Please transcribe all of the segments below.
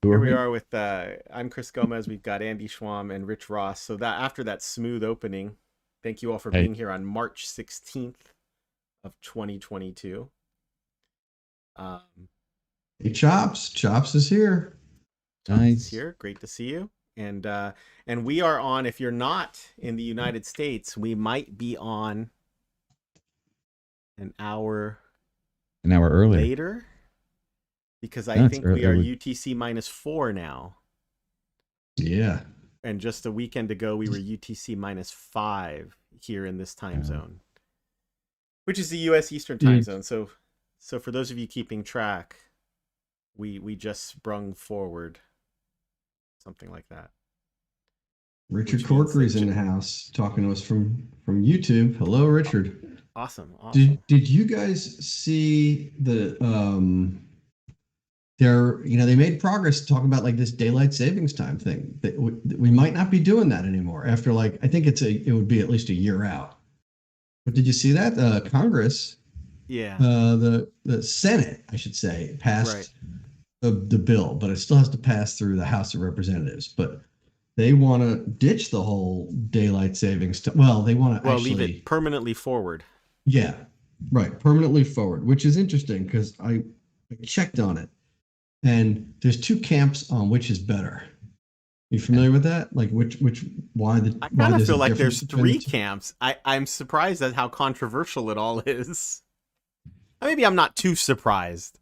Who Here are we we? are with I'm Chris Gomez. We've got Andy Schwam and Rich Ross. So that after that smooth opening, thank you all for Hey, being here on March 16th of 2022. Um, Hey, Chops. Chops is here. Chops is nice. here. Great to see you. And we are on. If you're not in the United States, we might be on an hour An hour earlier. later because I No, it's think we are early. UTC -4 now. Yeah. And just a weekend ago, we were UTC -5 here in this time zone, which is the U.S. Eastern time Dude, zone. So for those of you keeping track, we just sprung forward, something like that. Richard Which means that Corkery's in the house talking to us from YouTube. Hello, Richard. awesome, awesome. Did you guys see the they made progress talking about like this daylight savings time thing that we might not be doing that anymore after like I think it would be at least a year out. But did you see that Congress, Yeah, the Senate, I should say, right. passed the bill, but it still has to pass through the House of Representatives. But they want to ditch the whole daylight savings. Well, they want to Well, leave it actually, permanently forward. yeah, right, permanently forward, which is interesting because I checked on it, and there's two camps on which is better. You familiar with that? Like which I why kind of there's a feel like difference there's between the three two? camps. I'm surprised at how controversial it all is. Maybe I'm not too surprised,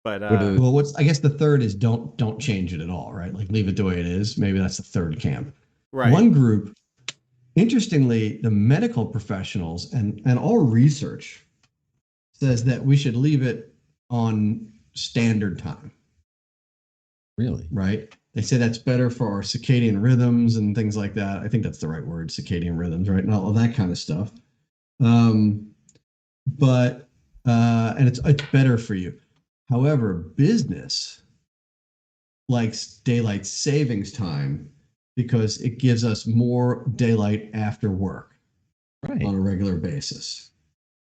but What are Well, what's I guess the third is don't change it at all, right? Like leave it the way it is. Maybe that's the third camp. right. One group, interestingly, the medical professionals and all research says that we should leave it on standard time, really? right? They say that's better for our circadian rhythms and things like that. I think that's the right word, circadian rhythms, right? And all of that kind of stuff. Um, but and it's better for you. However, business likes daylight savings time because it gives us more daylight after work Right. on a regular basis.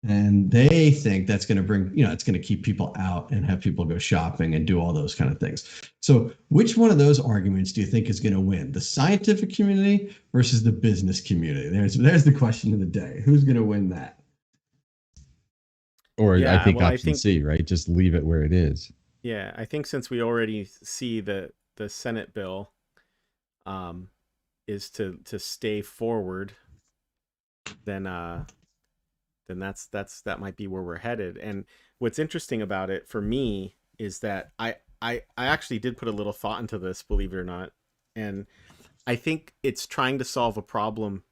And they think that's going to bring, it's going to keep people out and have people go shopping and do all those kind of things. So, which one of those arguments do you think is going to win? The scientific community versus the business community? There's the question of the day. Who's going to win that? Or I Yeah, think well, I option think C, right? Just leave it where it is. yeah, I think since we already see the Senate bill um, is to stay forward, then that might be where we're headed. And what's interesting about it for me is that I actually did put a little thought into this, believe it or not, and I think it's trying to solve a problem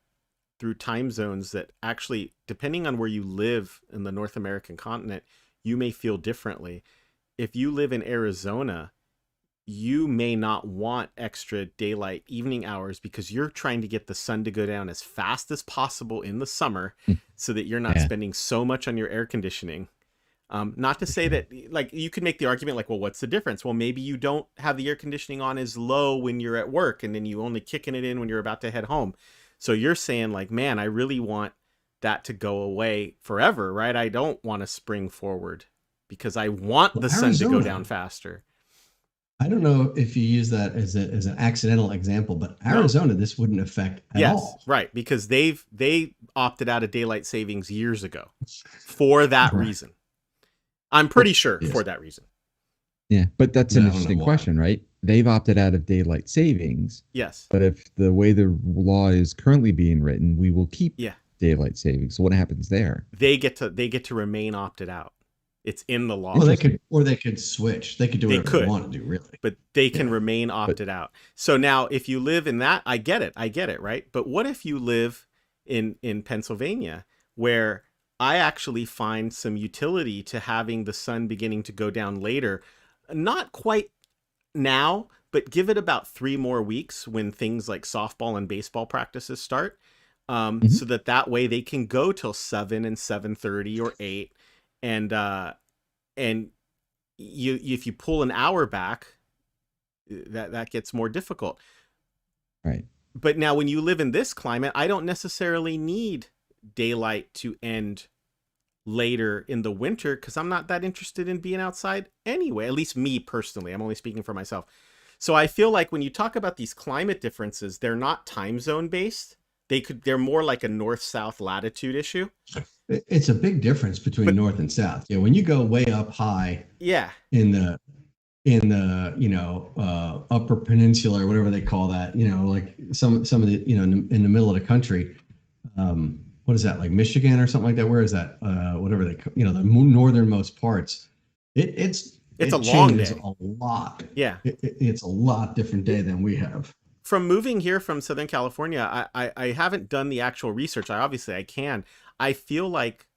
through time zones that actually, depending on where you live in the North American continent, you may feel differently. If you live in Arizona, you may not want extra daylight evening hours because you're trying to get the sun to go down as fast as possible in the summer so that you're not Yeah, spending so much on your air conditioning. Not to for say sure. that, like, you could make the argument, like, well, what's the difference? Well, maybe you don't have the air conditioning on as low when you're at work and then you only kicking it in when you're about to head home. So you're saying, like, man, I really want that to go away forever, right? I don't want to spring forward because I want Well, the sun to go down Arizona, faster. I don't know if you use that as an accidental example, but No, Arizona, this wouldn't affect at yes, all. right, because they opted out of daylight savings years ago for that Right. reason. I'm Well, pretty sure for yes. that reason. Yeah, but that's an Yeah, I don't know interesting why. question, right? They've opted out of daylight savings, Yes. but if the way the law is currently being written, we will keep Yeah. daylight savings. So what happens there? They get to remain opted out. It's in the Well, law. Interesting. they could switch. They could do They whatever they could, want to do, really. but they can Yeah. remain But opted out. So now if you live in that, I get it. I get it, right? But what if you live in Pennsylvania where I actually find some utility to having the sun beginning to go down later, not quite now, but give it about 3 more weeks when things like softball and baseball practices start, mhm, so that way they can go till 7 and 7:30 or 8, and you if you pull an hour back, that gets more difficult. right. But now when you live in this climate, I don't necessarily need daylight to end later in the winter because I'm not that interested in being outside anyway, at least me personally. I'm only speaking for myself. So I feel like when you talk about these climate differences, they're not time zone based. They're more like a north-south latitude issue. It's a big difference between north and south. Yeah, when you go way up high, yeah, in the upper peninsula or whatever they call that, like some of the in the middle of the country, what is that, like Michigan or something like that? Where is that? Whatever the northernmost parts. It a long day. A lot. Yeah, it's a lot different day than we have. From moving here from Southern California, I haven't done the actual research. I can. I feel like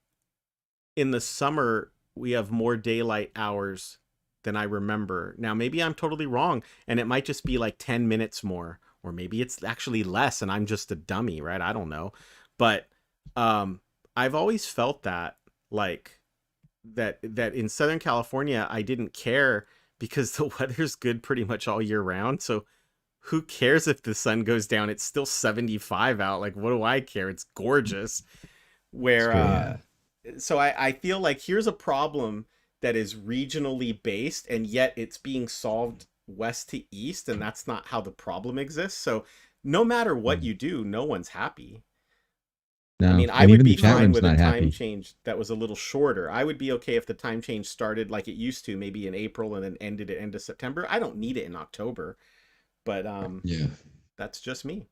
in the summer we have more daylight hours than I remember. Now, maybe I'm totally wrong, and it might just be like 10 minutes more, or maybe it's actually less, and I'm just a dummy, right? I don't know. But I've always felt that, like, that in Southern California, I didn't care because the weather's good pretty much all year round. So who cares if the sun goes down? It's still 75 out. Like, what do I care? It's gorgeous. So I feel like here's a problem that is regionally based, and yet it's being solved west to east, and that's not how the problem exists. So no matter what you do, no one's happy. No, I mean, I would be fine with a time change that was a little shorter. I would be okay if the time change started like it used to, maybe in April and then ended at end of September. I don't need it in October, but that's just me.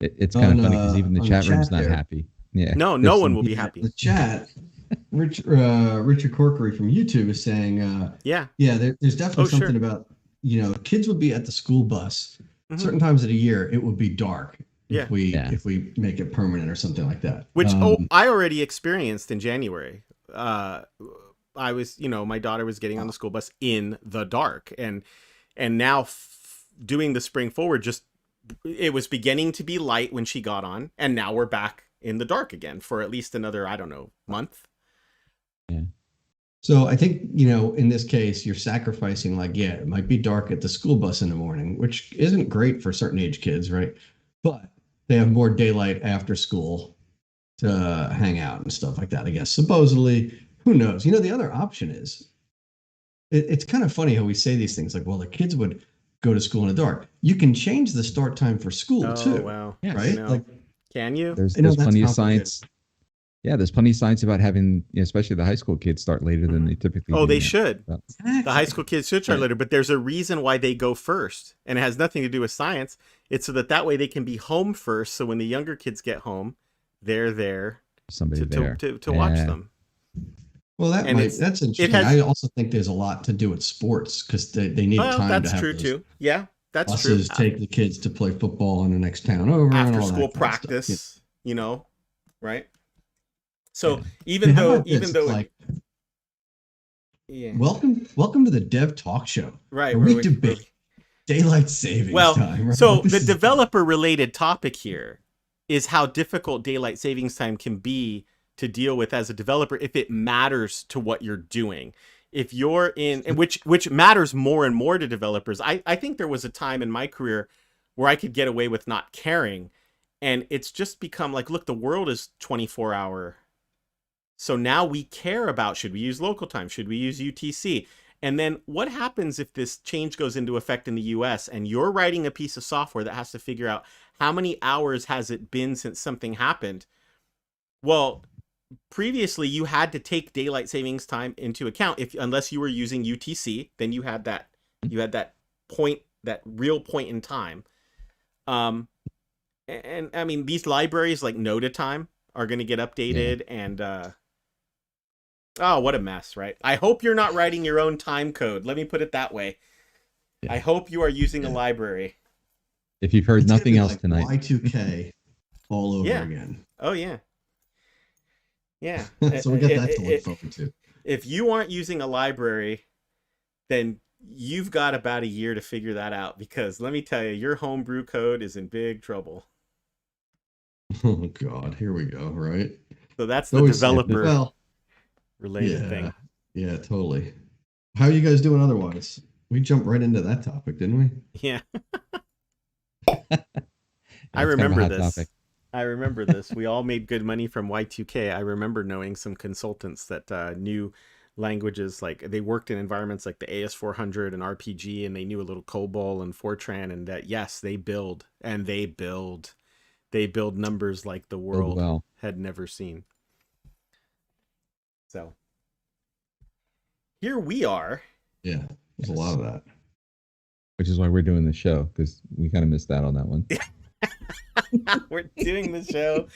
It's kind of funny because even the chat room's not happy. Yeah, no one will be happy. The chat, Richard Corkery from YouTube is saying, there's definitely something about, kids would be at the school bus certain times of the year. It would be dark. If we make it permanent or something like that. Which I already experienced in January. I was, my daughter was getting on the school bus in the dark, and now doing the spring forward, it was beginning to be light when she got on, and now we're back in the dark again for at least another, I don't know, month. Yeah. So I think, in this case, you're sacrificing, like, it might be dark at the school bus in the morning, which isn't great for certain age kids, right? But they have more daylight after school to hang out and stuff like that, I guess. Supposedly, who knows? The other option is, it's kind of funny how we say these things like, well, the kids would go to school in the dark. You can change the start time for school too. Wow. Right? Like, can you? There's plenty of science. Yeah, there's plenty of science about having, especially the high school kids, start later than they typically do. Oh, they should. The high school kids should start later, but there's a reason why they go first, and it has nothing to do with science. It's so that way they can be home first, so when the younger kids get home, they're there to watch them. Well, that's interesting. I also think there's a lot to do with sports because they need time to have. That's true too. Yeah, that's buses true. Take the kids to play football in the next town over. After school practice, right? So even though like, welcome to the Dev Talk Show, right? Where we debate daylight savings time. Right? So the developer related topic here is how difficult daylight savings time can be to deal with as a developer if it matters to what you're doing. If you're in, which matters more and more to developers. I think there was a time in my career where I could get away with not caring, and it's just become like, look, the world is 24-hour. So now we care about, should we use local time? Should we use UTC? And then what happens if this change goes into effect in the US and you're writing a piece of software that has to figure out how many hours has it been since something happened? Well, previously you had to take daylight savings time into account unless you were using UTC, then you had that point, that real point in time. And I mean, these libraries like Nota Time are going to get updated and oh, what a mess, right? I hope you're not writing your own time code. Let me put it that way. I hope you are using a library. If you've heard nothing else tonight. Y2K all over again. Oh, yeah. Yeah. So we got that to look forward to. If you aren't using a library, then you've got about a year to figure that out, because let me tell you, your homebrew code is in big trouble. Oh, God. Here we go, right? So that's the developer related thing. Yeah, totally. How are you guys doing otherwise? We jumped right into that topic, didn't we? Yeah. I remember this. Topic. I remember this. We all made good money from Y2K. I remember knowing some consultants that knew languages, like they worked in environments like the AS400 and RPG, and they knew a little COBOL and Fortran, and that yes, they build and they build. They build numbers like the world well. had never seen. So here we are. Yeah, there's a lot of that. Which is why we're doing the show, because we kind of missed out on that one. We're doing the show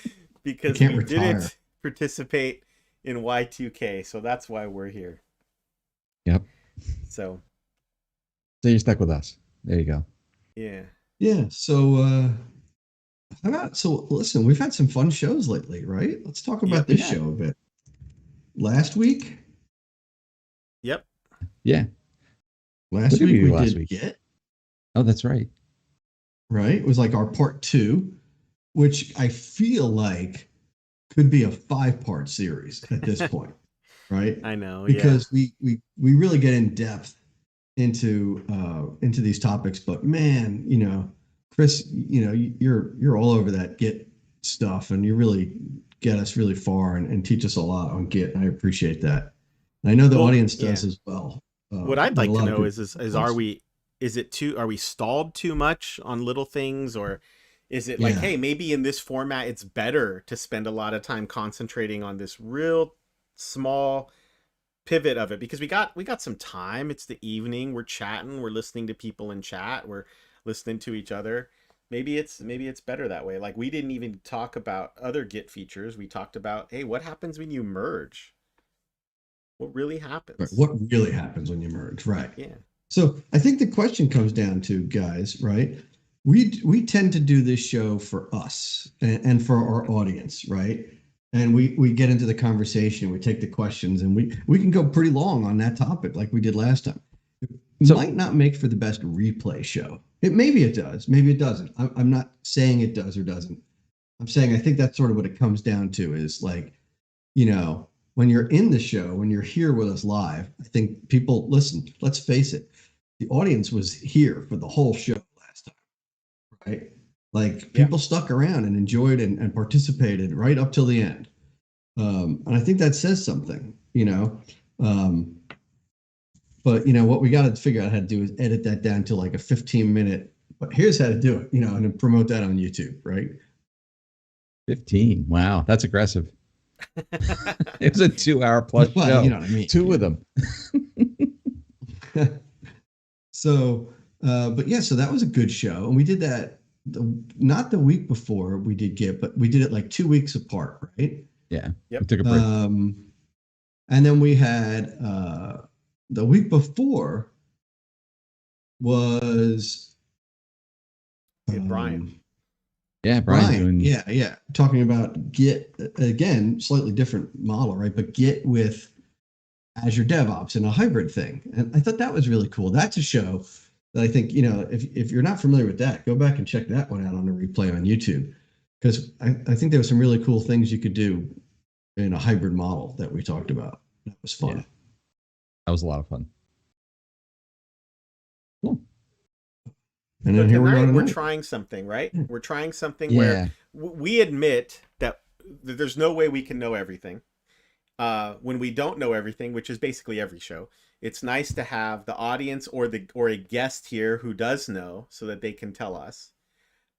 because Can't we retire. didn't participate in Y2K, so that's why we're here. Yep. So you're stuck with us. There you go. yeah. Yeah. So listen, we've had some fun shows lately, right? Let's talk about this show a bit. Last week? Yep. Yeah. Last week we did Git. Oh, that's right. Right? It was like our part 2, which I feel like could be a 5-part series at this point, right? I know, because we really get in depth into these topics. But man, Chris, you're all over that Git stuff, and you really get us really far and teach us a lot on Git. And I appreciate that. And I know the audience does as well. What I'd like to know is are we stalled too much on little things, or is it like, hey, maybe in this format it's better to spend a lot of time concentrating on this real small pivot of it, because we got some time. It's the evening, we're chatting, we're listening to people in chat, we're listening to each other. Maybe it's better that way. Like, we didn't even talk about other Git features. We talked about, hey, what happens when you merge? What really happens? Right. What really happens when you merge? Right. Yeah. So I think the question comes down to, guys, right? We tend to do this show for us and for our audience, right? And we get into the conversation, we take the questions, and we can go pretty long on that topic like we did last time. It might not make for the best replay show. Maybe it does, maybe it doesn't. I'm not saying it does or doesn't. I'm saying I think that's sort of what it comes down to, is like, when you're in the show, when you're here with us live, I think people listen. Let's face it, the audience was here for the whole show last time, right? Like, people stuck around and enjoyed and participated right up till the end. And I think that says something, but what we got to figure out how to do is edit that down to like a 15-minute, but here's how to do it, and then promote that on YouTube, right? 15. Wow. That's aggressive. It was a 2-hour plus show. You know what I mean? 2 of them. So that was a good show. And we did that not the week before we did Git, but we did it like 2 weeks apart, right? Yeah. Yep. We took a break. And then we had the week before was Brian. Yeah, Brian. Talking about Git, again, slightly different model, right? But Git with Azure DevOps and a hybrid thing. And I thought that was really cool. That's a show that I think, if you're not familiar with that, go back and check that one out on the replay on YouTube. Because I think there were some really cool things you could do in a hybrid model that we talked about. That was fun. Yeah. That was a lot of fun. Cool. And then here we are. We're trying something, right? We're trying something where we admit that there's no way we can know everything. When we don't know everything, which is basically every show, it's nice to have the audience or a guest here who does know, so that they can tell us.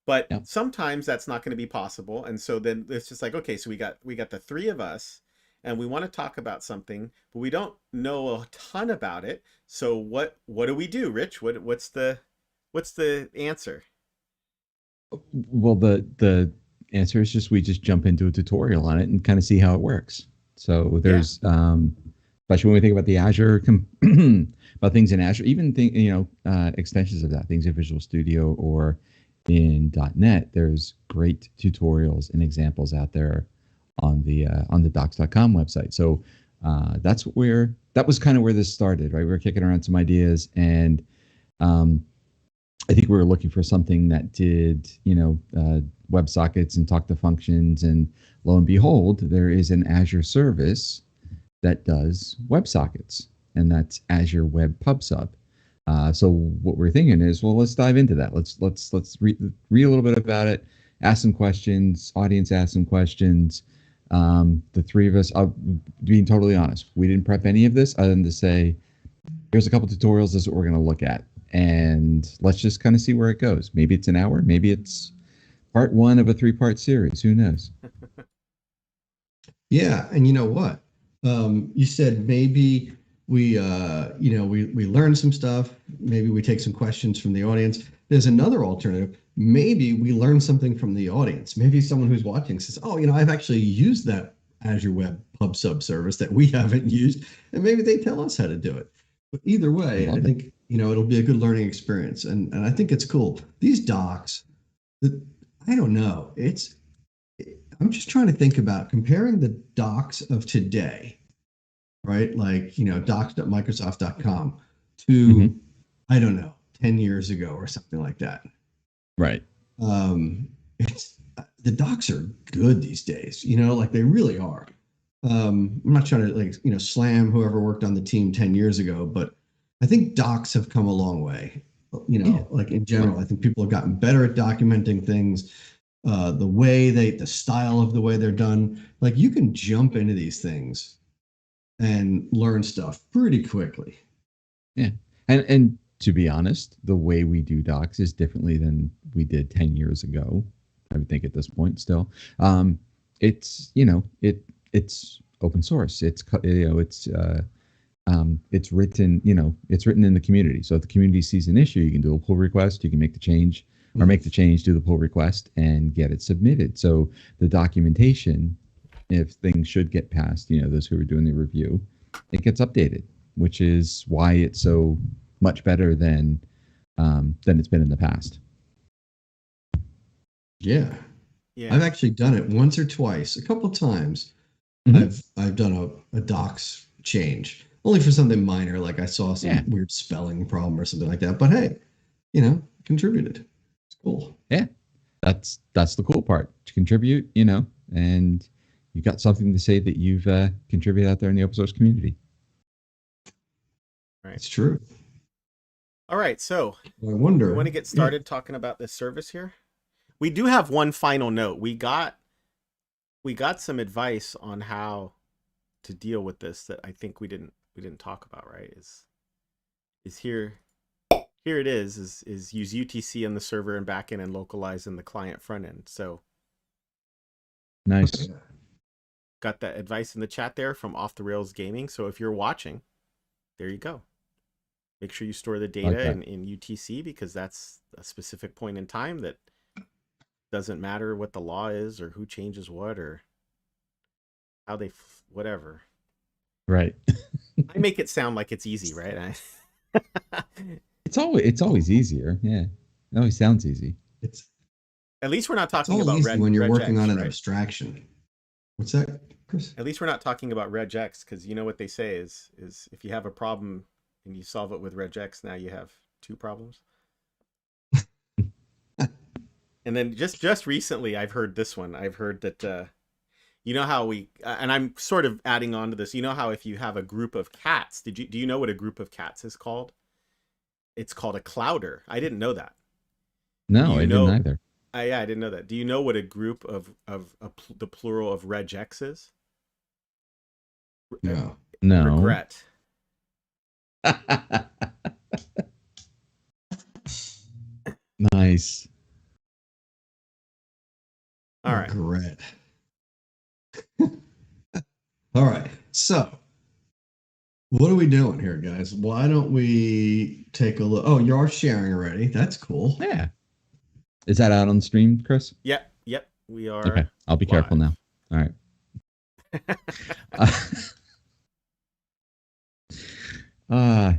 But sometimes that's not going to be possible, and so then it's just like, okay, so we got the 3 of us, and we want to talk about something, but we don't know a ton about it. So what do we do, Rich? What's the answer? Well, the answer is we just jump into a tutorial on it and kind of see how it works. So there's, especially when we think about the Azure, about things in Azure, even extensions of that, things in Visual Studio or in .NET. There's great tutorials and examples out there on the docs.com website. So that was kind of where this started, right? We were kicking around some ideas, and I think we were looking for something that did, WebSockets and talk to functions, and lo and behold, there is an Azure service that does WebSockets, and that's Azure Web PubSub. So what we're thinking is, well, let's dive into that. Let's read a little bit about it, ask some questions, audience ask some questions. The three of us, being totally honest, we didn't prep any of this other than to say, here's a couple tutorials. This is what we're going to look at. And let's just kind of see where it goes. Maybe it's an hour. Maybe it's part one of a 3-part series. Who knows? Yeah. And you know what? You said maybe we learn some stuff. Maybe we take some questions from the audience. There's another alternative. Maybe we learn something from the audience. Maybe someone who's watching says, oh, I've actually used that Azure Web PubSub service that we haven't used. And maybe they tell us how to do it. But either way, I think, it'll be a good learning experience. And I think it's cool. These docs, I don't know. I'm just trying to think about comparing the docs of today, right? Like, docs.microsoft.com to, I don't know, 10 years ago or something like that. Right. The docs are good these days, like they really are. I'm not trying to slam whoever worked on the team 10 years ago, but I think docs have come a long way. Like in general, I think people have gotten better at documenting things. The style of the way they're done, like you can jump into these things and learn stuff pretty quickly. Yeah. And to be honest, the way we do docs is differently than we did 10 years ago. I would think at this point still. It's open source. It's written, it's written in the community. So if the community sees an issue, you can do a pull request, you can make the change, or make the change, do the pull request, and get it submitted. So the documentation, if things should get past, those who are doing the review, it gets updated, which is why it's so much better than it's been in the past. Yeah. I've actually done it once or twice, a couple of times. I've done a docs change, only for something minor, like I saw some weird spelling problem or something like that. But hey, contributed. It's cool. Yeah, that's the cool part. To contribute, and you got something to say that you've contributed out there in the open source community. Right. It's true. All right, so I wonder. We want to get started talking about this service here. We do have one final note. We got some advice on how to deal with this that I think we didn't talk about, right? Is here it is use UTC on the server and backend and localize in the client front end. So nice. Got that advice in the chat there from Off the Rails Gaming. So if you're watching, there you go. Make sure you store the data in UTC, because that's a specific point in time that doesn't matter what the law is or who changes what or how they whatever. Right. I make it sound like it's easy, right? It's always easier. Yeah, it always sounds easy. At least we're not talking about when you're working on an abstraction. What's that, Chris? At least we're not talking about regex, because you know what they say is if you have a problem and you solve it with regex, now you have 2 problems. And then just recently, I've heard this one. I've heard that, how and I'm sort of adding on to this. You know how if you have a group of cats, do you know what a group of cats is called? It's called a clouder. I didn't know that. No, I didn't either. Yeah, I didn't know that. Do you know what a group of the plural of regex is? No. Regret. Nice. All right. Regret. All right. So, what are we doing here, guys? Why don't we take a look? Oh, you are sharing already. That's cool. Yeah. Is that out on stream, Chris? Yep. We are. Okay. I'll be careful now. All right.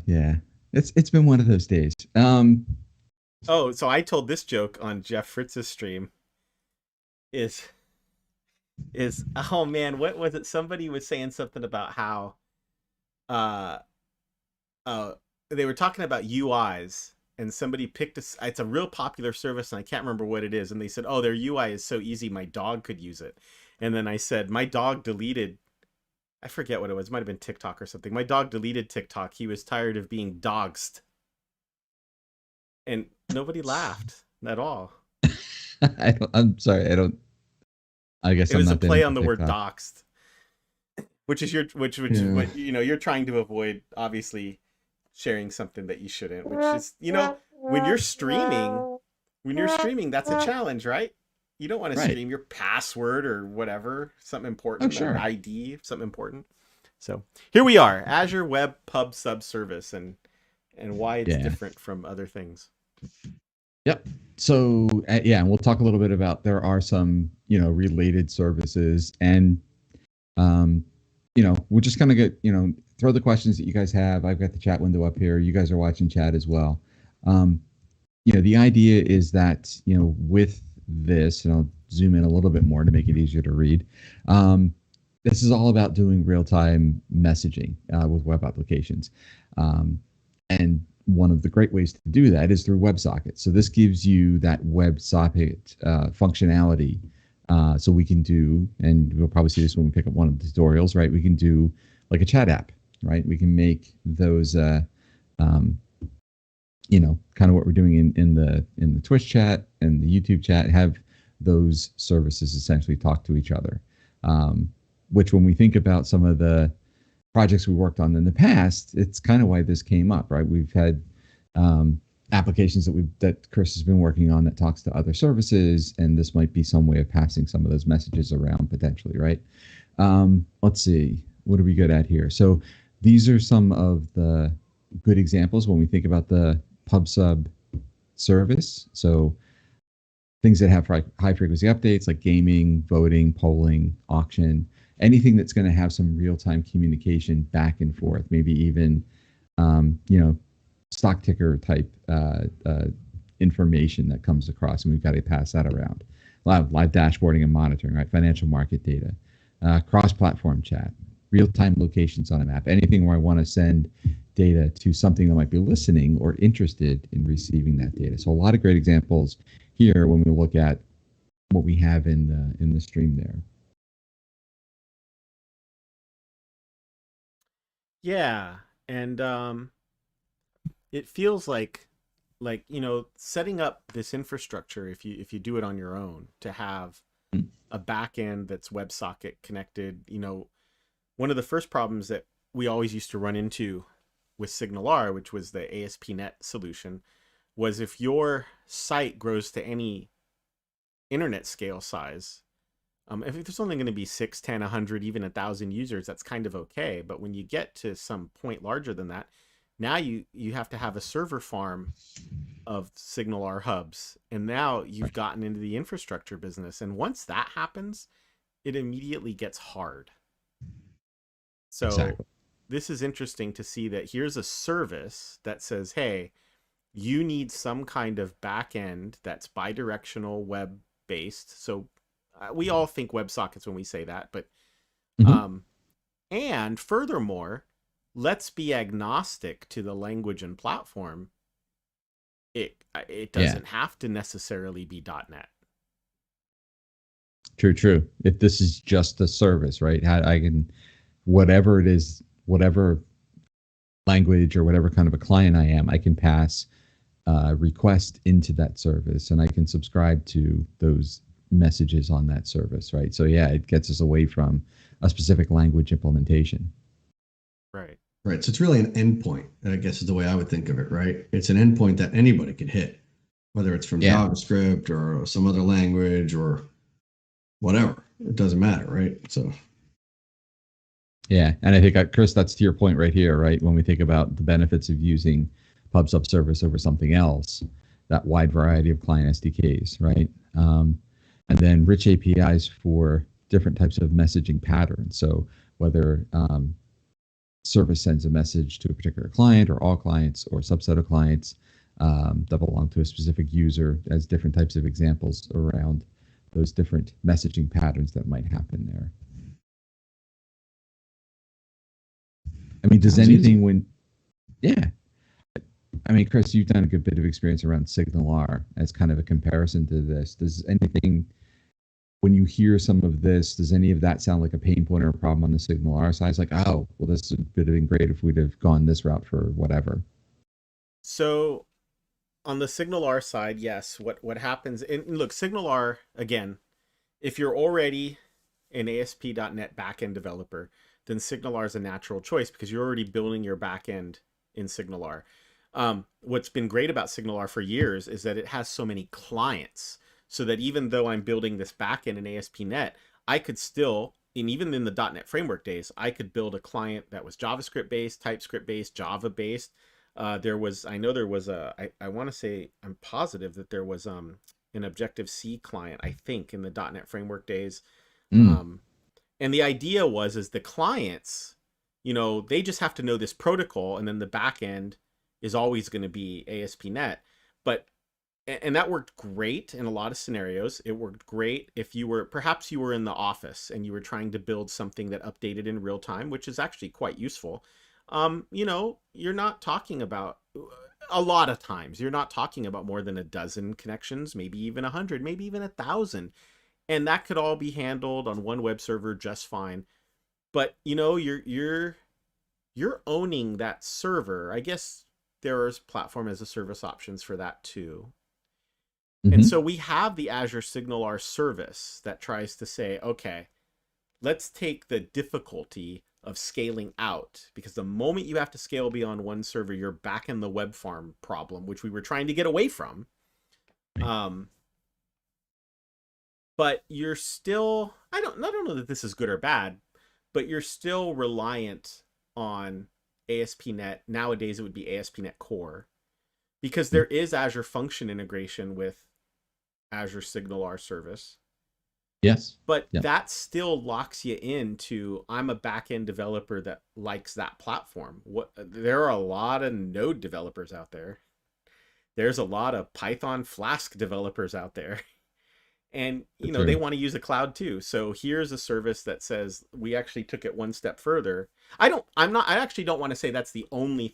Yeah. It's been one of those days. Oh, so I told this joke on Jeff Fritz's stream. Is oh man, what was it? Somebody was saying something about how they were talking about UIs, and somebody picked it's a real popular service, and I can't remember what it is, and they said, oh, their UI is so easy my dog could use it. And then I said, my dog deleted, I forget what it was, it might have been TikTok or something. My dog deleted TikTok. He was tired of being doxed. And nobody laughed at all. I'm sorry. I guess It I'm was a not that play into on the word TikTok. doxed, which is Yeah. what you're trying to avoid, obviously sharing something that you shouldn't, which is, when you're streaming, that's a challenge, right? You don't want to Right. stream your password or whatever, something Oh, important, or sure. ID, something important. So here we are, Azure Web PubSub Service, and why it's Yeah. different from other things. Yep. So yeah, and we'll talk a little bit about there are some related services, and we're just gonna get throw the questions that you guys have. I've got the chat window up here. You guys are watching chat as well. The idea is that with this, and I'll zoom in a little bit more to make it easier to read. This is all about doing real-time messaging with web applications, and one of the great ways to do that is through WebSockets. So this gives you that WebSocket functionality. So we can do, and we'll probably see this when we pick up one of the tutorials, right? We can do like a chat app, right? We can make those, kind of what we're doing in the Twitch chat and the YouTube chat, have those services essentially talk to each other. Which, when we think about some of the projects we worked on in the past, it's kind of why this came up, right? We've had applications that Chris has been working on that talks to other services, and this might be some way of passing some of those messages around potentially, right? Let's see, what are we good at here? So these are some of the good examples when we think about the PubSub service. So things that have high frequency updates like gaming, voting, polling, auction, anything that's going to have some real-time communication back and forth, maybe even stock ticker type information that comes across, and we've got to pass that around. Live dashboarding and monitoring, right? Financial market data, cross-platform chat, real-time locations on a map, anything where I want to send data to something that might be listening or interested in receiving that data. So a lot of great examples here when we look at what we have in the stream there. Yeah, and it feels like setting up this infrastructure, if you do it on your own, to have a back end that's WebSocket connected. One of the first problems that we always used to run into with SignalR, which was the ASP.NET solution, was if your site grows to any internet scale size, if there's only going to be 6, 10, 100, even 1,000 users, that's kind of okay. But when you get to some point larger than that, now you have to have a server farm of SignalR hubs, and now you've gotten into the infrastructure business. And once that happens, it immediately gets hard. So Exactly. This is interesting to see that here's a service that says, hey, you need some kind of back end that's bidirectional web based. So we all think WebSockets when we say that, but and furthermore, let's be agnostic to the language and platform. It doesn't have to necessarily be .NET. True. If this is just a service, right? I can, whatever it is, whatever language or whatever kind of a client I am, I can pass request into that service, and I can subscribe to those messages on that service, right? So yeah, it gets us away from a specific language implementation. Right. So it's really an endpoint, I guess is the way I would think of it, right? It's an endpoint that anybody can hit, whether it's from JavaScript or some other language or whatever. It doesn't matter, right? So yeah, and I think, Chris, that's to your point right here, right? When we think about the benefits of using PubSub service over something else, that wide variety of client SDKs, right? And then rich APIs for different types of messaging patterns. So whether service sends a message to a particular client or all clients or subset of clients that belong to a specific user, as different types of examples around those different messaging patterns that might happen there. I mean, does anything I mean, Chris, you've done a good bit of experience around SignalR as kind of a comparison to this. Does anything, when you hear some of this, does any of that sound like a pain point or a problem on the SignalR side? It's like, oh, well, this would have been great if we'd have gone this route for whatever. So on the SignalR side, yes. What happens? And look, SignalR again. If you're already an ASP.NET backend developer, then SignalR is a natural choice because you're already building your backend in SignalR. What's been great about SignalR for years is that it has so many clients, so that even though I'm building this backend in ASP.NET, I could still, and even in the .NET Framework days, I could build a client that was JavaScript based, TypeScript based, Java based. I know there was I want to say, I'm positive that there was an Objective-C client, I think, in the .NET Framework days. Mm. And the idea is the clients, they just have to know this protocol, and then the back end is always going to be ASP.NET. And that worked great in a lot of scenarios. It worked great if perhaps you were in the office and you were trying to build something that updated in real time, which is actually quite useful. You're not talking about, a lot of times, you're not talking about more than a dozen connections, maybe even 100, maybe even 1,000. And that could all be handled on one web server just fine. But you're owning that server. I guess there's platform as a service options for that too. And so we have the Azure SignalR service that tries to say, okay, let's take the difficulty of scaling out, because the moment you have to scale beyond one server, you're back in the web farm problem, which we were trying to get away from. But you're still, I don't know that this is good or bad, but you're still reliant on ASP.NET. Nowadays, it would be ASP.NET Core, because there is Azure Function integration with Azure SignalR service. Yes. But that still locks you into, I'm a backend developer that likes that platform. There are a lot of Node developers out there. There's a lot of Python Flask developers out there. And, they want to use a cloud too. So here's a service that says we actually took it one step further. I actually don't want to say that's the only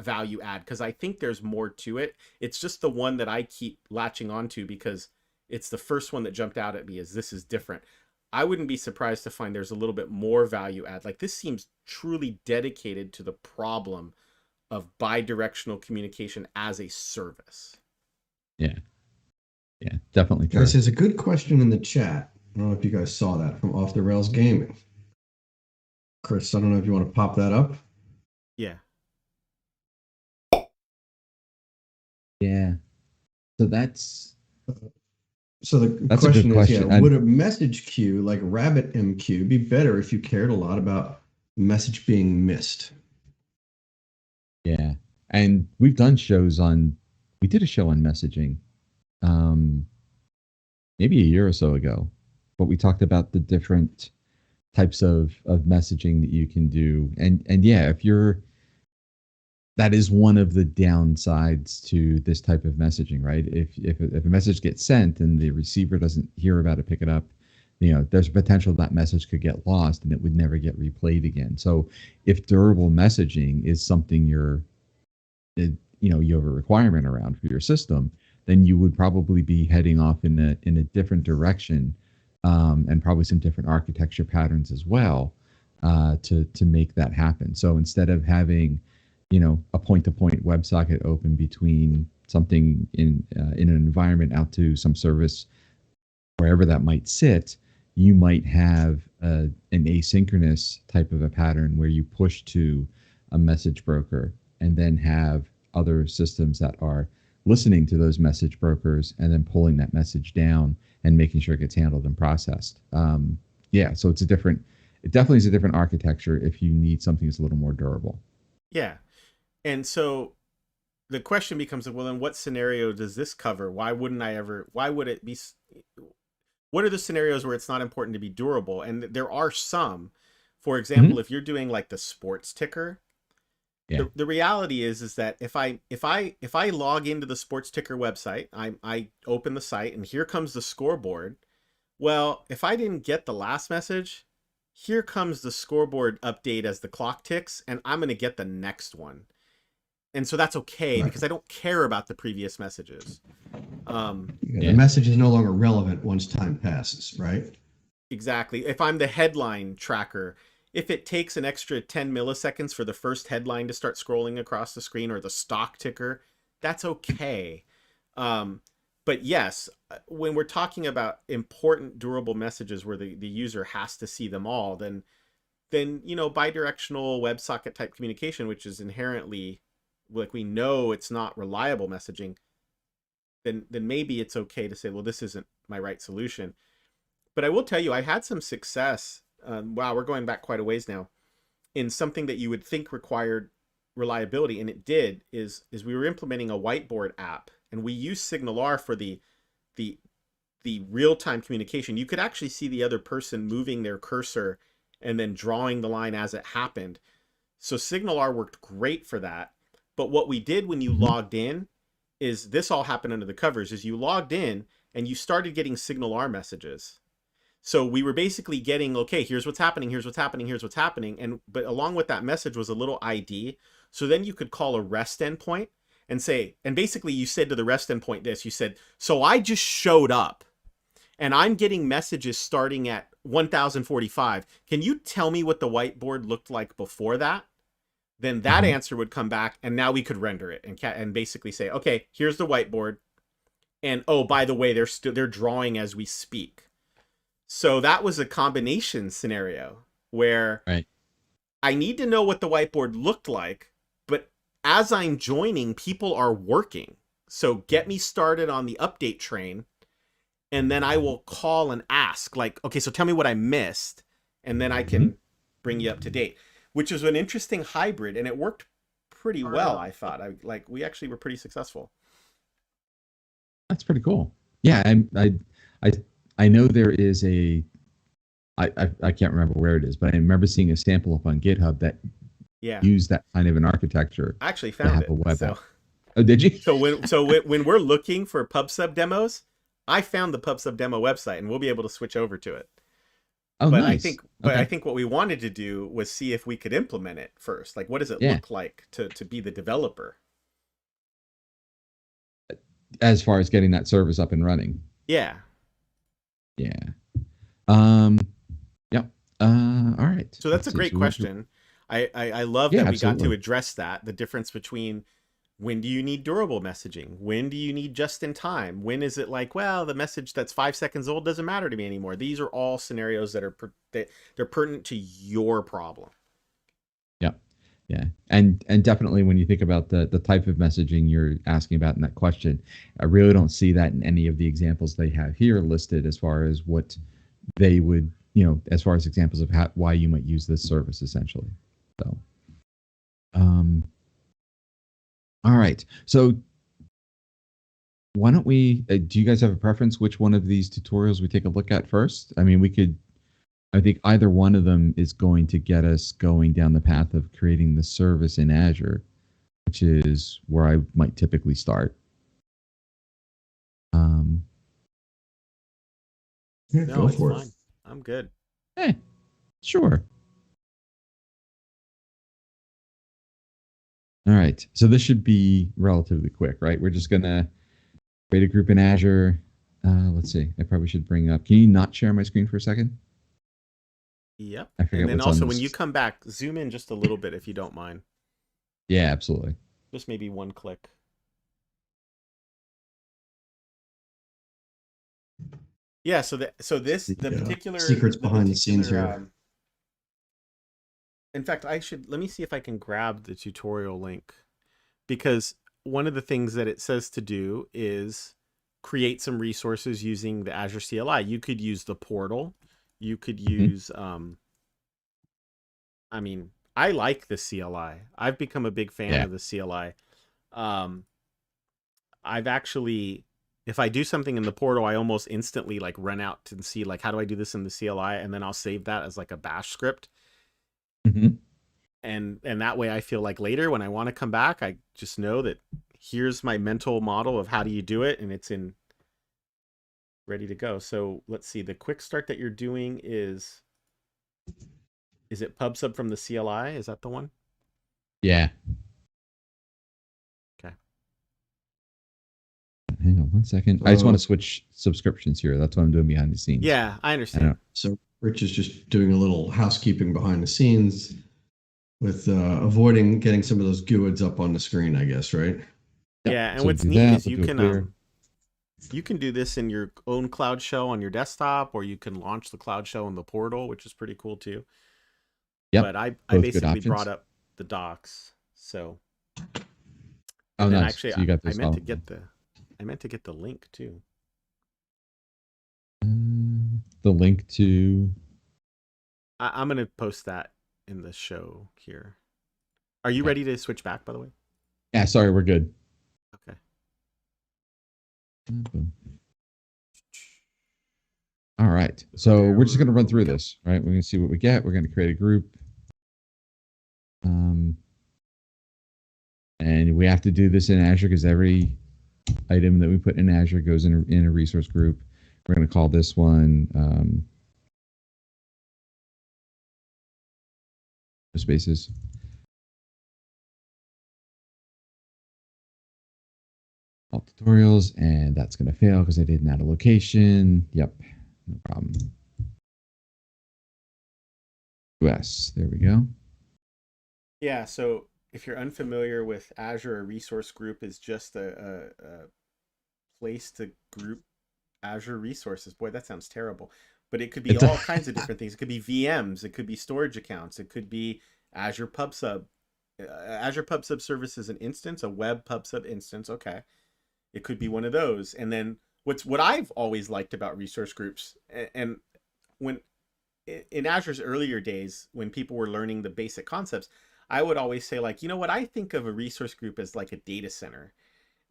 value add, because I think there's more to it. It's just the one that I keep latching onto because it's the first one that jumped out at me as this is different. I wouldn't be surprised to find there's a little bit more value add. Like, this seems truly dedicated to the problem of bidirectional communication as a service. Yeah. Yeah, definitely. Guys, there's a good question in the chat. I don't know if you guys saw that from Off the Rails Gaming. Chris, I don't know if you want to pop that up. Yeah. Yeah. So that's the question is, would a message queue like RabbitMQ be better if you cared a lot about message being missed? Yeah. And we've done we did a show on messaging maybe a year or so ago, but we talked about the different types of messaging that you can do. And yeah, that is one of the downsides to this type of messaging, right? If a message gets sent and the receiver doesn't hear about it, pick it up, there's a potential that message could get lost and it would never get replayed again. So if durable messaging is something you have a requirement around for your system, then you would probably be heading off in a different direction, and probably some different architecture patterns as well, to make that happen. So instead of having a point-to-point WebSocket open between something in an environment out to some service, wherever that might sit, you might have an asynchronous type of a pattern where you push to a message broker and then have other systems that are listening to those message brokers and then pulling that message down and making sure it gets handled and processed. So it definitely is a different architecture if you need something that's a little more durable. Yeah. And so the question becomes, well, then what scenario does this cover? Why would it be? What are the scenarios where it's not important to be durable? And there are some. For example, if you're doing like the sports ticker, the reality is that if I log into the sports ticker website, I open the site and here comes the scoreboard. Well, if I didn't get the last message, here comes the scoreboard update as the clock ticks, and I'm going to get the next one. And so that's okay, because I don't care about the previous messages. The message is no longer relevant once time passes, right? Exactly. If I'm the headline tracker, if it takes an extra 10 milliseconds for the first headline to start scrolling across the screen, or the stock ticker, that's okay. But yes, when we're talking about important durable messages where the user has to see them all, then bidirectional WebSocket type communication, which is inherently, like, we know it's not reliable messaging, then maybe it's okay to say, well, this isn't my right solution. But I will tell you, I had some success. Wow, we're going back quite a ways now, in something that you would think required reliability, and it did. Is we were implementing a whiteboard app, and we used SignalR for the real-time communication. You could actually see the other person moving their cursor and then drawing the line as it happened. So SignalR worked great for that. But what we did when you logged in is, this all happened under the covers, is you logged in and you started getting SignalR messages. So we were basically getting, okay, here's what's happening, here's what's happening, here's what's happening. But along with that message was a little ID. So then you could call a REST endpoint and say, and basically you said to the REST endpoint this, you said, so I just showed up and I'm getting messages starting at 1045. Can you tell me what the whiteboard looked like before that? Then that answer would come back, and now we could render it and basically say, okay, here's the whiteboard. And oh, by the way, they're drawing as we speak. So that was a combination scenario where I need to know what the whiteboard looked like, but as I'm joining, people are working. So get me started on the update train, and then I will call and ask, like, okay, so tell me what I missed, and then I can bring you up to date, which was an interesting hybrid, and it worked pretty well, I thought. We actually were pretty successful. That's pretty cool. Yeah, I know there is I can't remember where it is, but I remember seeing a sample up on GitHub that used that kind of an architecture. I actually found it. Oh, did you? So when we're looking for PubSub demos, I found the PubSub demo website, and we'll be able to switch over to it. Oh, but nice. I think what we wanted to do was see if we could implement it first. Like, what does it look like to be the developer? As far as getting that service up and running. Yeah. Yeah. Yep. All right. So that's a great question. I love that we got to address that, the difference between, when do you need durable messaging? When do you need just in time? When is it like, well, the message that's 5 seconds old doesn't matter to me anymore? These are all scenarios that are they're pertinent to your problem. Yeah. Yeah. And definitely when you think about the type of messaging you're asking about in that question, I really don't see that in any of the examples they have here listed as far as what they would, as far as examples of why you might use this service essentially. So, all right. So why don't we, do you guys have a preference which one of these tutorials we take a look at first? I mean, I think either one of them is going to get us going down the path of creating the service in Azure, which is where I might typically start. Go for it. Fine. I'm good. Sure. All right, so this should be relatively quick, right? We're just gonna create a group in Azure. Let's see, I probably should bring up, can you not share my screen for a second? Yep. I forget. And then also when you come back, zoom in just a little bit if you don't mind. Yeah, absolutely. Just maybe one click. Yeah, the particular secrets behind the scenes here. In fact, let me see if I can grab the tutorial link, because one of the things that it says to do is create some resources using the Azure CLI. You could use the portal. You could use, I mean, I like the CLI. I've become a big fan of the CLI. I've actually, if I do something in the portal, I almost instantly run out to see how do I do this in the CLI, and then I'll save that as a bash script. And that way I feel like later when I want to come back, I just know that here's my mental model of how do you do it, and it's ready to go. So let's see, the quick start that you're doing is it PubSub from the CLI? Is that the one? Yeah. Okay. Hang on 1 second. I just want to switch subscriptions here. That's what I'm doing behind the scenes. Yeah, I understand. So Rich is just doing a little housekeeping behind the scenes with avoiding getting some of those GUIDs up on the screen, I guess, right? Yep. Yeah, and So we'll what's do neat that. is We'll do a clear. you can do this in your own Cloud Shell on your desktop, or you can launch the Cloud Shell in the portal, which is pretty cool too. Yep. But I Both good basically brought options. up the docs. So, Oh, and then nice. actually So you got I those meant all. to get the link too. The link to. I'm gonna post that in the show here. Are you Okay. ready to switch back, by the way? Yeah, sorry, we're good. Okay. All right. So we're just going to run There we through go. this, right? We're going to see what we get. We're going to create a group. And we have to do this in Azure because every item that we put in Azure goes in a resource group. We're going to call this one spaces. All tutorials, and that's going to fail because I didn't add a location. Yep, no problem. US, there we go. Yeah, so if you're unfamiliar with Azure, a resource group is just a place to group Azure resources. Boy, that sounds terrible. But it could be all kinds of different things. It could be VMs. It could be storage accounts. It could be Azure PubSub. Azure PubSub Service is an instance, a Web PubSub instance. Okay. It could be one of those. And then what I've always liked about resource groups, and when in Azure's earlier days, when people were learning the basic concepts, I would always say, like, you know what, I think of a resource group as like a data center.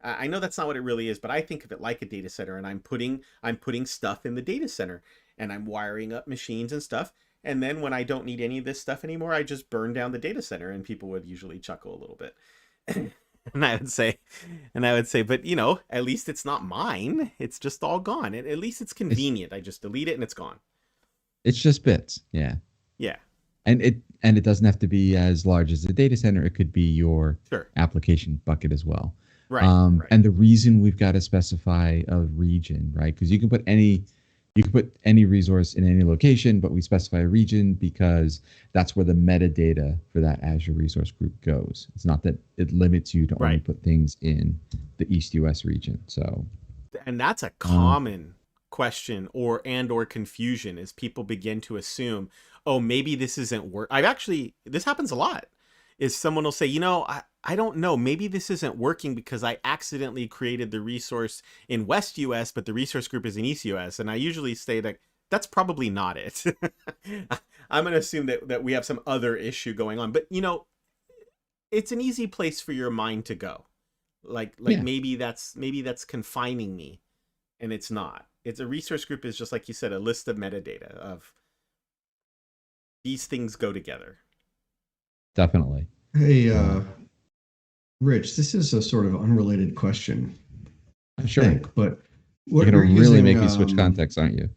I know that's not what it really is, but I think of it like a data center, and I'm putting stuff in the data center, and I'm wiring up machines and stuff. And then when I don't need any of this stuff anymore, I just burn down the data center, and people would usually chuckle a little bit. And I would say, but you know, at least it's not mine. It's just all gone. At least it's convenient. I just delete it and it's gone. It's just bits. Yeah. Yeah. And it doesn't have to be as large as the data center. It could be your application bucket as well. Right, right. And the reason we've got to specify a region, right? Because you can put any resource in any location, but we specify a region because that's where the metadata for that Azure resource group goes. It's not that it limits you to only put things in the East US region. So, and that's a common question or confusion is people begin to assume, oh, maybe this isn't work. This happens a lot. Is someone will say, you know, I don't know, maybe this isn't working because I accidentally created the resource in West US, but the resource group is in East US. And I usually say that that's probably not it. I'm going to assume that we have some other issue going on. But, you know, it's an easy place for your mind to go. Maybe that's confining me, and it's not. It's a resource group is just, like you said, a list of metadata of these things go together. Definitely. Hey, Rich, this is a sort of unrelated question. I think, but what you're going to really make me switch context, aren't you?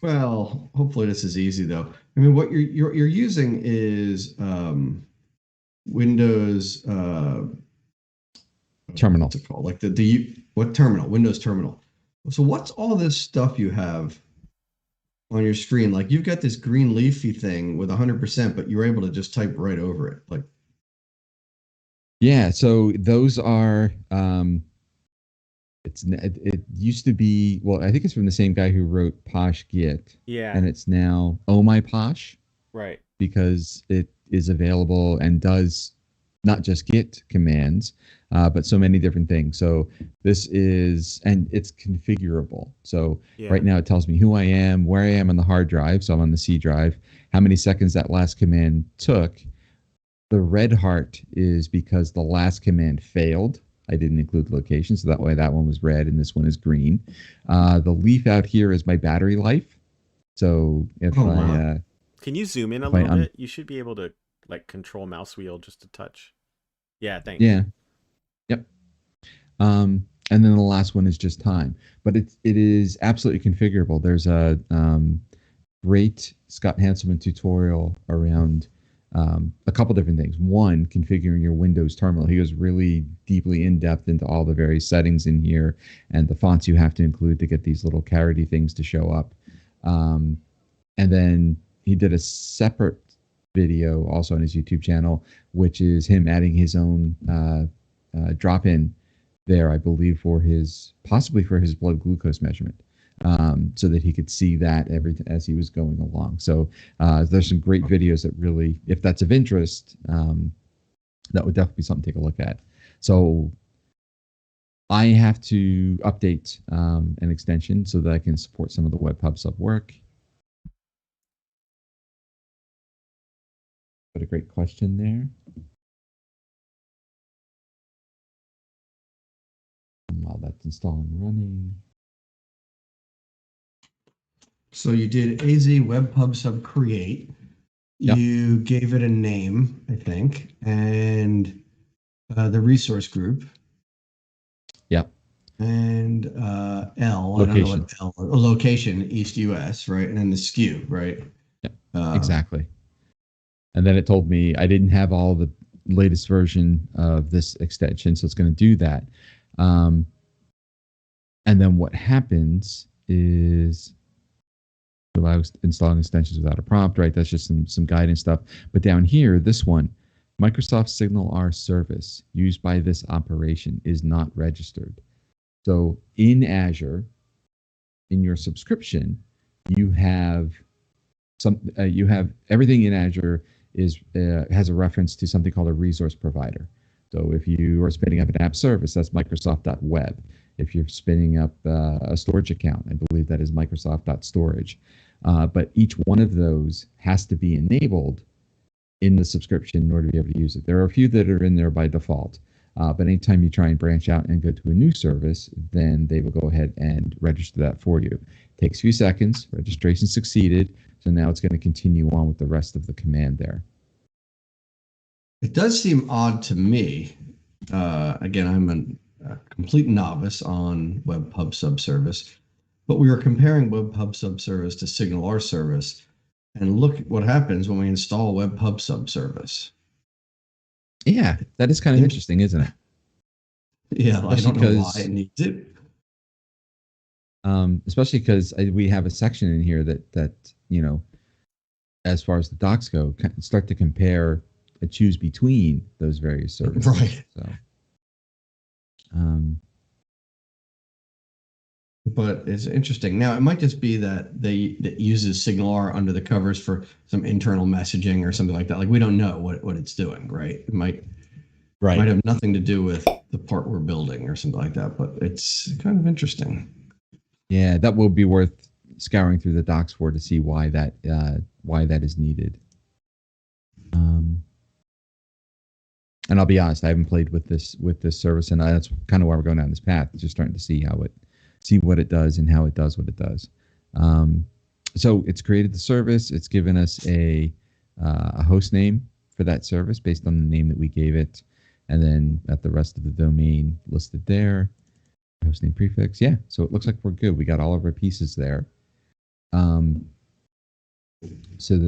Well, hopefully this is easy though. I mean, what you're using is Windows terminal. What's it called? Like what terminal? Windows terminal. So what's all this stuff you have on your screen? Like you've got this green leafy thing with 100%, but you're able to just type right over it. Like, yeah. So those are. It used to be, well, I think it's from the same guy who wrote Posh Git. Yeah. And it's now Oh My Posh. Right. Because it is available and does not just Git commands, but so many different things. So this is, and it's configurable. So right now it tells me who I am, where I am on the hard drive. So I'm on the C drive, how many seconds that last command took. The red heart is because the last command failed. I didn't include the location, so that way that one was red and this one is green. The leaf out here is my battery life. So if can you zoom in a little bit? You should be able to like control mouse wheel just a touch. Yeah, thanks. Yeah. Yep. And then the last one is just time, but it is absolutely configurable. There's a great Scott Hanselman tutorial around a couple different things. One, configuring your Windows terminal. He goes really deeply in depth into all the various settings in here and the fonts you have to include to get these little carroty things to show up. And then he did a separate video also on his YouTube channel, which is him adding his own drop-in there, I believe, possibly for his blood glucose measurement, so that he could see that as he was going along. So there's some great videos that really, if that's of interest, that would definitely be something to take a look at. So I have to update an extension so that I can support some of the Web PubSub work. What a great question there. And while that's installing and running. So you did AZ Web PubSub create. Yep. You gave it a name, I think, and the resource group. Yep. And L, Location. I don't know what L, location, East US, right? And then the SKU, right? Yep. Exactly. And then it told me I didn't have all the latest version of this extension, so it's going to do that. And then what happens is allow installing extensions without a prompt, right? That's just some guidance stuff. But down here, this one, Microsoft SignalR service used by this operation is not registered. So in Azure, in your subscription, you have everything in Azure has a reference to something called a resource provider. So if you are spinning up an app service, that's Microsoft.web. If you're spinning up a storage account, I believe that is Microsoft.storage. But each one of those has to be enabled in the subscription in order to be able to use it. There are a few that are in there by default. But anytime you try and branch out and go to a new service, then they will go ahead and register that for you. Takes a few seconds. Registration succeeded. So now it's going to continue on with the rest of the command there. It does seem odd to me. Again, I'm a complete novice on Web PubSub Service, but we were comparing Web PubSub Service to SignalR service, and look at what happens when we install Web PubSub Service. Yeah, that is kind of interesting, isn't it? Yeah, I don't know why it needs it. Especially because we have a section in here that as far as the docs go, start to compare and choose between those various services. Right. So, but it's interesting. Now, it might just be that that uses SignalR under the covers for some internal messaging or something like that. Like, we don't know what it's doing, right? It might have nothing to do with the part we're building or something like that, but it's kind of interesting. Yeah, that will be worth scouring through the docs for to see why that is needed. And I'll be honest, I haven't played with this service, and that's kind of why we're going down this path. Just starting to see what it does and how it does what it does. So it's created the service. It's given us a host name for that service based on the name that we gave it, and then at the rest of the domain listed there. Hostname prefix. Yeah, so it looks like we're good. We got all of our pieces there. So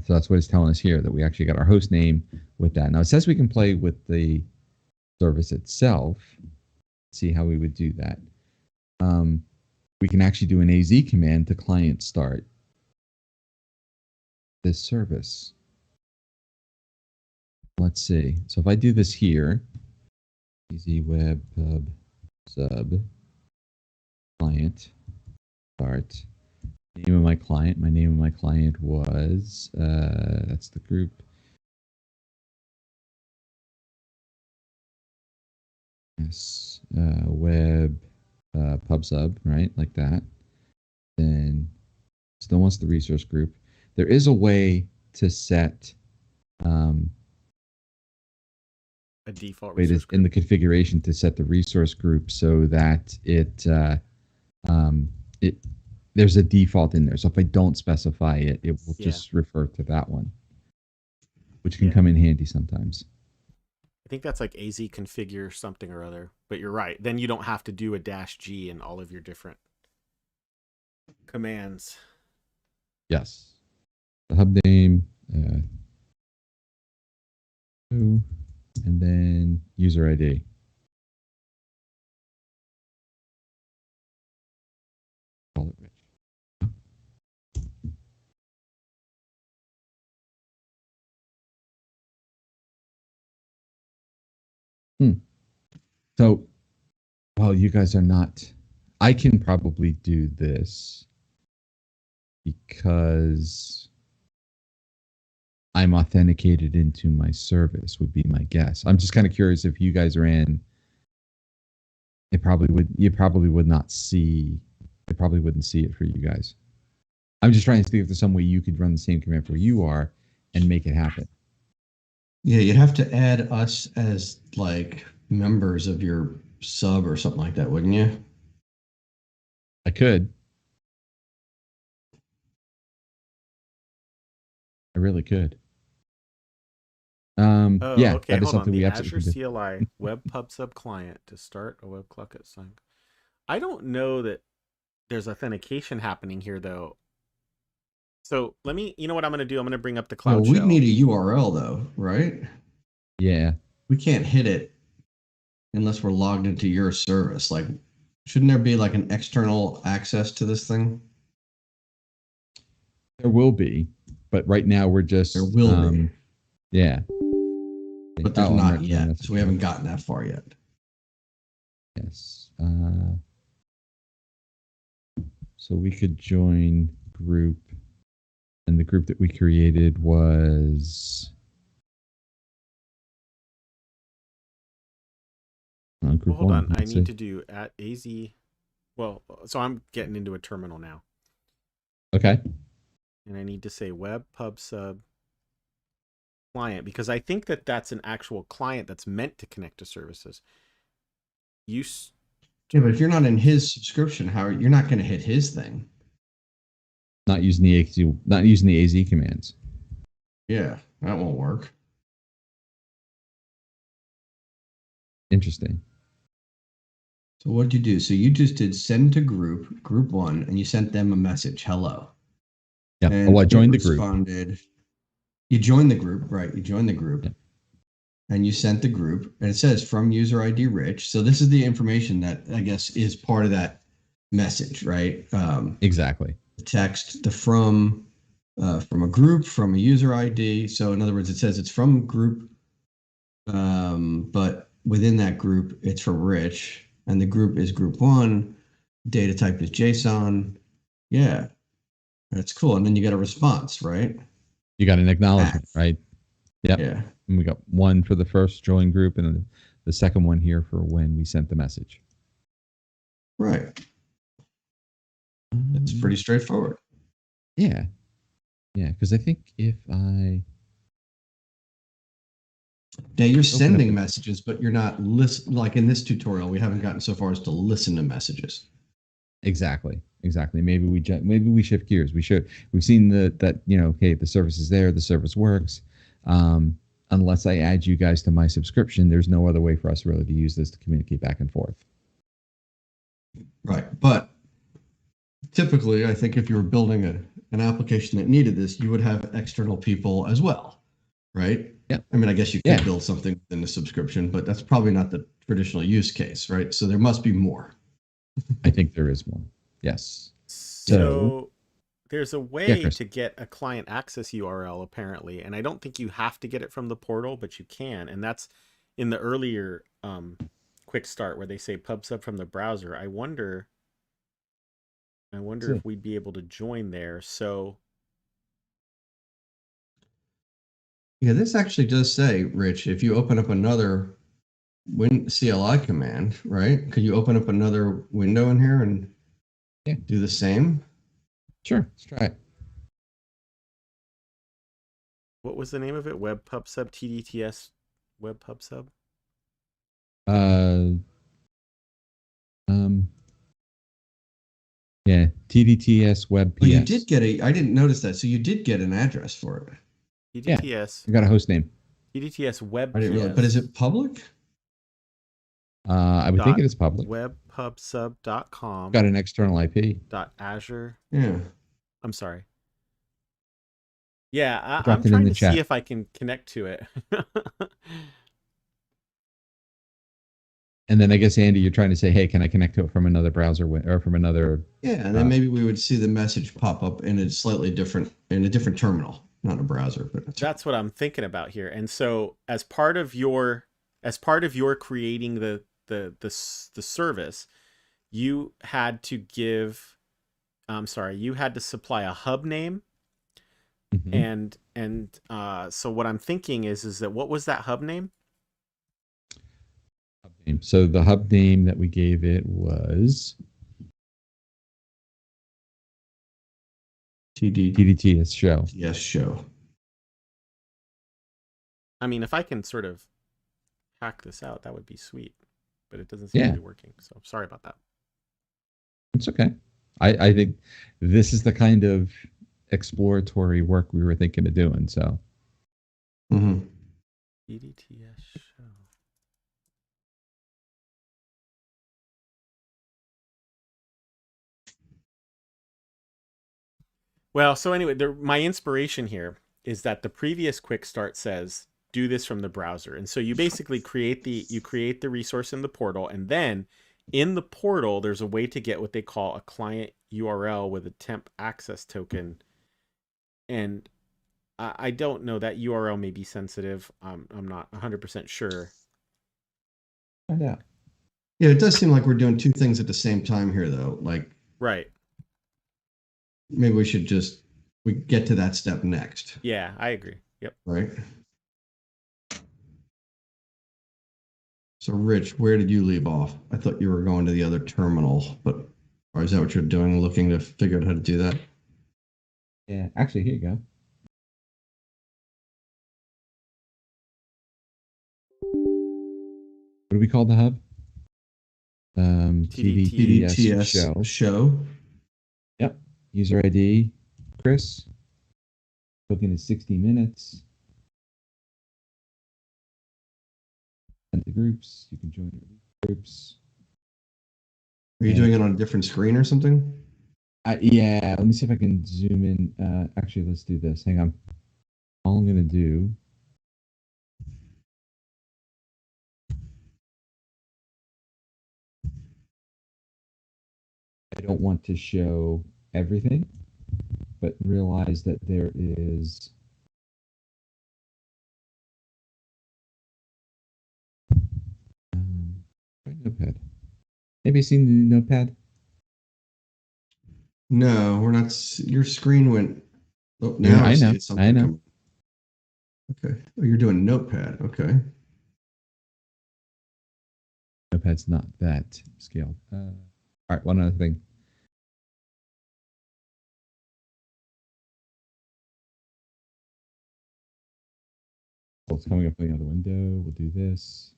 that's what it's telling us here, that we actually got our host name with that. Now it says we can play with the service itself. See how we would do that. We can actually do an AZ command to client start this service. Let's see. So if I do this here, AZ Web PubSub Client start. Name of my client. My name of my client was that's the group. Yes, Web PubSub, right, like that. Then still wants the resource group. There is a way to set a default resource group in the configuration to set the resource group so that there's a default in there. So if I don't specify it, it will just refer to that one, which can come in handy sometimes. I think that's like AZ configure something or other, but you're right. Then you don't have to do a -G in all of your different commands. Yes. The hub name, and then user ID. Call it Rich. So Well, you guys are not. I can probably do this because I'm authenticated into my service, would be my guess. I'm just kind of curious if you guys are in. It probably would. You probably would not see. It probably wouldn't see it for you guys. I'm just trying to see if there's some way you could run the same command where you are and make it happen. Yeah, you'd have to add us as like members of your sub or something like that, wouldn't you? I could. I really could. Oh, Yeah, okay. that is Hold on. something The we Azure absolutely can do. CLI Web PubSub Client to start a WebSocket sign. I don't know that there's authentication happening here, though. So let me, you know what I'm going to do? I'm going to bring up the Well, Cloud we Shell. need a URL though, right? Yeah. We can't hit it unless we're logged into your service. Like, shouldn't there be like an external access to this thing? There will be, but right now we're just. There will be. Yeah. But there's I'm not right yet, now. so we haven't gotten that far yet. Yes. So we could join group, and the group that we created was. Group Well, hold one, on. I let's need see. to do at AZ. Well, so I'm getting into a terminal now. Okay. And I need to say Web PubSub Client because I think that that's an actual client that's meant to connect to services. Yeah, but if you're not in his subscription, you're not going to hit his thing? Not using the AZ commands. Yeah, that won't work. Interesting. So what did you do? So you just did send to group one, and you sent them a message, hello. Yeah. And I joined the group. You joined the group, right? You joined the group. Yeah. And you sent the group, and it says from user ID Rich. So this is the information that I guess is part of that message, right? Exactly. The text, the from a group, from a user ID. So in other words, it says it's from group, but within that group, it's from Rich, and the group is group one. Data type is JSON. Yeah, that's cool. And then you got a response, right? You got an acknowledgement, right? Yep. Yeah. And we got one for the first join group and the second one here for when we sent the message. Right. It's pretty straightforward. Yeah. Yeah, because I think if I... Now you're sending messages, but you're not like in this tutorial, we haven't gotten so far as to listen to messages. Exactly. Maybe we shift gears. We've seen that hey, the service is there, the service works. Unless I add you guys to my subscription, there's no other way for us really to use this to communicate back and forth. Right. But typically, I think if you were building an application that needed this, you would have external people as well, right? Yeah. I mean, I guess you could build something within the subscription, but that's probably not the traditional use case, right? So there must be more. I think there is more. Yes. So there's a way to get a client access URL apparently, and I don't think you have to get it from the portal, but you can, and that's in the earlier quick start where they say PubSub from the browser. I wonder if we'd be able to join there. So yeah, this actually does say, Rich, if you open up another CLI command, right? Could you open up another window in here and do the same? Sure, let's try it. What was the name of it? Web PubSub TDTS Web PubSub? Yeah, TDTS Web PS. Well, you did get I didn't notice that. So you did get an address for it. TDTS. I got a host name. TDTS Web I didn't realize, but is it public? I would think it is public. Webpubsub.com. Got an external IP. .azure. Yeah. I'm sorry. Yeah, I'm trying to see if I can connect to it. And then I guess, Andy, you're trying to say, hey, can I connect to it from another browser or from another? Yeah, and then maybe we would see the message pop up in a slightly different, terminal, not a browser. But that's what I'm thinking about here. And so as part of your creating the the service, you had to you had to supply a hub name. So what I'm thinking is that what was that hub name? So the hub name that we gave it was TDTS show. Yes, show. I mean, if I can sort of hack this out, that would be sweet, but it doesn't seem to be working. So sorry about that. It's okay. I think this is the kind of exploratory work we were thinking of doing. So. TDTS show. Well, so anyway, my inspiration here is that the previous quick start says do this from the browser, and so you basically create the resource in the portal, and then in the portal there's a way to get what they call a client URL with a temp access token, and I don't know, that URL may be sensitive. I'm not 100% sure. Find out. Yeah, it does seem like we're doing two things at the same time here, though. Like, right. Maybe we get to that step next. Yeah, I agree. Yep. Right. So, Rich, where did you leave off? I thought you were going to the other terminal, or is that what you're doing, looking to figure out how to do that? Yeah, actually, here you go. What do we call the hub? TDTS show. Yep. User ID, Chris. Token is 60 minutes. And the groups, you can join the groups. Are you doing it on a different screen or something? Yeah, let me see if I can zoom in. Actually, let's do this. Hang on. All I'm going to do. I don't want to show everything, but realize that there is Notepad. Maybe seen the Notepad? No, we're not. Your screen went. Oh, now I know. I know. Okay. Oh, you're doing Notepad. Okay. Notepad's not that scaled. All right, one other thing. So it's coming up in the other window. We'll do this.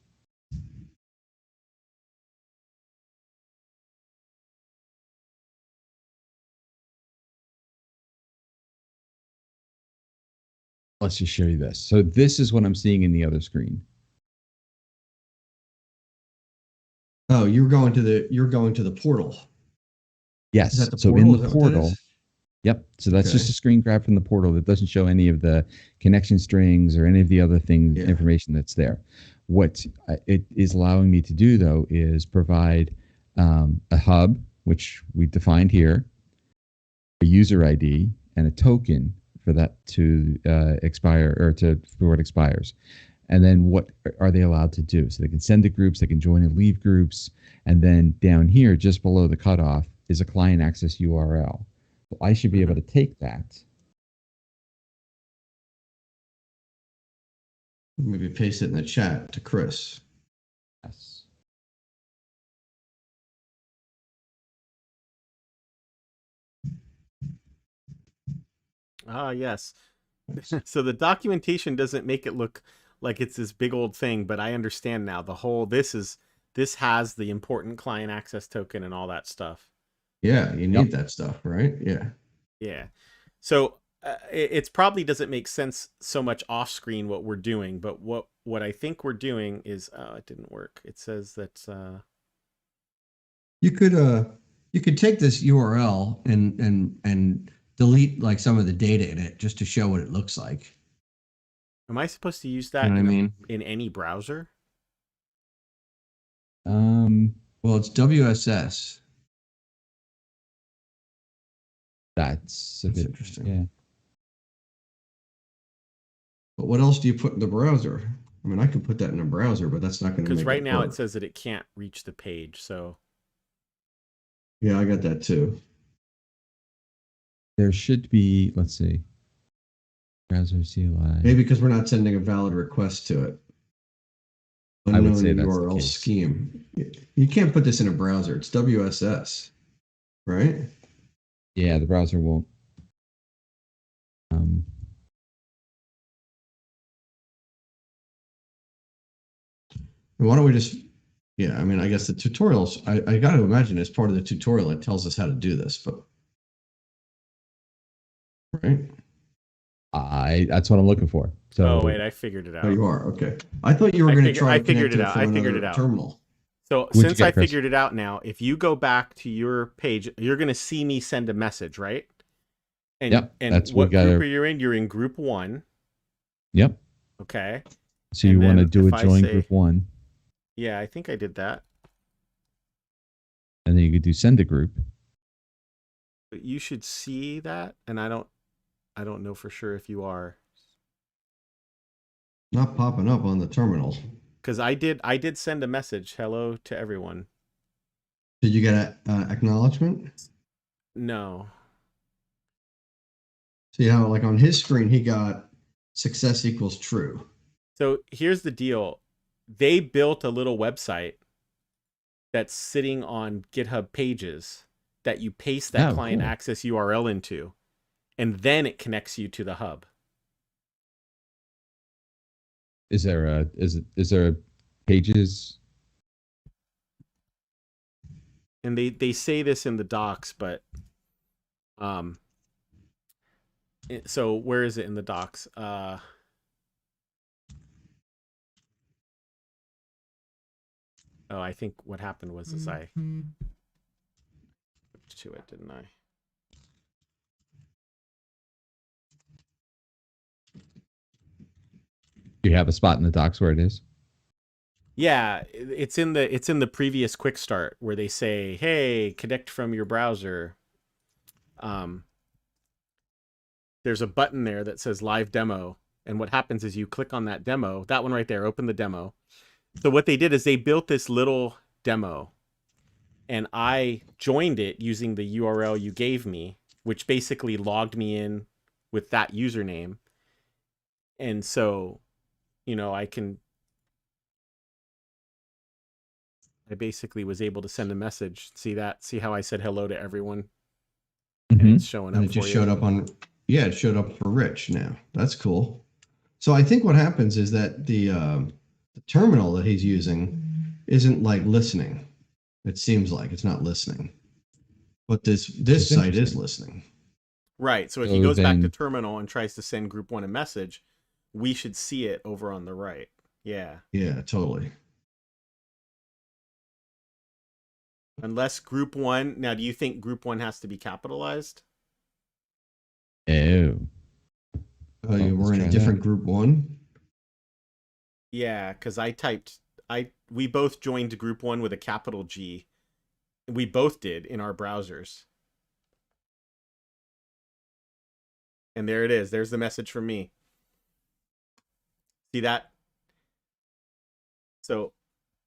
Let's just show you this. So this is what I'm seeing in the other screen. Oh, you're going to the portal. Yes. Is that the so portal? In the portal. Yep. So that's just a screen grab from the portal that doesn't show any of the connection strings or any of the other things, information that's there. What it is allowing me to do, though, is provide a hub, which we defined here, a user ID, and a token for that to expire or before it expires. And then what are they allowed to do? So they can send to groups, they can join and leave groups. And then down here, just below the cutoff, is a client access URL. So I should be able to take that. Maybe paste it in the chat to Chris. Yes. Yes. So the documentation doesn't make it look like it's this big old thing, but I understand now. This has the important client access token and all that stuff. Yeah, you need that stuff, right? Yeah. Yeah. So it probably doesn't make sense so much off screen what we're doing, but what I think we're doing is it didn't work. It says that you could take this URL and delete like some of the data in it just to show what it looks like. Am I supposed to use that in any browser? Well, it's WSS. That's a bit interesting. Yeah. But what else do you put in the browser? I mean, I could put that in a browser, but that's not going to make Because right it now work. it says that it can't reach the page. So Yeah, I got that too. There should be, let's see, browser CLI. Maybe because we're not sending a valid request to it. I would say Unknown that's the URL case. scheme. You can't put this in a browser. It's WSS, right? Yeah, the browser won't. Why don't we just, yeah, I mean, I guess the tutorials, I got to imagine as part of the tutorial, it tells us how to do this, but, right? That's what I'm looking for. So, oh wait, I figured it out. Oh, you are? Okay. I thought you were going to try to figured connect it it out. from I figured another it out. terminal. So What'd you since get, I Chris? figured it out now, if you go back to your page, you're going to see me send a message, right? And, Yep, and that's what we gotta- group are you in? You're in group 1. Yep. Okay. So And you want to then do a if I join say- group 1, Yeah, I think I did that. and then you could do send a group. But you should see that, and I don't know for sure if you are, Not popping up on the terminal. because I did send a message, hello to everyone. Did you get an acknowledgement? No. See how, like, on his screen, he got success equals true. So here's the deal. They built a little website that's sitting on GitHub Pages that you paste that client cool. access URL into, and then it connects you to the hub. Is there a pages? And they say this in the docs, but so where is it in the docs? Oh, I think what happened was is I switched to it, didn't I? Do you have a spot in the docs where it is? Yeah, it's in the previous quick start where they say, "Hey, connect from your browser." There's a button there that says live demo, and what happens is you click on that demo, that one right there, open the demo. So what they did is they built this little demo, and I joined it using the URL you gave me, which basically logged me in with that username. And so, I basically was able to send a message. See how I said hello to everyone? And it's showing up And it just for showed you. up on, yeah, it showed up for Rich now. That's cool. So I think what happens is that the terminal that he's using isn't like listening. It seems like it's not listening. But this site is listening. Right. So if So he goes back to then- terminal and tries to send group 1 a message, we should see it over on the right. Yeah. Yeah, totally. Unless group 1. Now, do you think group 1 has to be capitalized? Oh. Oh, you were in a different group 1? Yeah, because we both joined group 1 with a capital G. We both did in our browsers. And there it is. There's the message from me. See that? So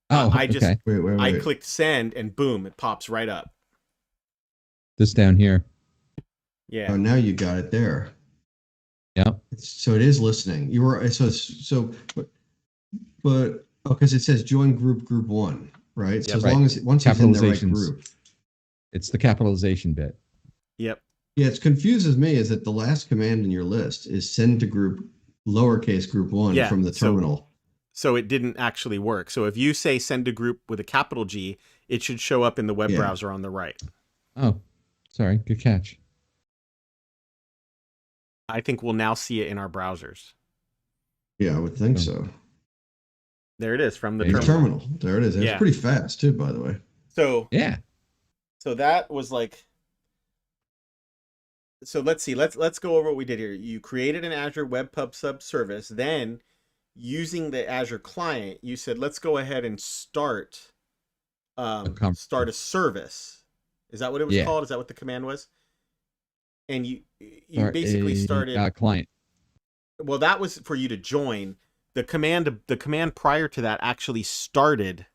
I just okay. Wait. I clicked send and boom, it pops right up. This down here. Yeah. Oh, now you got it there. Yep. So it is listening. You were but because it says join group 1, right? So Yeah, as right. long as once he's in the right Capitalizations. group. It's the capitalization bit. Yep. Yeah, it confuses me is that the last command in your list is send to group lowercase group 1 Yeah, from the terminal. So it didn't actually work. So if you say send to group with a capital G, it should show up in the web browser on the right. Oh, sorry. Good catch. I think we'll now see it in our browsers. Yeah, I would think so. There it is from the The terminal. terminal. There it is. It's Yeah. pretty fast too, by the way. So Yeah. So that was like. So let's see. Let's go over what we did here. You created an Azure Web PubSub Service. Then, using the Azure client, you said, "Let's go ahead and start a service." Is that what it was called? Is that what the command was? And you basically started client. Well, that was for you to join, the command prior to that actually started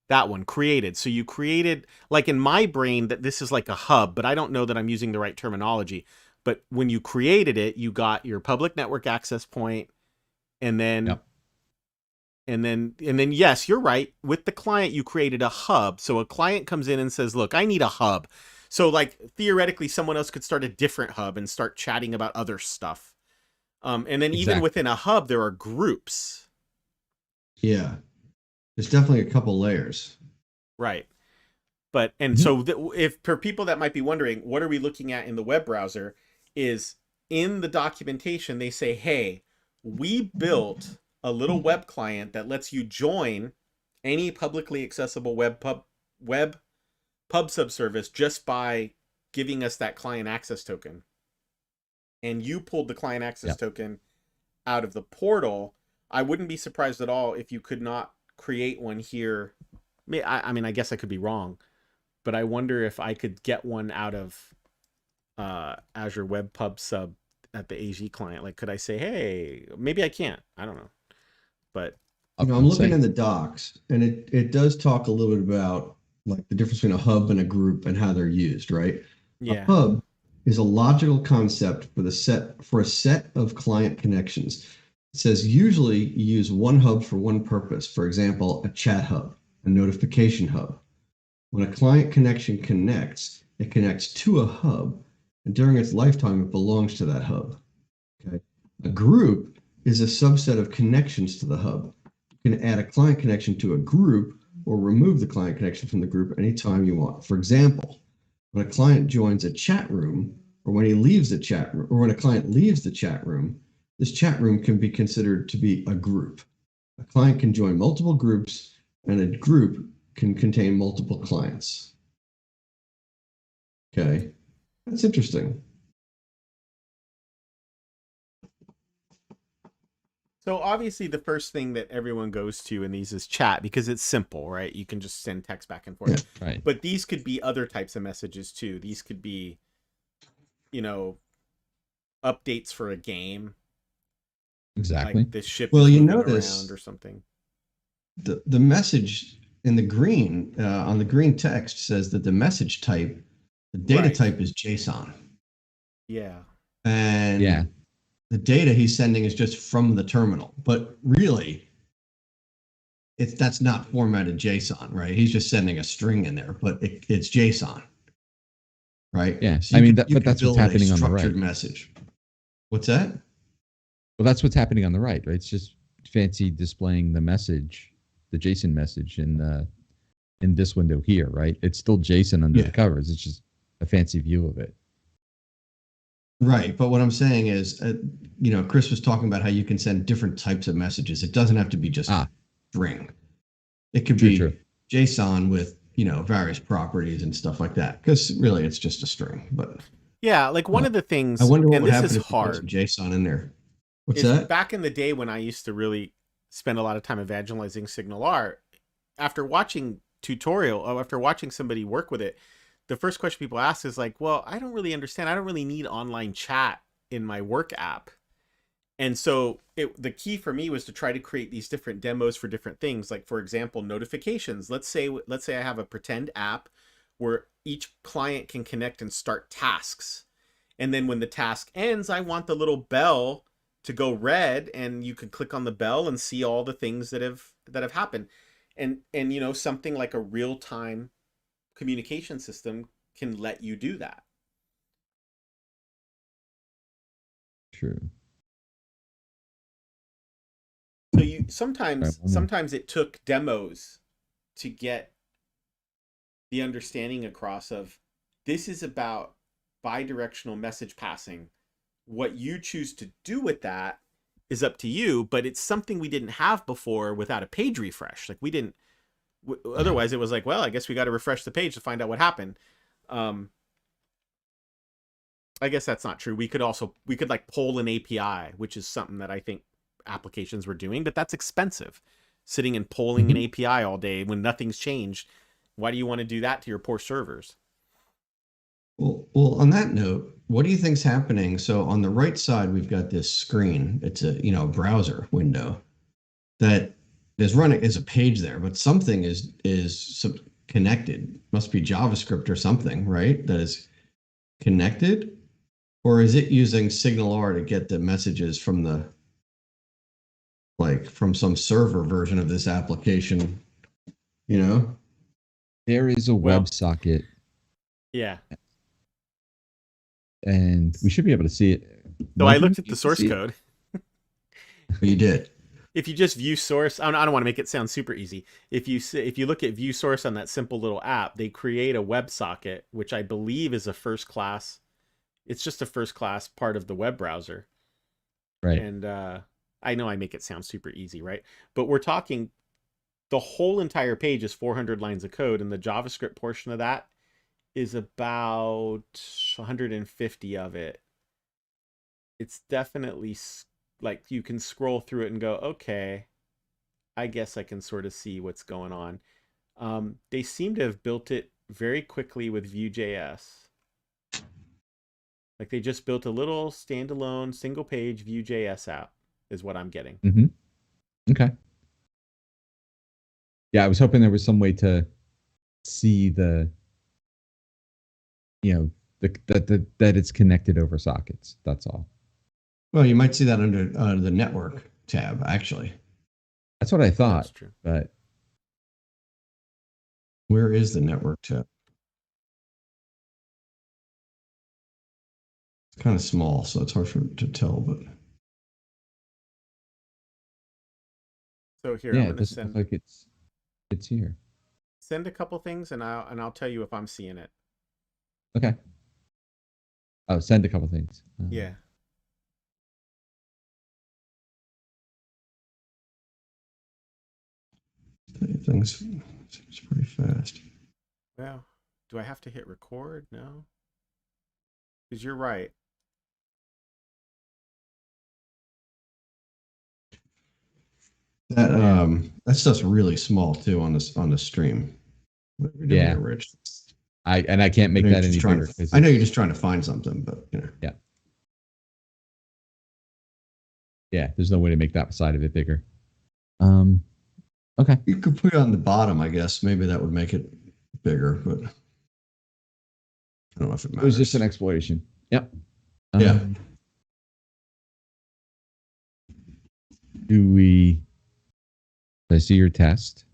that one, created. So you created, like in my brain, that this is like a hub, but I don't know that I'm using the right terminology. But when you created it, you got your public network access point, and then Yep. and then yes, you're right. With the client, you created a hub. So a client comes in and says, "Look, I need a hub." So like theoretically, someone else could start a different hub and start chatting about other stuff. And then even Exactly. within a hub, there are groups. Yeah. There's definitely a couple layers. Right. But, and so if for people that might be wondering, what are we looking at in the web browser, is in the documentation, they say, hey, we built a little web client that lets you join any publicly accessible web PubSub service just by giving us that client access token. And you pulled the client access token out of the portal. I wouldn't be surprised at all if you could not create one here. I mean, I guess I could be wrong, but I wonder if I could get one out of Azure Web PubSub at the AZ client. Like, could I say, hey, maybe I can't. I don't know. But I'm looking in the docs, and it does talk a little bit about like the difference between a hub and a group and how they're used, right? yeah. A hub is a logical concept for a set of client connections. It says usually you use one hub for one purpose. For example, a chat hub, a notification hub. When a client connection connects, it connects to a hub, and during its lifetime, it belongs to that hub. Okay. A group is a subset of connections to the hub. You can add a client connection to a group or remove the client connection from the group anytime you want. For example, when a client joins a chat room, or when he leaves the chat room, or when a client leaves the chat room, this chat room can be considered to be a group. A client can join multiple groups, and a group can contain multiple clients. Okay, that's interesting. So obviously the first thing that everyone goes to in these is chat, because it's simple, right? You can just send text back and forth. Yeah, right. But these could be other types of messages too. These could be, you know, updates for a game. Exactly. Like the ship Well, is you moving notice around or something. the message in the green on the green text says that the message type, the data type is JSON. Yeah. And Yeah. the data he's sending is just from the terminal, but really that's not formatted JSON, right? He's just sending a string in there, but it's JSON, right? Yeah. So I mean, but that's what's happening on the right. Structured message. What's that? Well, that's what's happening on the right, right? It's just fancy displaying the message, the JSON message in this window here, right? It's still JSON under the covers. It's just a fancy view of it. Right. But what I'm saying is, Chris was talking about how you can send different types of messages. It doesn't have to be just string. It could be JSON with, various properties and stuff like that. Because really, it's just a string. But yeah, like one of the things, I wonder what and would this happen is if you put some hard. JSON in there. What's is that? Back in the day when I used to really spend a lot of time evangelizing SignalR, after watching after watching somebody work with it, the first question people ask is like, well, I don't really understand. I don't really need online chat in my work app. And so the key for me was to try to create these different demos for different things. Like, for example, notifications. Let's say I have a pretend app where each client can connect and start tasks. And then when the task ends, I want the little bell to go red, and you can click on the bell and see all the things that have happened. And something like a real-time communication system can let you do that. True. So sometimes it took demos to get the understanding across of, this is about bidirectional message passing. What you choose to do with that is up to you, but it's something we didn't have before without a page refresh. Like, we didn't, otherwise it was like, well, I guess we got to refresh the page to find out what happened. I guess that's not true. We could like poll an API, which is something that I think applications were doing, but that's expensive. Sitting and polling an API all day when nothing's changed. Why do you want to do that to your poor servers? Well, on that note, what do you think's happening? So on the right side, we've got this screen. It's a, browser window that is running is a page there, but something is connected. Must be JavaScript or something, right? That is connected, or is it using SignalR to get the messages from from some server version of this application? You know, There is a WebSocket, Yeah. and we should be able to see it. So I looked at the source code. You did. If you just view source, I don't want to make it sound super easy. If you look at view source on that simple little app, they create a WebSocket, which I believe is a first class. It's just a first class part of the web browser. Right. And I know I make it sound super easy, right? But we're talking the whole entire page is 400 lines of code, and the JavaScript portion of that is about 150 of it. It's definitely like you can scroll through it and go, okay, I guess I can sort of see what's going on. They seem to have built it very quickly with Vue.js. Like they just built a little standalone single page Vue.js app is what I'm getting. Mm-hmm. Okay. Yeah, I was hoping there was some way to see that it's connected over sockets. That's all. Well, you might see that under the network tab, actually. That's what I thought. That's true. But where is the network tab? It's kind of small, so it's hard to tell. But so here, yeah, I'm it doesn't look like it's here. Send a couple things, and I'll tell you if I'm seeing it. Okay. Oh, send a couple things. Yeah. Things seems pretty fast. Well, do I have to hit record? No. Because you're right. That stuff's really small too on the stream. Yeah, there, Rich. I can't make that any bigger. I know you're just trying to find something, but Yeah. Yeah, there's no way to make that side of it bigger. Okay. You could put it on the bottom, I guess. Maybe that would make it bigger, but I don't know if it matters. It was just an exploration. Yep. Yeah. Did I see your test?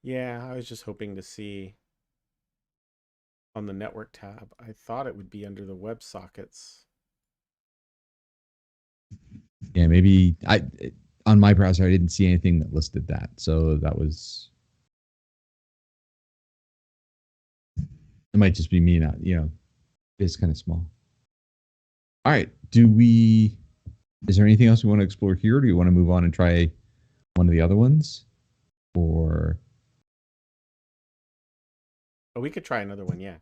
Yeah, I was just hoping to see on the network tab. I thought it would be under the WebSockets. Yeah, maybe on my browser I didn't see anything that listed that, so that was. It might just be me not, it's kind of small. All right, is there anything else we want to explore here? Or do you want to move on and try one of the other ones, or? Oh, we could try another one, yeah.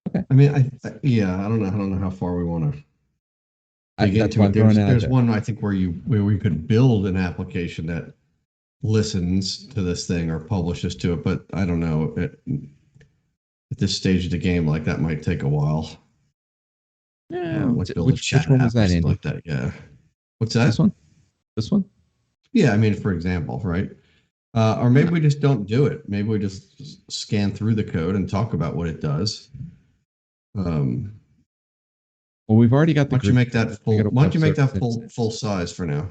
Okay. I mean, I don't know how far we want to. That's what I'm throwing out. There's one I think where we could build an application that listens to this thing or publishes to it, but I don't know. At this stage of the game, like that might take a while. Yeah. Let's build a chat one app was that, Andy? like that. Yeah. What's that? This one? This one? Yeah, I mean, for example, right? Or maybe we just don't do it. Maybe we just scan through the code and talk about what it does. Well, we've already got the. Why don't you make that full? Why don't you make that full size for now?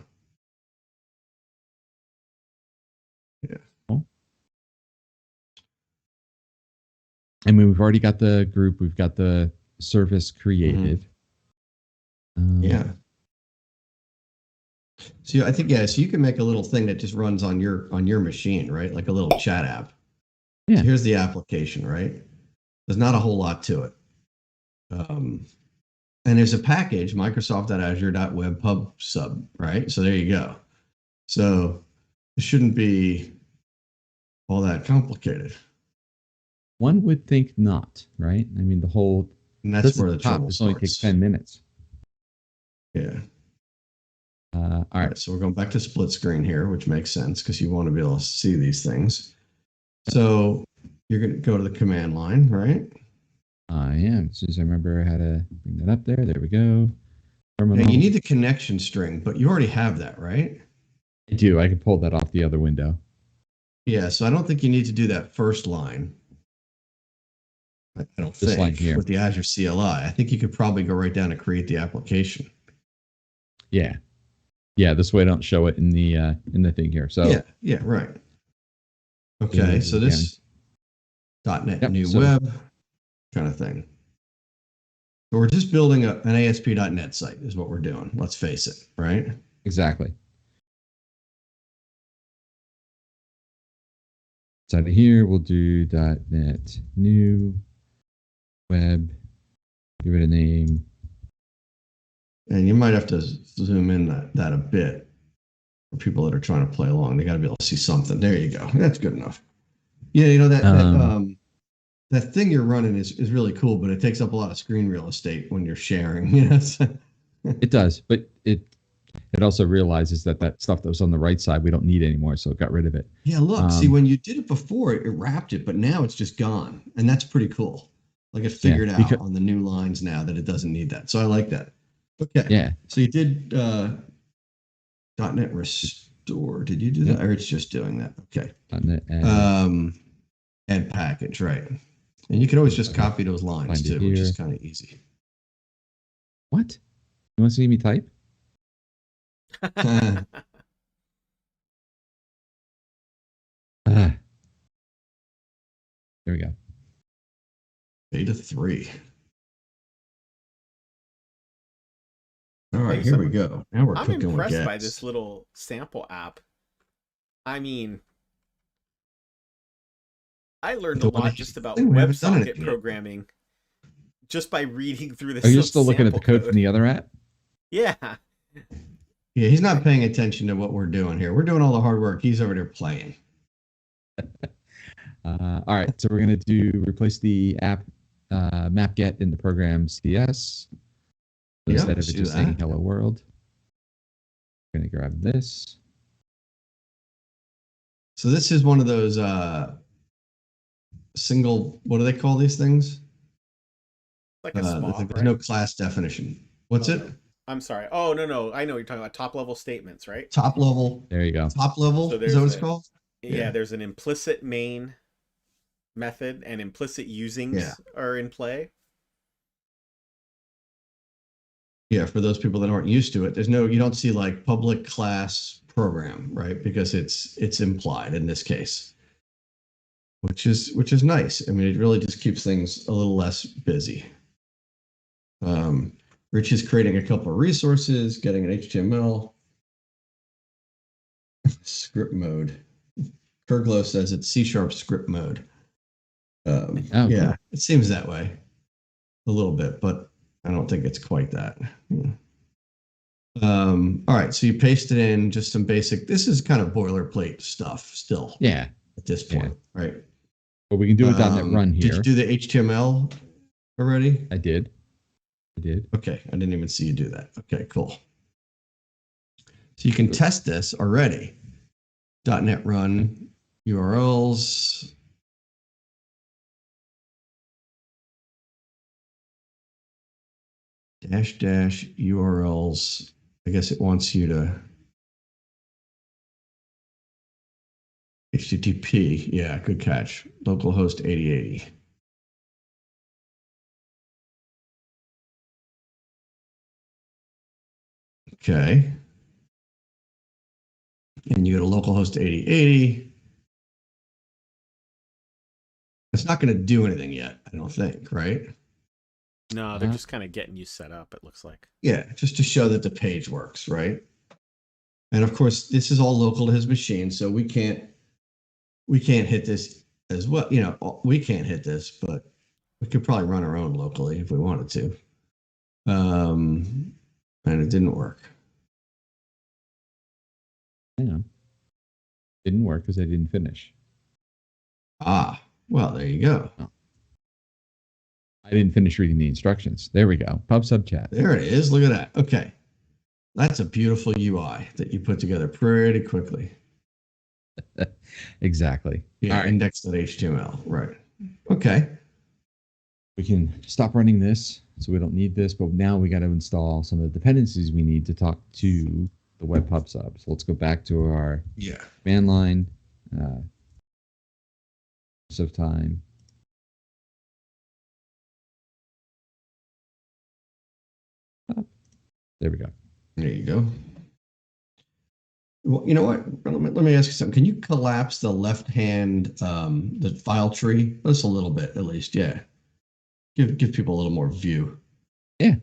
Yeah. I mean, we've already got the group. We've got the service created. Yeah. So I think so you can make a little thing that just runs on your machine, right? Like a little chat app. Yeah. So here's the application, right? There's not a whole lot to it. And there's a package, Microsoft.Azure.Web PubSub, right? So there you go. So it shouldn't be all that complicated. One would think not, right? I mean, and that's where the trouble this starts. only takes 10 minutes. Yeah. All right. So we're going back to split screen here, which makes sense because you want to be able to see these things. So you're going to go to the command line, right? I am. As soon as I remember how to bring that up there. There we go. Now Terminal. you need the connection string, but you already have that, right? I do. I can pull that off the other window. Yeah, so I don't think you need to do that first line. I don't This line think here. with the Azure CLI. I think you could probably go right down and create the application. Yeah. Yeah, this way I don't show it in the thing here. So yeah, right. Okay, so this .NET New Web kind of thing. So we're just building an ASP.NET site is what we're doing. Let's face it, right? Exactly. So out of here, we'll do .NET New Web. Give it a name. And you might have to zoom in that a bit for people that are trying to play along. They got to be able to see something. There you go. That's good enough. Yeah, you know that thing you're running is really cool, but it takes up a lot of screen real estate when you're sharing. You know? It does, but it also realizes that stuff that was on the right side we don't need anymore, so it got rid of it. Yeah, look, see, when you did it before, it wrapped it, but now it's just gone, and that's pretty cool. Like it figured out on the new lines now that it doesn't need that, so I like that. Okay. Yeah. So you did .NET Restore. Did you do that, or it's just doing that? Okay. .NET add package, right? And you can always just copy those lines too, which is kind of easy. What? You want to see me type? There we go. Beta 3. All right, here we go. Now we're cooking with gas. I'm impressed by this little sample app. I mean, I learned a lot just about WebSocket programming just by reading through this. Are you still looking at the code from the other app? Yeah. Yeah, he's not paying attention to what we're doing here. We're doing all the hard work. He's over there playing. All right, so we're going to replace the app map get in the program CS. So instead of it just saying hello world, we're going to grab this. So this is one of those single, what do they call these things? Like a small, there's no class definition. What's it? I'm sorry. Oh, no. I know you're talking about top level statements, right? Top level. There you go. Top level. So is that what it's called? Yeah, there's an implicit main method and implicit usings are in play. Yeah, for those people that aren't used to it, you don't see like public class program, right? Because it's implied in this case, which is nice. I mean, it really just keeps things a little less busy. Rich is creating a couple of resources, getting an HTML script mode. Kerglo says it's C# script mode. Yeah, it seems that way a little bit, but I don't think it's quite that. All right, so you pasted in just some basic. This is kind of boilerplate stuff still. Yeah. At this point, right? But we can do a .NET run here. Did you do the HTML already? I did. Okay, I didn't even see you do that. Okay, cool. So you can test this already. .NET run URLs. -- URLs. I guess it wants you to HTTP. Yeah, good catch. Localhost 8080. Okay. And you go to localhost 8080. It's not going to do anything yet, I don't think, right? No, they're just kind of getting you set up, it looks like. Yeah, just to show that the page works, right? And of course, this is all local to his machine, so we can't hit this as well. You know, we can't hit this, but we could probably run our own locally if we wanted to. And it didn't work. Yeah. Didn't work because I didn't finish. Ah, well, there you go. Oh. I didn't finish reading the instructions. There we go. PubSub chat. There it is. Look at that. Okay. That's a beautiful UI that you put together pretty quickly. Exactly. Yeah, All right. index.html. Right. Okay. We can stop running this, so we don't need this, but now we got to install some of the dependencies we need to talk to the Web PubSub. So let's go back to our Yeah. command line, of time. There we go. There you go. Well, you know what? Let me ask you something. Can you collapse the left-hand, the file tree? Just a little bit, at least. Yeah. Give people a little more view. Yeah.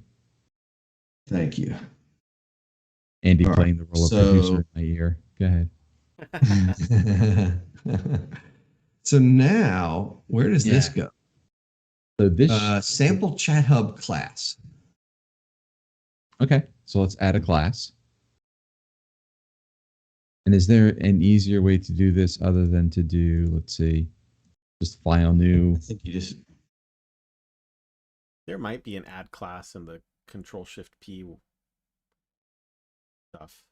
Thank you. Andy All playing right, the role of producer in my ear. Go ahead. So now, where does this go? So this sample chat hub class. Okay, so let's add a class. And is there an easier way to do this other than to do, let's see, just file new? I think you just. There might be an add class in the Control-Shift-P stuff.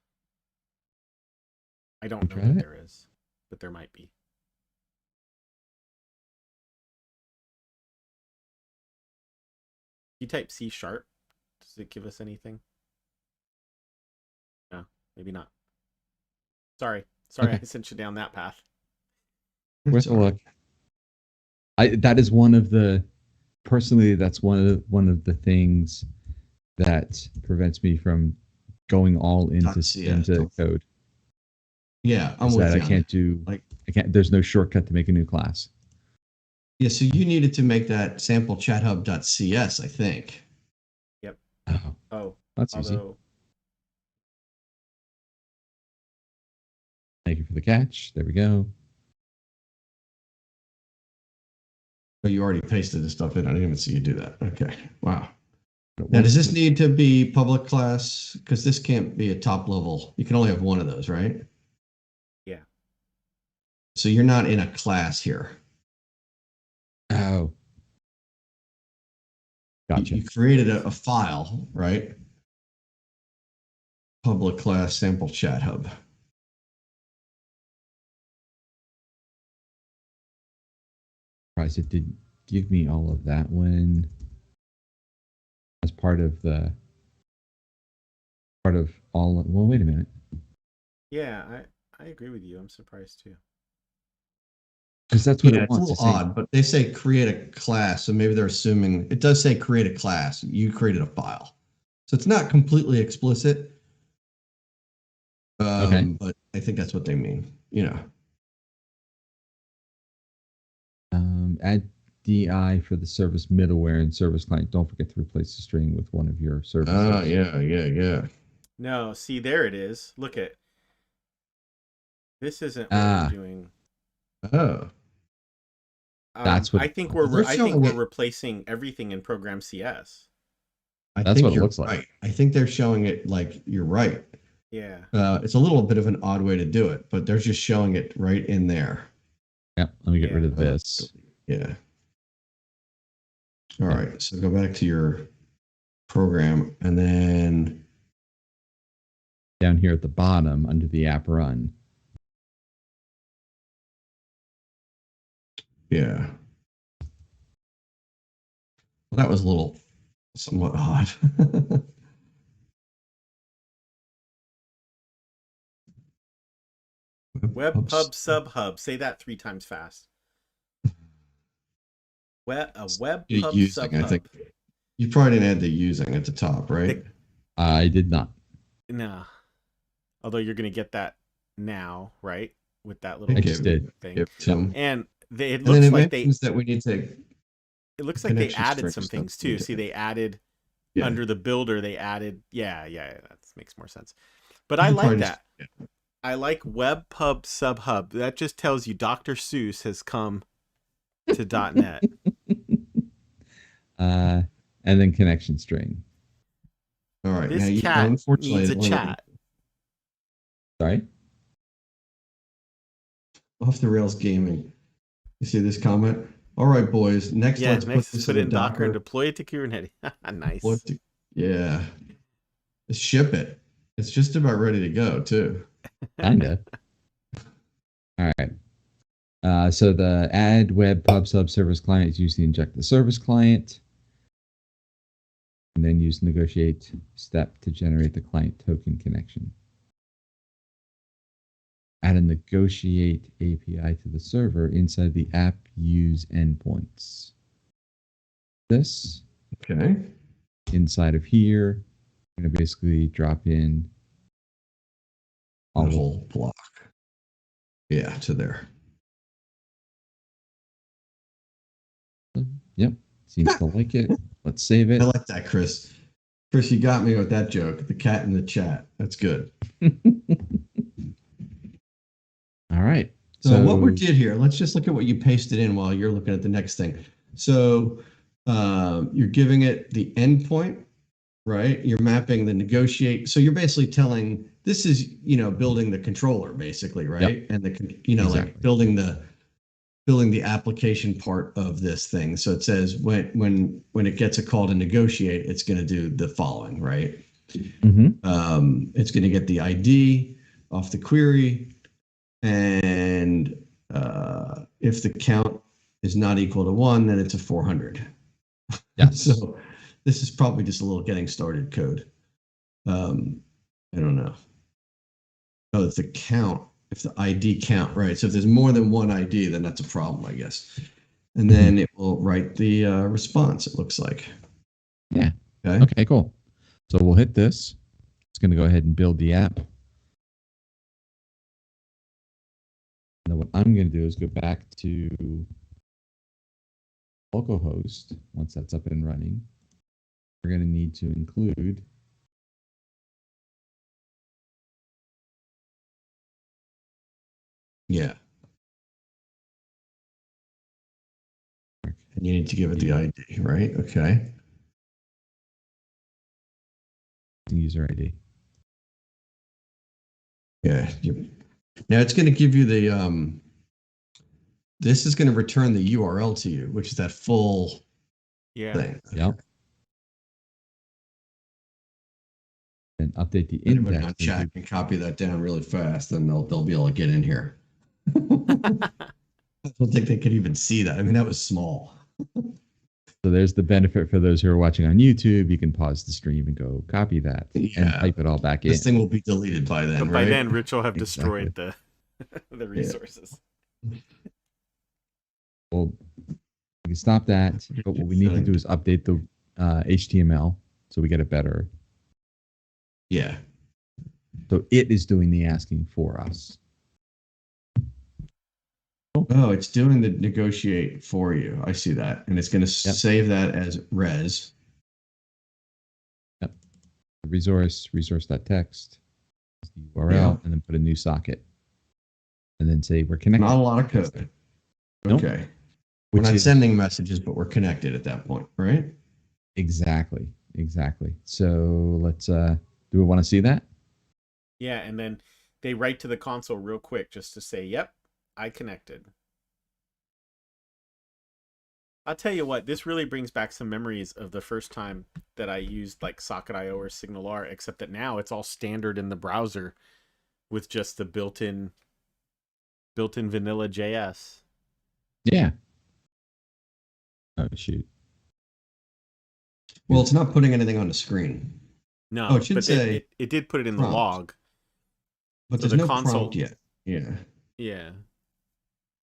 I don't know that there is, but there might be. You type C#, does it give us anything? No, maybe not. Sorry, Okay. I sent you down that path. Where's the look? That is one of the, personally, that's one of the things that prevents me from going all into code. Yeah, I'm with that you. I can't do, like, there's no shortcut to make a new class. Yeah, so you needed to make that sample chathub.cs, I think. Yep. Oh, that's easy. Thank you for the catch. There we go. Oh, you already pasted the stuff in. I didn't even see you do that. Okay. Wow. Now, does this need to be public class? Because this can't be a top level. You can only have one of those, right? Yeah. So you're not in a class here. Oh. Gotcha. You created a file, right? Public class sample chat hub. Surprised it didn't give me all of that when, as part of all. Well, wait a minute. Yeah, I agree with you. I'm surprised too. Because that's what it it's wants. a little odd, but they say create a class, so maybe they're assuming it does say create a class. You created a file, so it's not completely explicit. Okay. But I think that's what they mean. You know. Add DI for the service middleware and service client. Don't forget to replace the string with one of your services. Oh, yeah. No, see, there it is. Look at. This isn't what we're doing. Oh. That's what I think we're replacing everything in Program CS. That's what it looks like. Right. I think they're showing it like you're right. Yeah. It's a little bit of an odd way to do it, but they're just showing it right in there. Yeah. Let me get rid of this. Yeah. All right. So go back to your program and then down here at the bottom under the app run. Yeah. Well, that was a little somewhat odd. Web PubSub Hub. Say that 3 times fast. Web PubSub Hub. I think you probably didn't add the using at the top, right? I did not. No. Although you're going to get that now, right? With that little I just did thing. And it looks like they that we need to. It looks like they added some things too. See, they added under the builder. They added, yeah, that makes more sense. But I like that. I like Web PubSub Hub. That just tells you Dr. Seuss has come to .NET. And then connection string. All right. This now, cat needs a chat. Sorry? Off the rails gaming. You see this comment? All right, boys. Next, let's put it in Docker and deploy it to Kubernetes. Nice. Yeah. Let's ship it. It's just about ready to go, too. Kinda. All All right. So the add web PubSub service client is used to inject the service client, and then use negotiate step to generate the client token connection. Add a negotiate API to the server inside the app use endpoints. This Okay. inside of here, I'm going to basically drop in A whole block. Yeah, to there. Yep, seems to like it. Let's save it. I like that, Chris. Chris, you got me with that joke. The cat in the chat. That's good. All right. So what we did here, let's just look at what you pasted in while you're looking at the next thing. So you're giving it the endpoint, right? You're mapping the negotiate. So you're basically telling this is, building the controller basically, right? Yep. And like building the application part of this thing. So it says when it gets a call to negotiate, it's going to do the following, right? Mm-hmm. It's going to get the ID off the query, and if the count is not equal to 1, then it's a 400. Yeah. So this is probably just a little getting started code. I don't know. Oh, it's the count. If the ID count, right? So if there's more than one ID, then that's a problem, I guess. And then it will write the response, it looks like. Yeah. Okay. Okay, cool. So we'll hit this. It's going to go ahead and build the app. And then what I'm going to do is go back to localhost. Once that's up and running, we're going to need to include Yeah. And you need to give it the ID, right? Okay. user ID. Yeah. Now it's going to give you the this is going to return the URL to you, which is that full thing. Yep. And update the Anybody index. on chat can copy that down really fast, then they'll be able to get in here. I don't think they could even see that. I mean, that was small. So there's the benefit for those who are watching on YouTube. You can pause the stream and go copy that and type it all back in. This thing will be deleted by then, But by then, Rich will have destroyed the resources. Yeah. Well, we can stop that. But what we need to do is update the HTML so we get it better. Yeah. So it is doing the asking for us. Oh, it's doing the negotiate for you. I see that. And it's going to save that as res. Yep. Resource.txt, the URL, and then put a new socket. And then say we're connected. Not a lot of code. Nope. Okay. We're not sending messages, but we're connected at that point, right? Exactly. So let's, do we want to see that? Yeah, and then they write to the console real quick just to say, yep, I connected. I'll tell you what, this really brings back some memories of the first time that I used like Socket.io or SignalR, except that now it's all standard in the browser with just the built-in vanilla JS. Yeah. Oh, shoot. Well, it's not putting anything on the screen. No, it should say it did put it in prompt. the log. But there's no prompt yet. Yeah. Yeah.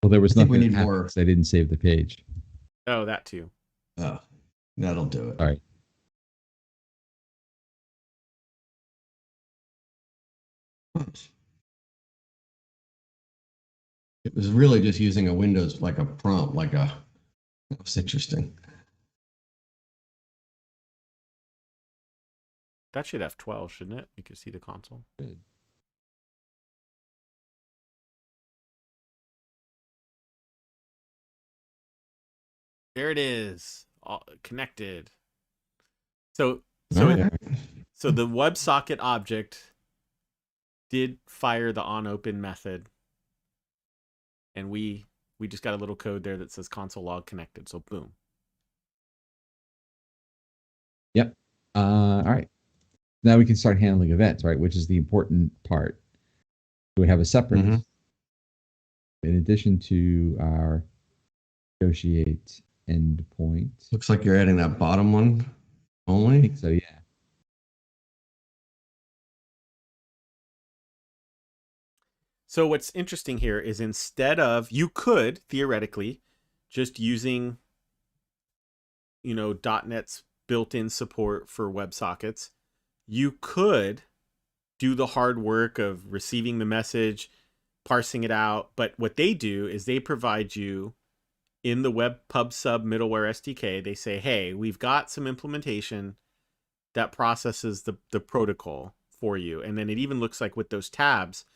Well, there was nothing. We need more. Because I didn't save the page. Oh, that too. Oh, that'll do it. All right. It was really just using a Windows, like a prompt, that's interesting. That should have 12, shouldn't it? You can see the console. Good. There it is, all connected. So the WebSocket object did fire the onOpen method, and we just got a little code there that says console log connected. So boom. Yep. All right. Now we can start handling events, right? Which is the important part. We have a separate In addition to our negotiate endpoint. Looks like you're adding that bottom one I only. think so, yeah. So what's interesting here is instead of, you could theoretically just using, .NET's built-in support for WebSockets, you could do the hard work of receiving the message, parsing it out. But what they do is they provide you in the Web PubSub middleware SDK. They say, hey, we've got some implementation that processes the protocol for you. And then it even looks like with those tabs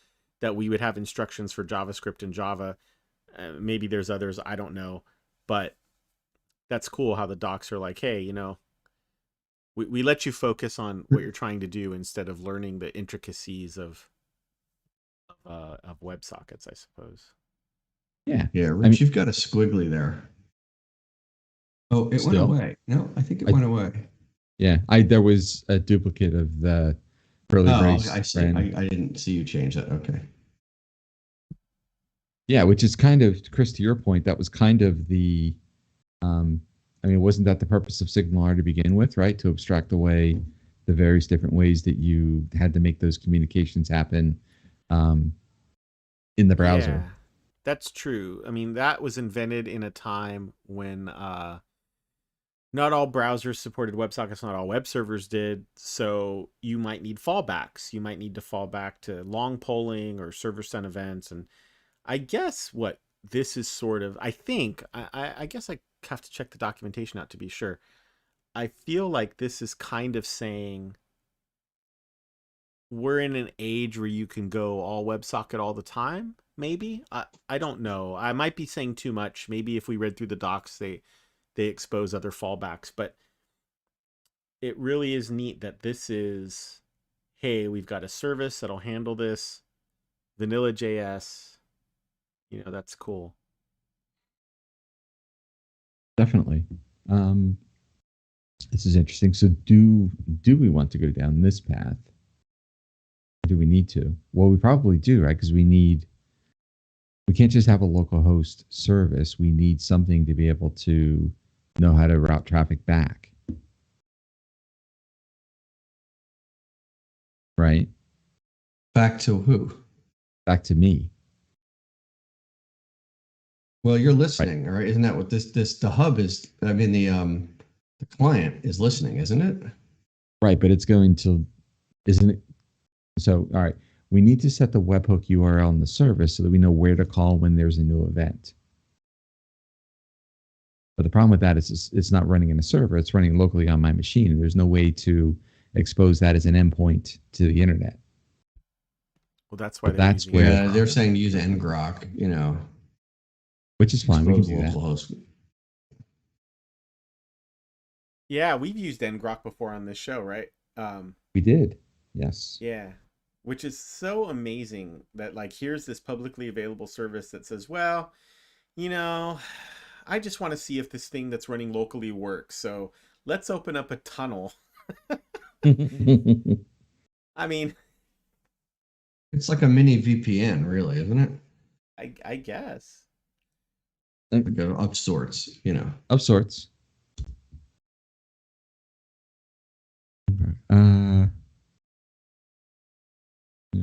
that we would have instructions for JavaScript and Java. Maybe there's others, I don't know. But that's cool how the docs are like, hey, we let you focus on what you're trying to do instead of learning the intricacies of WebSockets, I suppose. Yeah, Rich, you've got a squiggly there. Oh, it went away. No, I think it went away. Yeah, there was a duplicate of the curly brace. I see. I didn't see you change that. Okay. Yeah, which is kind of, Chris, to your point, that was kind of the, wasn't that the purpose of SignalR to begin with, right? To abstract away the various different ways that you had to make those communications happen in the browser. Yeah, that's true. I mean, that was invented in a time when not all browsers supported WebSockets, not all web servers did. So you might need fallbacks. You might need to fall back to long polling or server-sent events. And I guess what this is sort of, I think, I guess I have to check the documentation out to be sure. I feel like this is kind of saying we're in an age where you can go all WebSocket all the time, maybe? I don't know. I might be saying too much. Maybe if we read through the docs, they expose other fallbacks. But it really is neat that this is, hey, we've got a service that'll handle this. Vanilla.js. That's cool. Definitely. This is interesting. So do we want to go down this path? Or do we need to? Well, we probably do, right? Because we can't just have a local host service. We need something to be able to know how to route traffic back. Right? Back to who? Back to me. Well, you're listening, right? Isn't that what the hub is? I mean, the client is listening, isn't it? Right, but it's going to, isn't it? So, all right, we need to set the webhook URL in the service so that we know where to call when there's a new event. But the problem with that is it's not running in a server. It's running locally on my machine. There's no way to expose that as an endpoint to the internet. Well, that's why they're saying to use ngrok, which is fine. We can do that. Host. Yeah, we've used ngrok before on this show, right? We did. Yes. Yeah. Which is so amazing that, like, here's this publicly available service that says, well, I just want to see if this thing that's running locally works. So let's open up a tunnel. I mean, it's like a mini VPN, really, isn't it? I guess. Like of sorts, Of sorts. Yeah.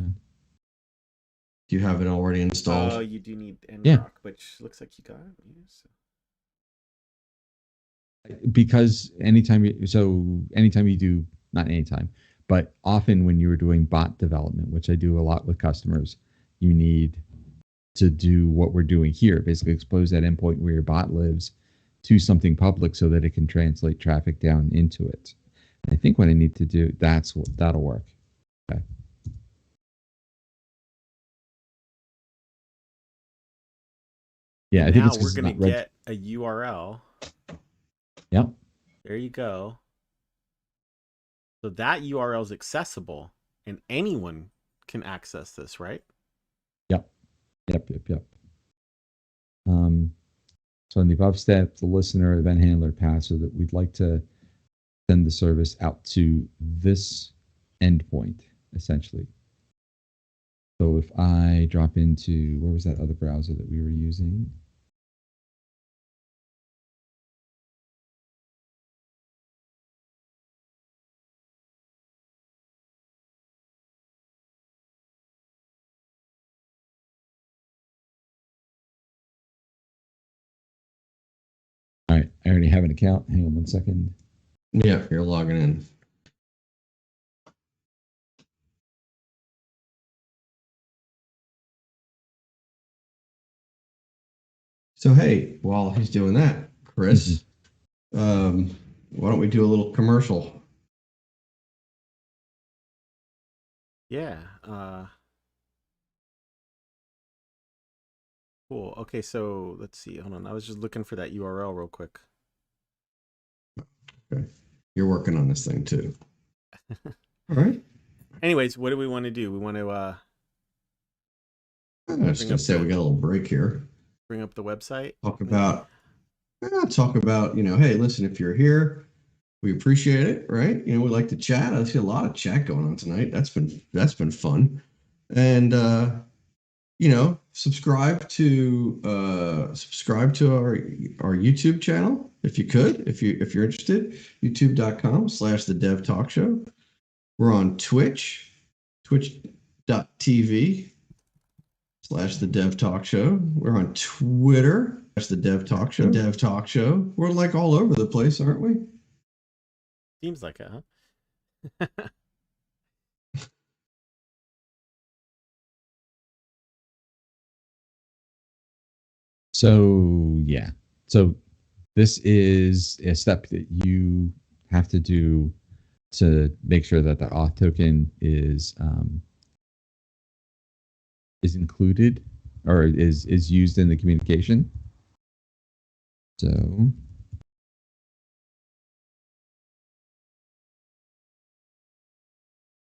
Do you have it already installed? Oh, you do need ngrok, which looks like you got it. Yeah, so. Because anytime you do, not anytime, but often when you're doing bot development, which I do a lot with customers, you need to do what we're doing here, basically expose that endpoint where your bot lives to something public so that it can translate traffic down into it. And I think what I need to do, that'll work. Okay. Yeah, I think now it's we're going to get a URL. Yep. There you go. So that URL is accessible and anyone can access this, right? Yep. So in the above step, the listener event handler path, so that we'd like to send the service out to this endpoint, essentially. So if I drop into, where was that other browser that we were using? All right, I already have an account. Hang on one second. Yeah, you're logging in. So hey, while he's doing that, Chris, why don't we do a little commercial? Yeah. Cool. Okay, so let's see. Hold on. I was just looking for that URL real quick. Okay. You're working on this thing too. All right. Anyways, what do we want to do? We want to I was just gonna say we got a little break here. bring up the website. Talk about, hey, listen, if you're here, we appreciate it, right? We like to chat. I see a lot of chat going on tonight. That's been fun. And subscribe to our YouTube channel if you could, if you're interested. YouTube.com/the Dev Talk Show. We're on Twitch, twitch.tv/the Dev Talk Show. We're on Twitter, the Dev Talk Show. Dev Talk Show. We're like all over the place, aren't we? Seems like it, huh? So yeah, so this is a step that you have to do to make sure that the auth token is included or is used in the communication. So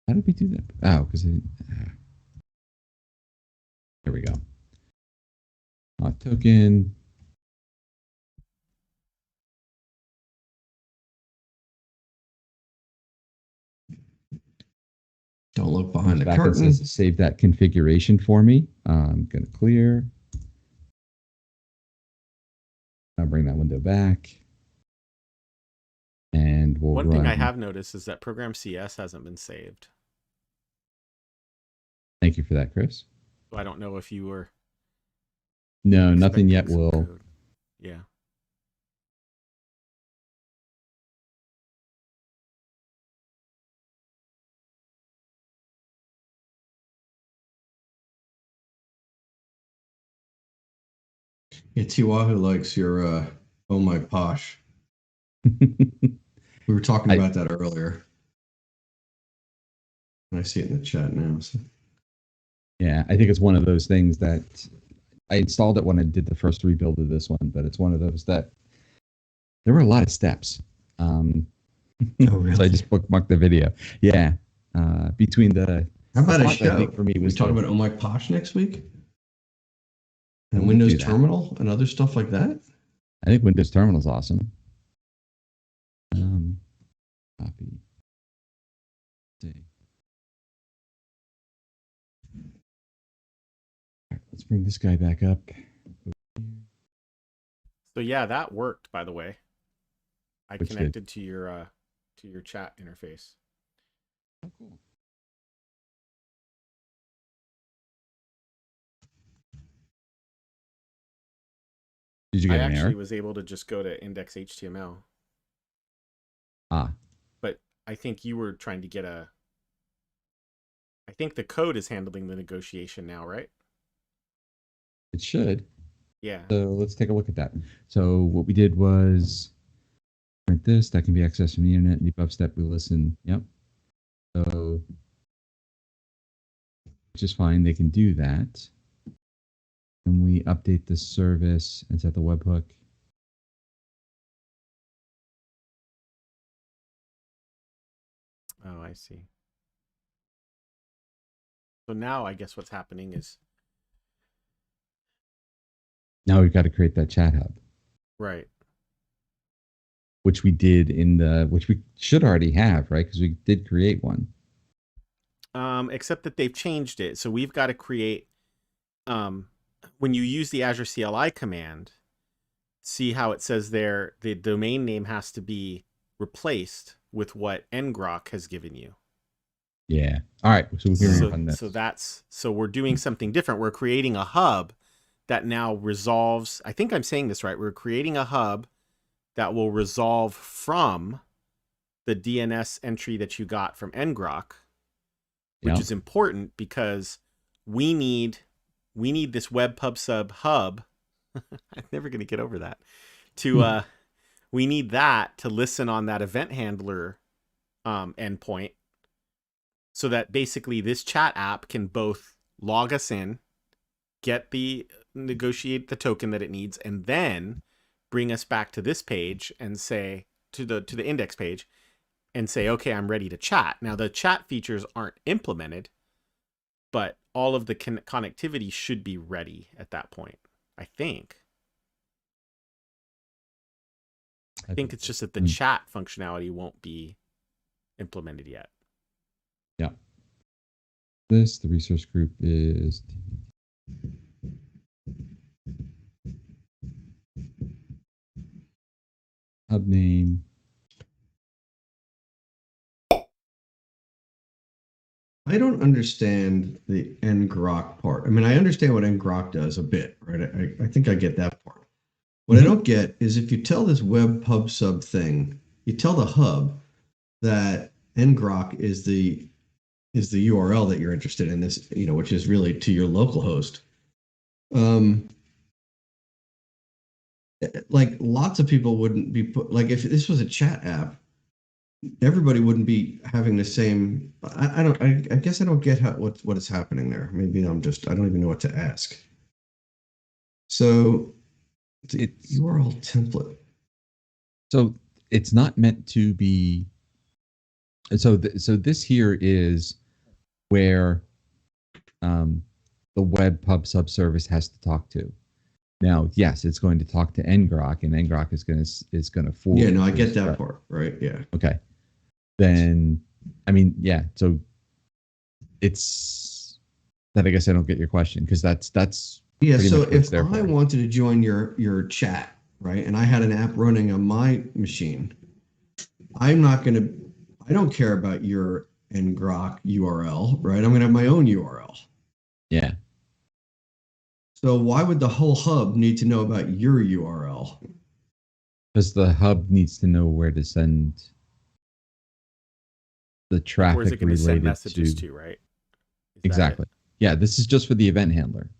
how did we do that? Oh, because here we go. Auth token. Don't look behind the Back curtain. and says save that configuration for me. I'm going to clear. I'll bring that window back. And we'll One thing I have noticed is that program CS hasn't been saved. Thank you for that, Chris. So I don't know if you were. No, nothing yet will. Code. Yeah. Yeah, Tiwahoo likes your oh my posh. We were talking about that earlier. And I see it in the chat now. So. Yeah, I think it's one of those things that I installed it when I did the first rebuild of this one, but it's one of those that there were a lot of steps. Oh, really? So I just bookmarked the video. Yeah. Between the. How about a show? I think for me was we talk about Oh My Posh next week? And Windows Terminal and other stuff like that? I think Windows Terminal is awesome. Copy. See. All right, let's bring this guy back up. So yeah, that worked, by the way. I connected to your chat interface. Oh, cool. Did you get an error? I actually was able to just go to index.html. Ah. But I think you were trying to get a... I think the code is handling the negotiation now, right? It should. Yeah. So let's take a look at that. So what we did was print this. That can be accessed from the internet. In the above step, we listen. Yep. So, which is fine. They can do that. And we update the service and set the webhook. Oh, I see. So now I guess what's happening is... Now we've got to create that chat hub. Right. Which we did which we should already have, right? Because we did create one. except that they've changed it. So we've got to create, when you use the Azure CLI command, see how it says there, the domain name has to be replaced with what ngrok has given you. Yeah. All right. So here on this. So we're doing something different. We're creating a hub that now resolves. I think I'm saying this right. We're creating a hub that will resolve from the DNS entry that you got from ngrok, which is important because we need this Web PubSub hub. I'm never going to get over that. We need that to listen on that event handler endpoint, so that basically this chat app can both log us in, negotiate the token that it needs, and then bring us back to this page and say to the index page and say, okay, I'm ready to chat. Now the chat features aren't implemented, but all of the connectivity should be ready at that point, I think. I think it's just that the chat functionality won't be implemented yet. Yeah. The resource group is hub name. I don't understand the ngrok part. I mean, I understand what ngrok does a bit, right? I think I get that part. What I don't get is if you tell this Web PubSub thing, you tell the hub that ngrok is the URL that you're interested in, this, which is really to your local host. Like lots of people wouldn't be like, if this was a chat app, everybody wouldn't be having the same. I guess I don't get what is happening there. Maybe I don't even know what to ask. So it's URL template. So it's not meant to be. So this here is where the Web PubSub service has to talk to. Now, yes, it's going to talk to ngrok, and ngrok is going to forward. Yeah, no, I get that part, right? Yeah. Okay. Then, I mean, yeah. So it's that. I guess I don't get your question, because that's yeah. So if I wanted to join your chat, right, and I had an app running on my machine, I don't care about your ngrok URL, right? I'm going to have my own URL. Yeah. So why would the whole hub need to know about your URL? Because the hub needs to know where to send the traffic. Where's it going to send messages to, right? Exactly. Yeah, this is just for the event handler.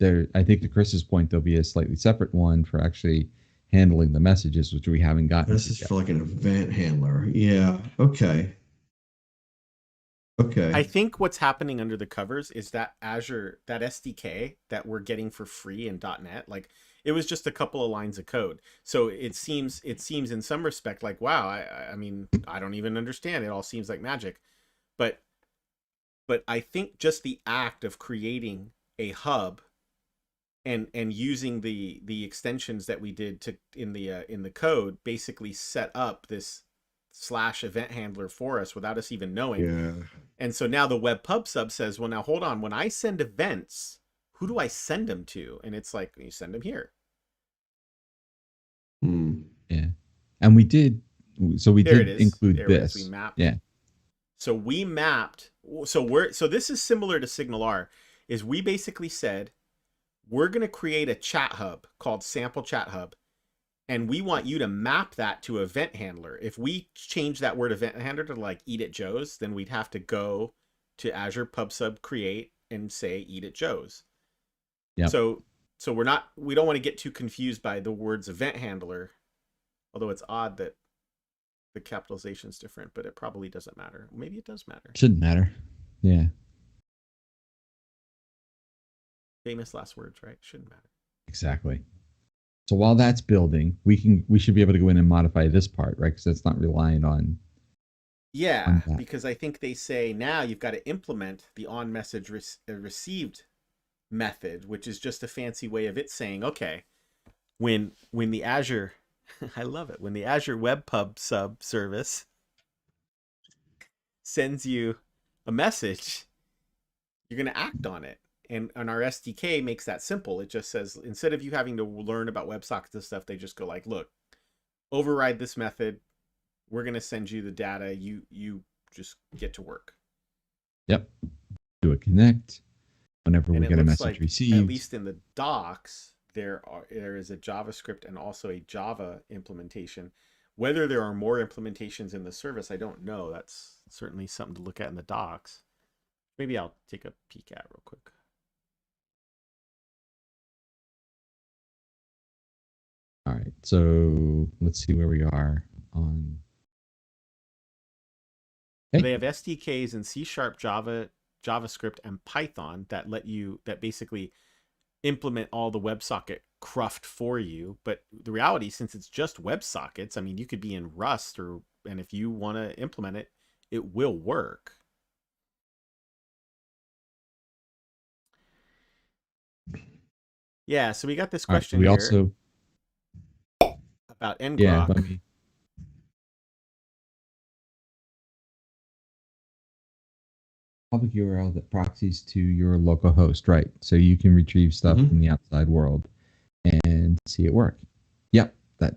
I think to Chris's point, there'll be a slightly separate one for actually handling the messages, which we haven't gotten. This is for like an event handler. Yeah. Okay. Okay. I think what's happening under the covers is that Azure, that SDK that we're getting for free in .NET, like it was just a couple of lines of code. So it seems in some respect like, wow, I mean, I don't even understand. It all seems like magic. But I think just the act of creating a hub and using the extensions that we did in the code basically set up this /event handler for us without us even knowing. Yeah. And so now the Web PubSub says, well, now hold on. When I send events, who do I send them to? And it's like, you send them here. Yeah. And we did. So we did include this. We mapped. Yeah. So we mapped. So this is similar to SignalR, is we basically said, we're going to create a chat hub called Sample Chat Hub. And we want you to map that to event handler. If we change that word event handler to like Eat at Joe's, then we'd have to go to Azure PubSub create and say Eat at Joe's. Yeah. So we don't want to get too confused by the words event handler, although it's odd that the capitalization is different, but it probably doesn't matter. Maybe it does matter. Shouldn't matter. Yeah. Famous last words, right? Shouldn't matter. Exactly. So while that's building, we should be able to go in and modify this part, right? Because that's not reliant on. Yeah, because I think they say now you've got to implement the on message received method, which is just a fancy way of it saying, okay, when the Azure, I love it, when the Azure Web PubSub Service sends you a message, you're going to act on it. And our SDK makes that simple. It just says, instead of you having to learn about WebSockets and stuff, they just go like, look, override this method. We're going to send you the data. You just get to work. Yep. Do a connect whenever And we it get a looks message like, received. at least in the docs, there is a JavaScript and also a Java implementation. Whether there are more implementations in the service, I don't know. That's certainly something to look at in the docs. Maybe I'll take a peek at real quick. All right, so let's see where we are on. Okay. They have SDKs in C#, Java, JavaScript, and Python that basically implement all the WebSocket cruft for you. But the reality, since it's just WebSockets, I mean, you could be in Rust, and if you want to implement it, it will work. Yeah, so we got this question we here also about ngrok. Yeah, public URL that proxies to your local host, right? So you can retrieve stuff from the outside world and see it work. Yep, that's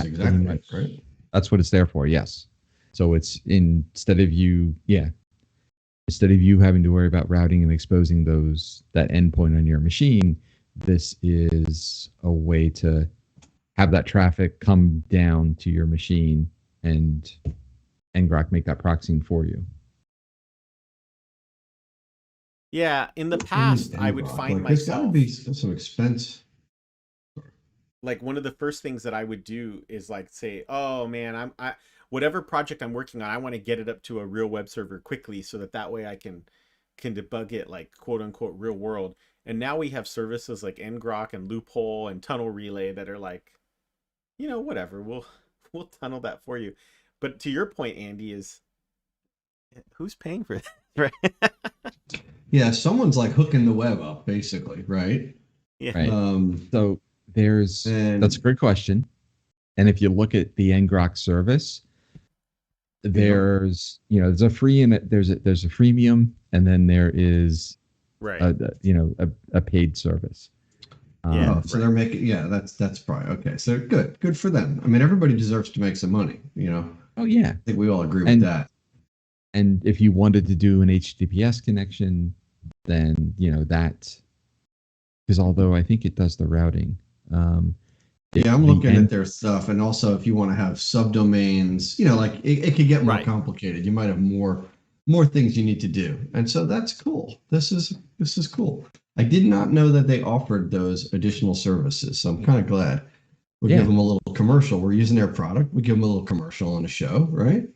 exactly much, right. That's what it's there for. Yes. So it's instead of you having to worry about routing and exposing that endpoint on your machine, this is a way to have that traffic come down to your machine and ngrok make that proxying for you. Yeah, in the past, I would find myself. There's got to be some expense. Like one of the first things that I would do is like say, oh man, whatever project I'm working on, I want to get it up to a real web server quickly so that way I can debug it like quote unquote real world. And now we have services like ngrok and Loophole and Tunnel Relay that are like, whatever, we'll tunnel that for you. But to your point, Andy, is who's paying for this, right? Yeah, someone's like hooking the web up, basically, right? Yeah. Right. So that's a great question. And if you look at the ngrok service, there's there's a free there's a freemium, and then there is a paid service. So they're making that's probably okay. So good for them. I mean, everybody deserves to make some money, Oh yeah, I think we all agree with that. And if you wanted to do an HTTPS connection, then that, because although I think it does the routing. I'm looking at their stuff, and also if you want to have subdomains, like it could get more complicated. You might have more things you need to do, and so that's cool. This is cool. I did not know that they offered those additional services, so I'm kind of glad. We'll give them a little commercial. We're using their product. We give them a little commercial on the show, right?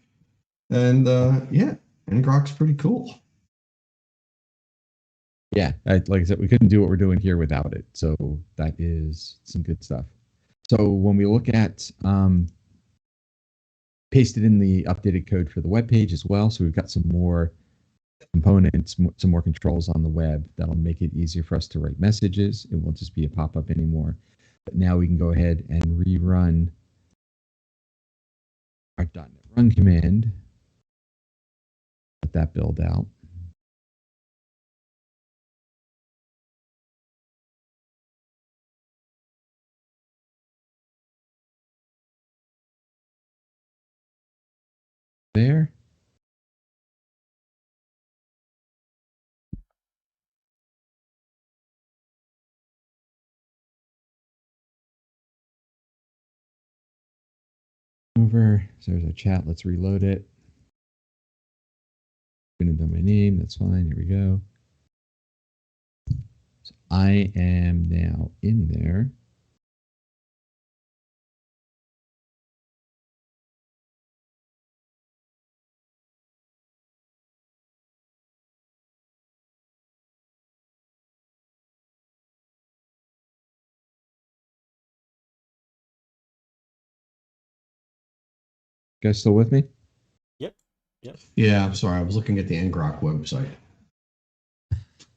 And ngrok's pretty cool. Yeah, like I said, we couldn't do what we're doing here without it. So that is some good stuff. So when we look at pasted in the updated code for the web page as well. So we've got some more components, some more controls on the web that'll make it easier for us to write messages. It won't just be a pop-up anymore. But now we can go ahead and rerun our .NET Run command. Let that build out. There. Over. So there's our chat. Let's reload it. Going to do my name. That's fine. Here we go. So I am now in there. Guys still with me? Yep. Yeah, I'm sorry. I was looking at the ngrok website.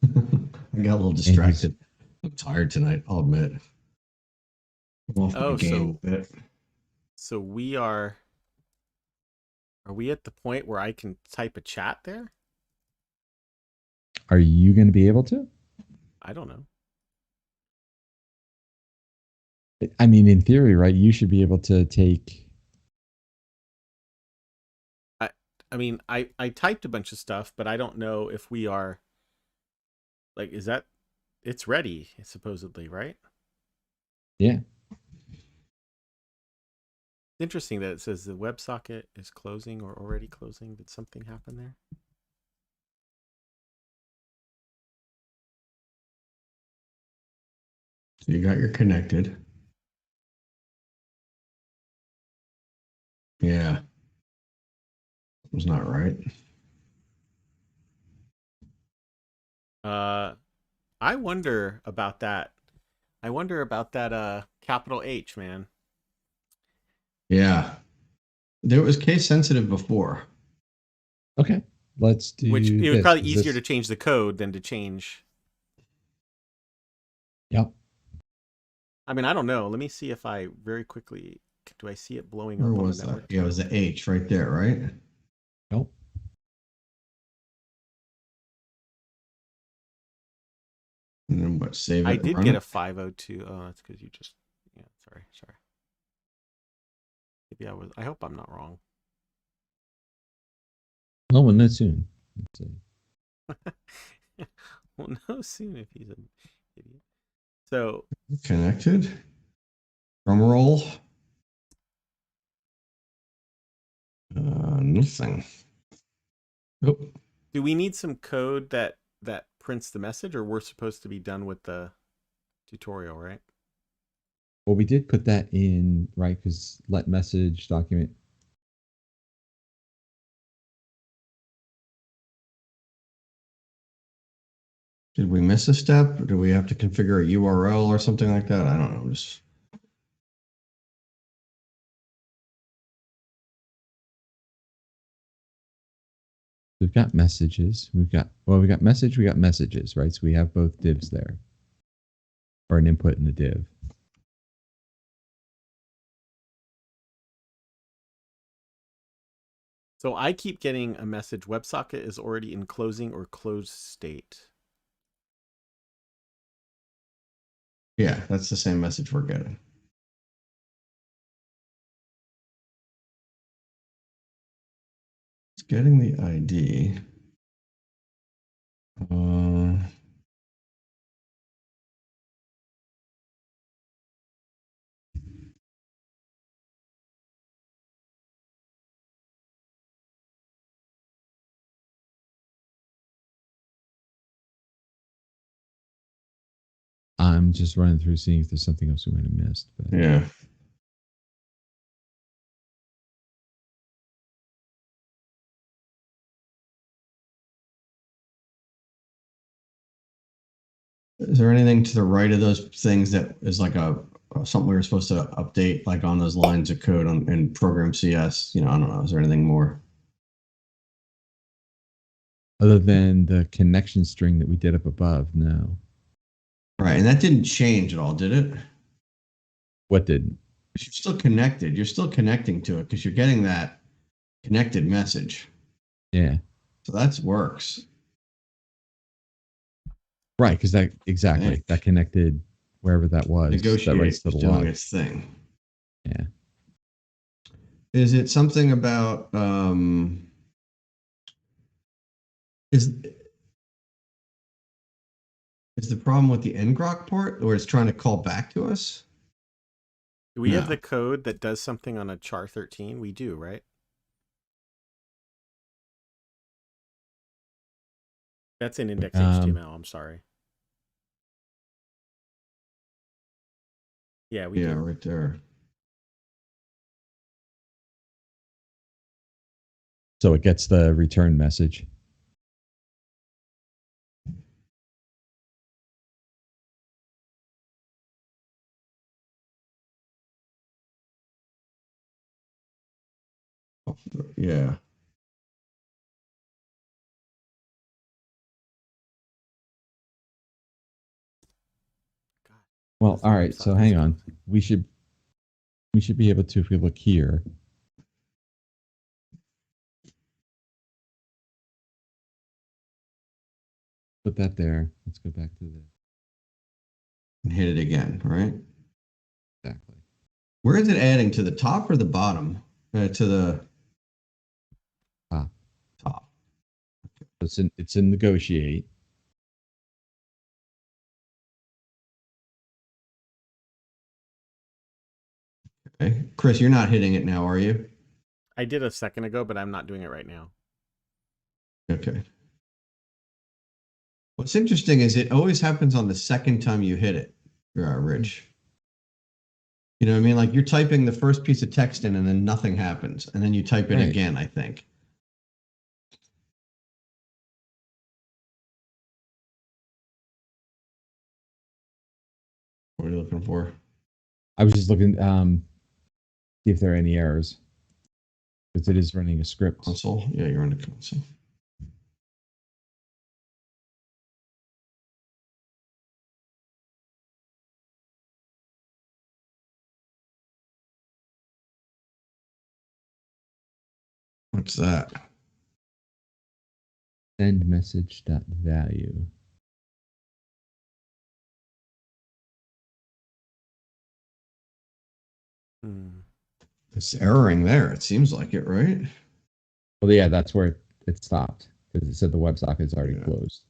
I got a little distracted. I'm tired tonight, I'll admit. I'm off my game a bit. So we are Are we at the point where I can type a chat there? Are you going to be able to? I don't know. I mean, in theory, right? You should be able to take. I mean, I typed a bunch of stuff, but I don't know if we are. Like, is that? It's ready, supposedly, right? Yeah. It's interesting that it says the WebSocket is closing or already closing. Did something happen there? So you got your connected. Yeah. It was not right. I wonder about that. I wonder about that capital H, man. Yeah. There was case sensitive before. Okay. Let's do Which it was this. probably Is easier this- to change the code than to change. Yep. I mean, I don't know. Let me see if I very quickly do I see it blowing Where up on was the that? network? Yeah, it was the H right there, right? Nope. And then what? Save it. I and did run get it? a 502. Oh, that's because you just sorry. Maybe I was. I hope I'm not wrong. Oh, well, no, soon. Let's see. We'll know soon if he's an idiot. So Connected. Drum roll. Nothing. Nope. do we need some code that prints the message, or we're supposed to be done with the tutorial, right? Well, we did put that in, right? Because let message document. Did we miss a step? Or do we have to configure a URL or something like that? I don't know. Just We've got messages. We got message. We got messages, right? So we have both divs there, or an input in the div. So I keep getting a message: WebSocket is already in closing or closed state. yeah, that's the same message we're getting. It's getting the ID. I'm just running through seeing if there's something else we might have missed. But Yeah. Is there anything to the right of those things that is like a something we were supposed to update, like on those lines of code on in program CS? You know, I don't know. Is there anything more? other than the connection string that we did up above, no. Right, and that didn't change at all, did it? What didn't? You're still connected. You're still connecting to it because you're getting that connected message. Yeah. So that works. Right, because that exactly that connected wherever that was. Negotiate that writes to the doing log. its thing. Yeah. Is it something about is the problem with the ngrok port where it's trying to call back to us? Do we have No. the code that does something on a char 13? We do, right? That's in index HTML. I'm sorry. Yeah, we do. Right there. So it gets the return message. Yeah. God, Well, does the all right. So WebSockets hang on. closing? We should be able to, if we look here, Put that there. Let's go back to the and hit it again, right? exactly. Where is it adding, to the top or the bottom? To the Ah, top. it's in negotiate. Okay. Chris, you're not hitting it now, are you? I did a second ago, but I'm not doing it right now. Okay. What's interesting is it always happens on the second time you hit it, Rich. You know what I mean? Like you're typing the first piece of text in and then nothing happens. And then you type it Right. again, I think. What are you looking for? I was just looking see if there are any errors. Because it is running a script. Console? Yeah, you're on the console. What's that? Send message dot value. It's erroring there. It seems like it, right? Well, yeah, that's where it stopped because it said the WebSocket is already closed.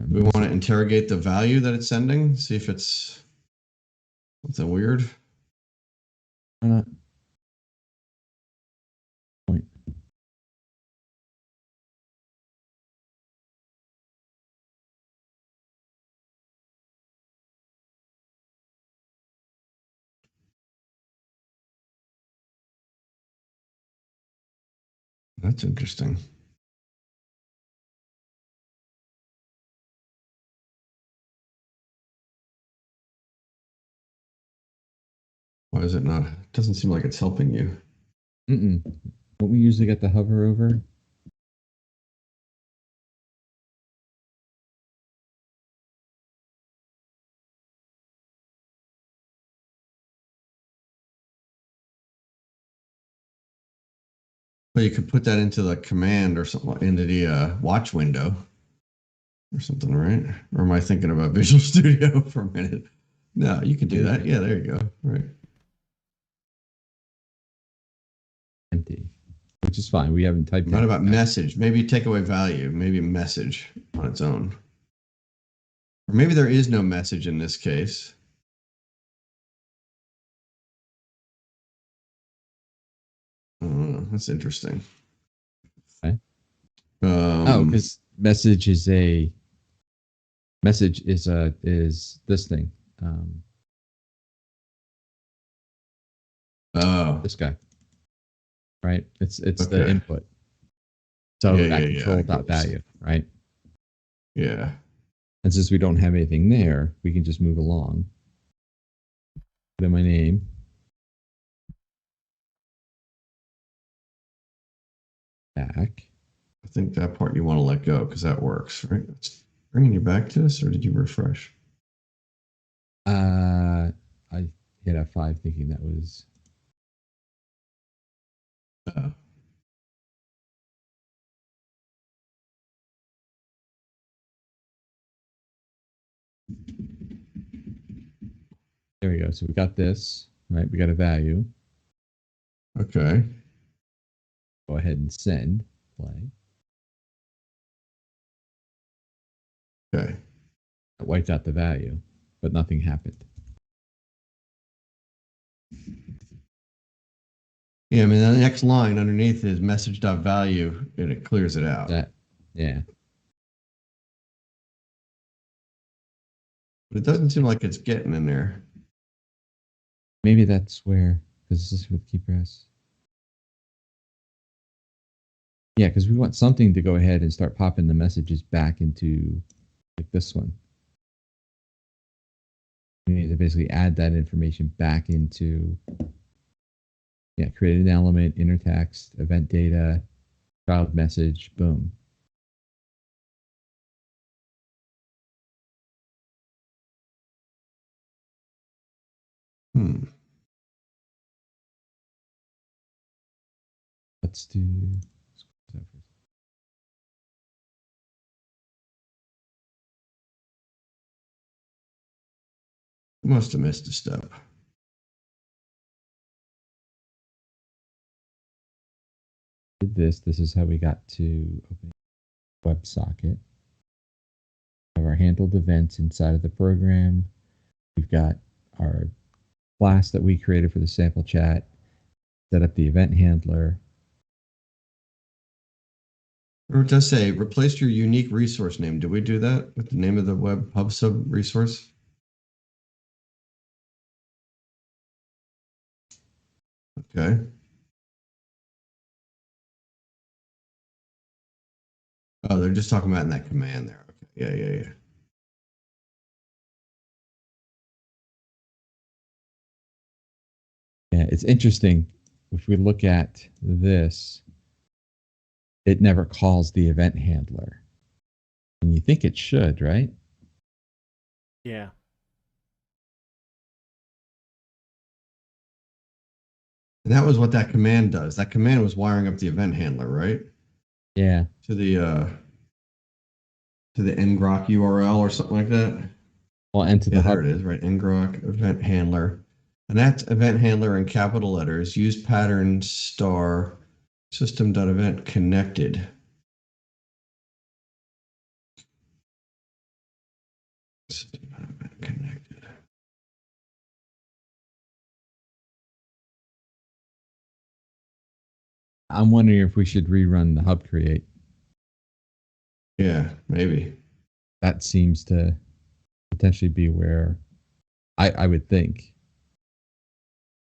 We want to interrogate the value that it's sending, see if it's something weird. Why not? Point. That's interesting. Why is it not? It doesn't seem like it's helping you. Don't we usually get the hover over? But you could put that into the command or something, into the watch window or something, right? Or am I thinking about Visual Studio for a minute? No, you can do that. Yeah, there you go. Right. Empty, which is fine. We haven't typed What about anything. message? Maybe take away value. Maybe message on its own. Or maybe there is no message in this case. Oh, that's interesting. Okay. Because message is this thing. This guy. Right? It's the input. So that control dot value, right? Yeah. And since we don't have anything there, we can just move along. Put in my name. Back. I think that part you want to let go because that works, right? It's bringing you back to this, or did you refresh? I hit F5 thinking that was. There we go. So we got this, right? We got a value. Okay. Go ahead and send, play. Okay. It wiped out the value, but nothing happened. Yeah, I mean, the next line underneath is message.value, and it clears it out. Yeah. But it doesn't seem like it's getting in there. Maybe that's where, because this is with key press. Yeah, because we want something to go ahead and start popping the messages back into like this one. We need to basically add that information back into, create an element, inner text, event data, child message, boom. Let's do. Must have missed a step. Did this. This is how we got to open WebSocket. Have our handled events inside of the program. We've got our class that we created for the sample chat. Set up the event handler. Or it does say replace your unique resource name. Did we do that with the name of the web PubSub resource? Okay. Oh, they're just talking about in that command there. Okay. Yeah. Yeah, it's interesting. If we look at this, it never calls the event handler. And you think it should, right? Yeah. And that was what that command does. That command was wiring up the event handler, right? Yeah. To the ngrok URL or something like that. Well, and to the there hub. it is, right? Ngrok event handler. And that's event handler in capital letters. Use pattern star system.event connected. System.event connected. I'm wondering if we should rerun the hub create. Yeah, maybe. That seems to potentially be where I would think.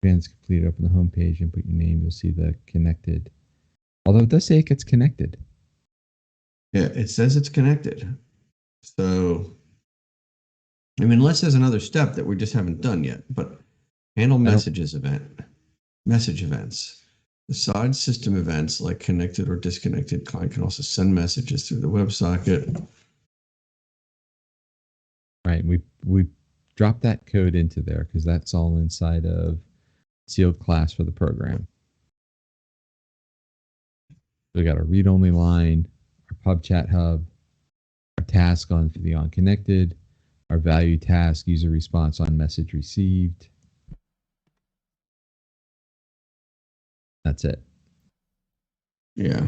Events complete, open the home page and put your name. You'll see the connected. Although it does say it gets connected. Yeah, it says it's connected. So, I mean, unless there's another step that we just haven't done yet, but handle messages event, message events. Besides system events like connected or disconnected, client can also send messages through the WebSocket. Right. We dropped that code into there because that's all inside of sealed class for the program. We got a read-only line, our pub chat hub, our task on the connected, our value task, user response on message received. That's it. Yeah.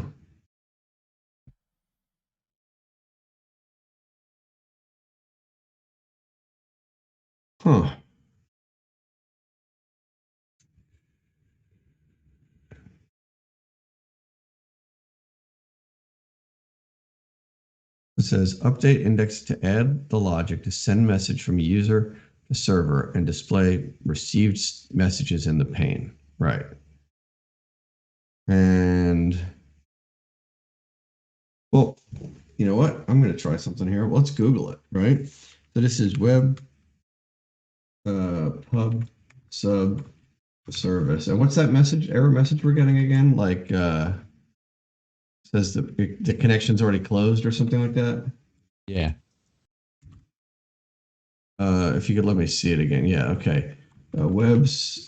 Huh. It says update index to add the logic to send message from user to server and display received messages in the pane. Right. And well, you know what? I'm going to try something here. Let's Google it, right? So this is web PubSub Service. And what's that message, error message we're getting again? Like says the connection's already closed or something like that? Yeah. If you could let me see it again. Yeah, okay. WebSocket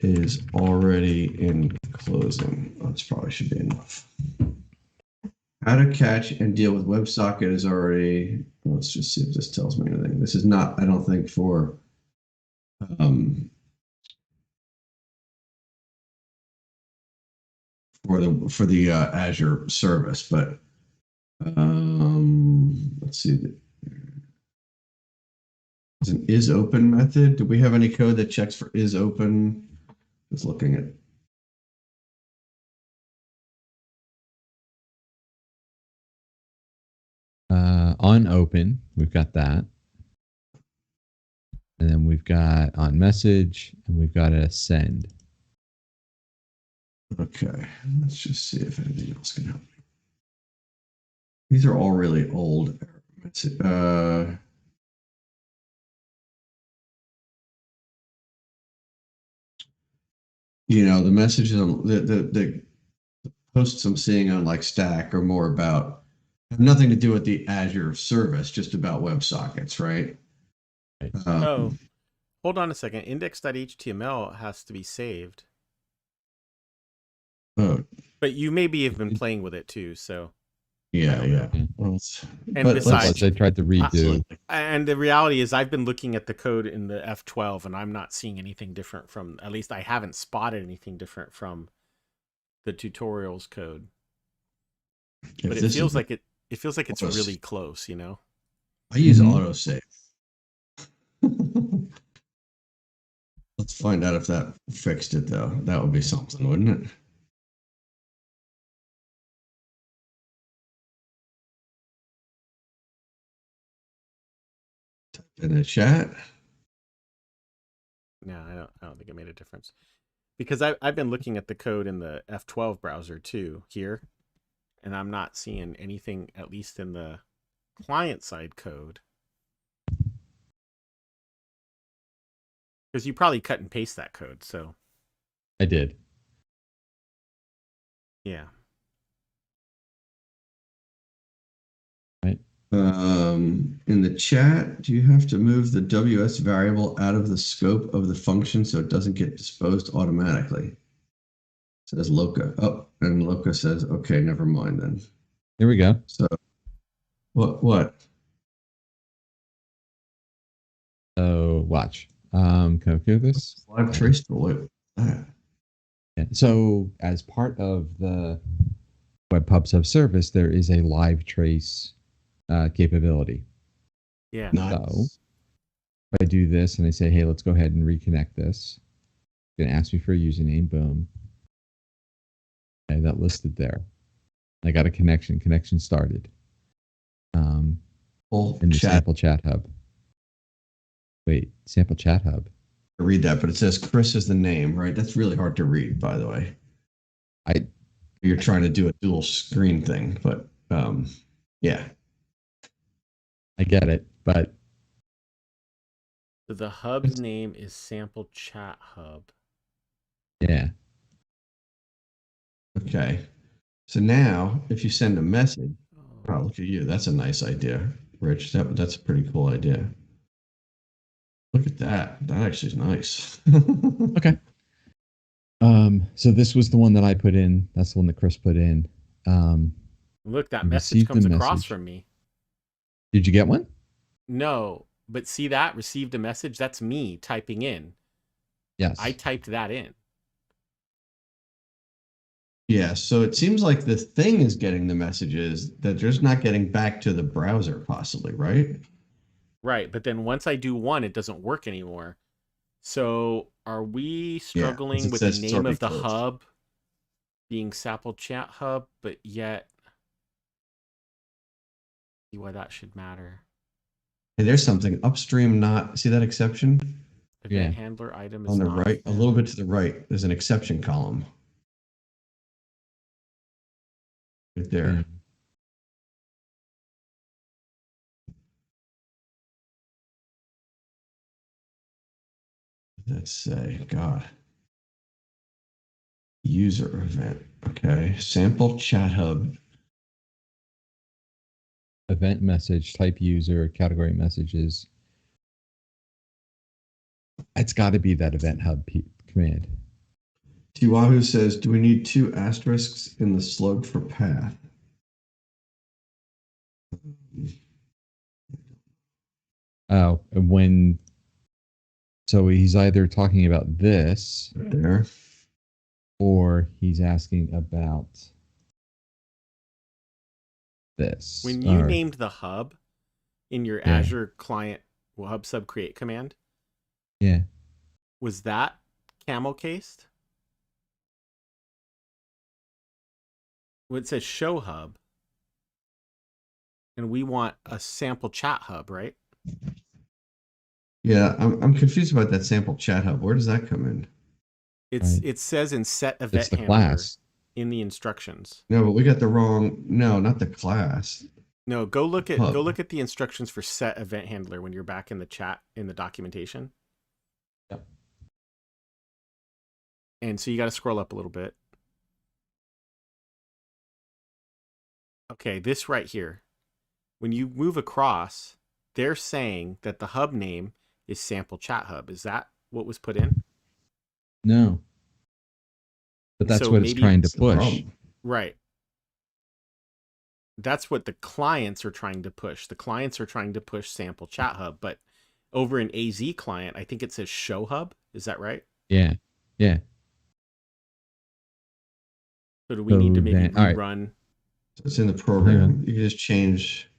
is already in closing. That probably should be enough. How to catch and deal with WebSocket is already. Let's just see if this tells me anything. This is not, I don't think, for the Azure service, but let's see. There's an is open method. Do we have any code that checks for is open? Just looking at. On open, we've got that. And then we've got on message and we've got a send. Okay, let's just see if anything else can help me. These are all really old. You know, the messages, the posts I'm seeing on like Stack are more about, have nothing to do with the Azure service, just about WebSockets, right? Oh, hold on a second. Index.html has to be saved. Oh, But you maybe have been playing with it too, so. Yeah, don't yeah. know. Well, And but besides- I tried to redo. absolutely. And the reality is I've been looking at the code in the F12 and I'm not seeing anything different from, at least I haven't spotted anything different from the tutorials code. If But it this feels is, like it feels like it's Almost- really close, you know? I use Mhm. autosave. Let's find out if that fixed it, though. That would be something, wouldn't it? Type in the chat. No, I don't think it made a difference. Because I've been looking at the code in the F12 browser too here, and I'm not seeing anything, at least in the client side code. Because you probably cut and paste that code, so I did. yeah. Right. In the chat, do you have to move the WS variable out of the scope of the function so it doesn't get disposed automatically? Says Loca. Oh, and Loca says, okay, never mind then. Here we go. So what? So watch. Can I do this? Live trace tool. Wait, that. Yeah. So as part of the Web PubSub service, there is a live trace capability. Yeah. Nice. So if I do this and I say, hey, let's go ahead and reconnect this, it's going to ask me for a username. Boom. Okay, that listed there. I got a connection. Connection started. Full In the chat. sample chat hub. Wait, sample chat hub. Read that, but it says Chris is the name, right? That's really hard to read, by the way. You're trying to do a dual screen thing, but yeah. I get it, but The hub's name is Sample Chat Hub. yeah. Okay. So now if you send a message, oh, look at you. That's a nice idea, Rich. That's a pretty cool idea. Look at that. That actually is nice. Okay. So this was the one that I put in. That's the one that Chris put in. Look, that You message received comes the across message. from me. Did you get one? No, but see that? Received a message? That's me typing in. Yes. I typed that in. Yeah, so it seems like the thing is getting the messages that just not getting back to the browser, possibly, right? Right, but then once I do one, it doesn't work anymore. So are we struggling it with the says it's name already of the closed. hub being Sample Chat Hub, but yet see why that should matter? Hey, there's something upstream. Not see that exception Event Yeah. handler item is on the not right, a found. little bit to the right. There's an exception column right there. Yeah. Let's say, God, user event. Okay, sample chat hub. Event message, type user, category messages. It's got to be that event hub command. Tiwahoo says, do we need 2 asterisks in the slug for path? Oh, and when. So he's either talking about this Right there. or he's asking about this. When you Or- named the hub in your Yeah. Azure client PubSub create command, Yeah. was that camel cased? Well, it says show hub, and we want a sample chat hub, right? Yeah, I'm confused about that sample chat hub. Where does that come in? It Right. says in set It's event the handler class. in the instructions. No, but we got the wrong. No, not the class. No, go look at Hub. the instructions for set event handler when you're back in the chat in the documentation. Yep. And so you got to scroll up a little bit. Okay, this right here. When you move across, they're saying that the hub name is Sample Chat Hub. Is that what was put in? No. But that's So what it's maybe trying to That's the push. problem. Right. that's what the clients are trying to push. The clients are trying to push sample chat hub, but over in AZ client, I think it says show hub. Is that right? Yeah. Yeah. So do we need to maybe then, all right. rerun? It's in the program. You can just change.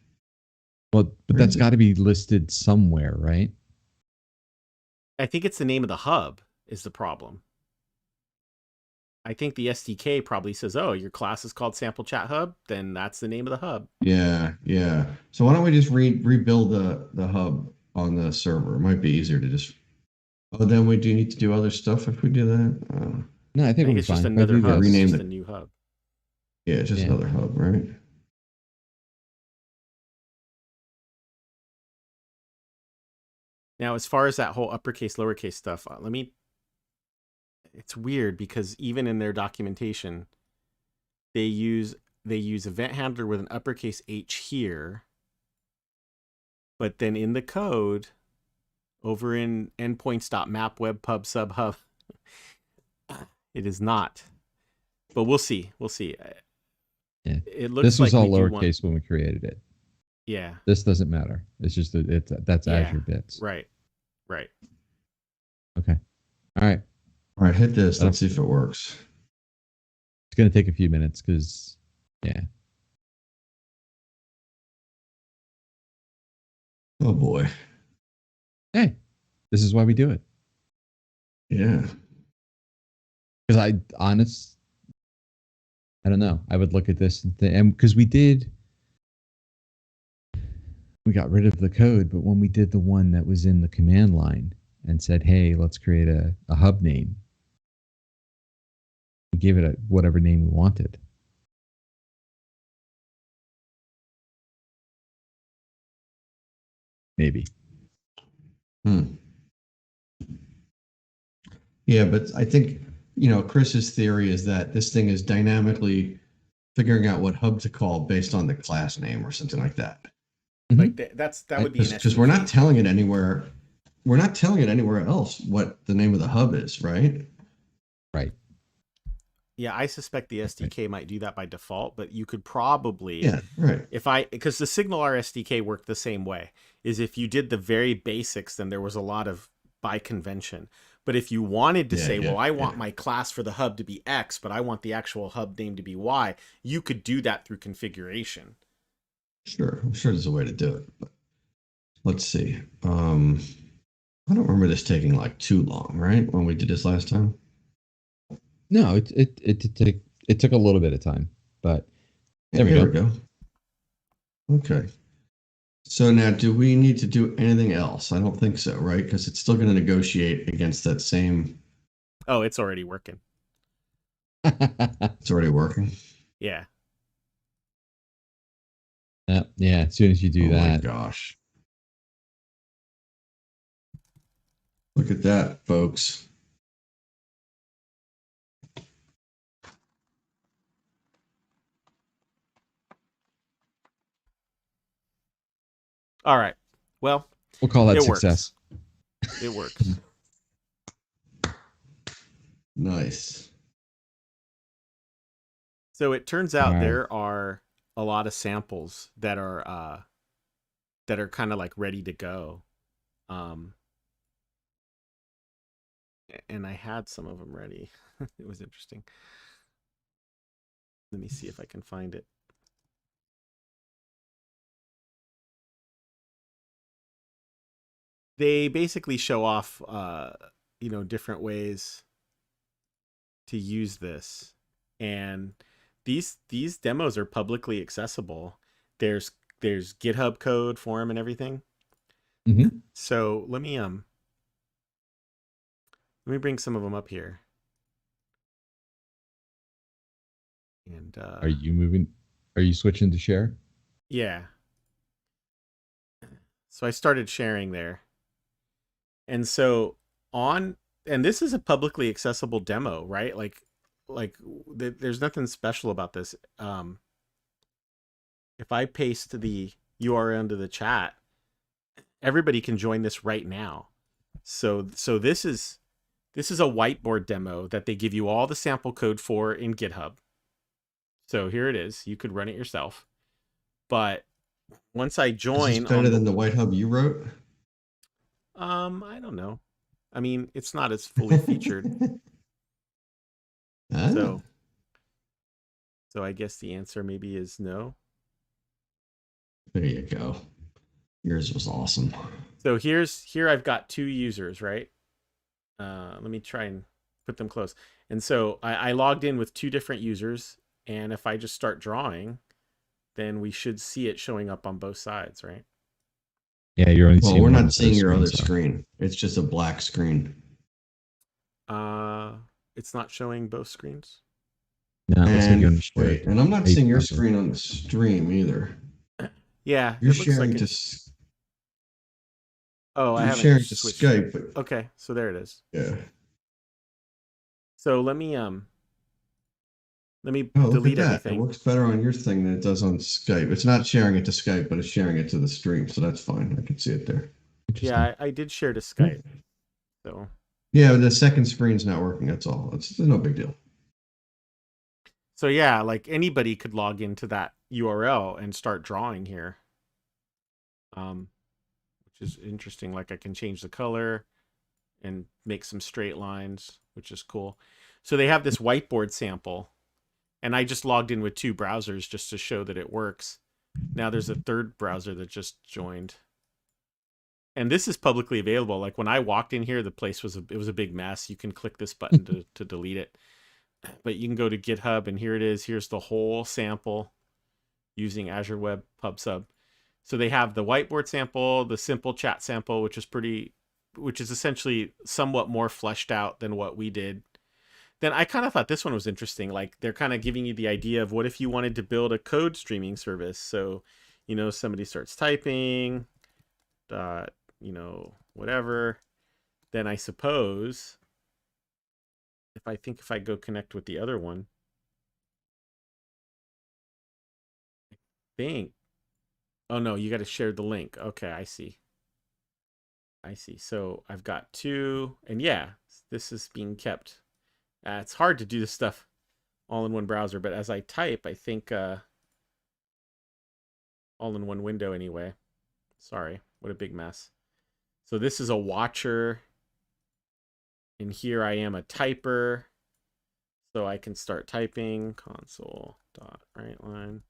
Well, but that's got to be listed somewhere, right? I think it's the name of the hub is the problem. I think the SDK probably says, oh, your class is called sample chat hub. Then that's the name of the hub. Yeah, yeah. So why don't we just rebuild the hub on the server? It might be easier to just. Oh, then we do need to do other stuff if we do that. No, I think it's just another hub. Rename it's just a new hub. Yeah, it's just another hub, right? Now, as far as that whole uppercase, lowercase stuff, it's weird because even in their documentation, they use event handler with an uppercase H here, but then in the code, over in endpoints.map web PubSub hub, it is not. But we'll see. We'll see. Yeah. It looks this was like all lowercase when we created it. Yeah. This doesn't matter. It's just that's Azure bits. Right. Right. Okay. All right. All right. Hit this. Let's see if it works. It's going to take a few minutes because, yeah. Oh boy. Hey, this is why we do it. Yeah. Because I don't know. I would look at this and because we got rid of the code, but when we did the one that was in the command line and said, hey, let's create a hub name, we gave it whatever name we wanted. Maybe. Yeah, but I think, Chris's theory is that this thing is dynamically figuring out what hub to call based on the class name or something like that. Like that would be because we're not telling it anywhere. We're not telling it anywhere else what the name of the hub is, right? Right. Yeah, I suspect the SDK might do that by default, but you could probably, right. Because the SignalR SDK worked the same way. Is if you did the very basics, then there was a lot of by convention. But if you wanted to say, well, I want my class for the hub to be X, but I want the actual hub name to be Y, you could do that through configuration. Sure, I'm sure there's a way to do it. But let's see. I don't remember this taking like too long, right? When we did this last time. No, it took a little bit of time, but there we go. Okay. So now, do we need to do anything else? I don't think so, right? Because it's still going to negotiate against that same. Oh, it's already working. It's already working. Yeah. Yeah. As soon as you do that. Oh my gosh. Look at that, folks. All right. Well, we'll call that success. It works. Nice. So it turns out there are a lot of samples that are kind of like ready to go. And I had some of them ready. It was interesting. Let me see if I can find it. They basically show off, different ways to use this. And these demos are publicly accessible. There's GitHub code for them and everything. Mm-hmm. So let me bring some of them up here. And are you switching to share? Yeah. So I started sharing there. And so and this is a publicly accessible demo, right? Like there's nothing special about this. If I paste the URL into the chat, everybody can join this right now. So this is a whiteboard demo that they give you all the sample code for in GitHub. So here it is. You could run it yourself. But once I Is join this better on than the White Hub you wrote? I don't know. I mean, it's not as fully featured. Ah, So I guess the answer maybe is no. there you go. Yours was awesome. So here I've got 2 users, right? Let me try and put them close. And so I logged in with 2 different users, and if I just start drawing, then we should see it showing up on both sides, right? Yeah, you're only Well, seeing we're one not of seeing those your other screens, so. screen. It's just a black screen. It's not showing both screens. No, it looks like you And only shared wait, and I'm not a seeing your browser. screen on the stream either. Yeah, You're it looks sharing like to it. Oh, I you're haven't sharing to switched. Skype, but Okay, so there it is. yeah. So let me Oh, look at delete that. It everything. works better on your thing than it does on Skype. It's not sharing it to Skype, but it's sharing it to the stream, so that's fine. I can see it there. Yeah, I did share to Skype. So Yeah, the second screen's not working. That's all. It's no big deal. So yeah, like anybody could log into that URL and start drawing here. Which is interesting. Like I can change the color and make some straight lines, which is cool. So they have this whiteboard sample, and I just logged in with 2 browsers just to show that it works. Now there's a third browser that just joined. And this is publicly available. Like when I walked in here, the place was it was a big mess. You can click this button to delete it. But you can go to GitHub, and here it is. Here's the whole sample using Azure Web PubSub. So they have the whiteboard sample, the simple chat sample, which is essentially somewhat more fleshed out than what we did. Then I kind of thought this one was interesting. Like they're kind of giving you the idea of what if you wanted to build a code streaming service. So, somebody starts typing, whatever. Then I suppose if I go connect with the other one, oh no, you got to share the link. Okay, I see. So I've got 2, and yeah, this is being kept. It's hard to do this stuff all in one browser, but as I type, I think all in one window anyway. Sorry, what a big mess. So this is a watcher, and here I am a typer. So I can start typing console.writeLine.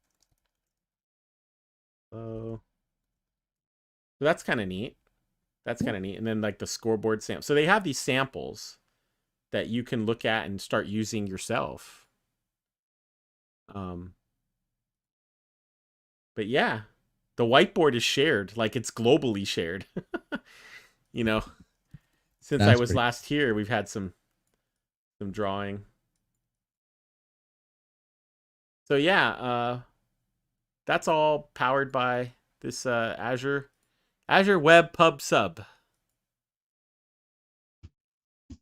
So that's kind of neat. And then like the scoreboard sample. So they have these samples that you can look at and start using yourself. But yeah, the whiteboard is shared, like it's globally shared. Since I was last here, we've had some drawing. So yeah, that's all powered by this Azure Web PubSub.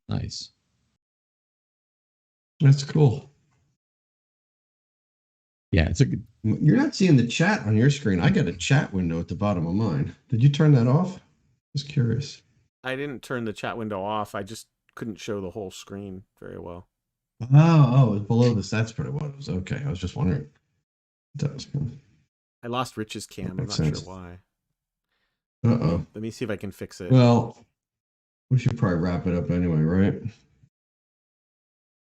Nice. That's cool. Yeah, it's a good. You're not seeing the chat on your screen. I got a chat window at the bottom of mine. Did you turn that off? Just curious. I didn't turn the chat window off. I just couldn't show the whole screen very well. Oh, it's below this. That's pretty what it was. Okay, I was just wondering. That was cool. I lost Rich's cam. I'm not sure why. Uh-oh. Let me see if I can fix it. Well, we should probably wrap it up anyway, right?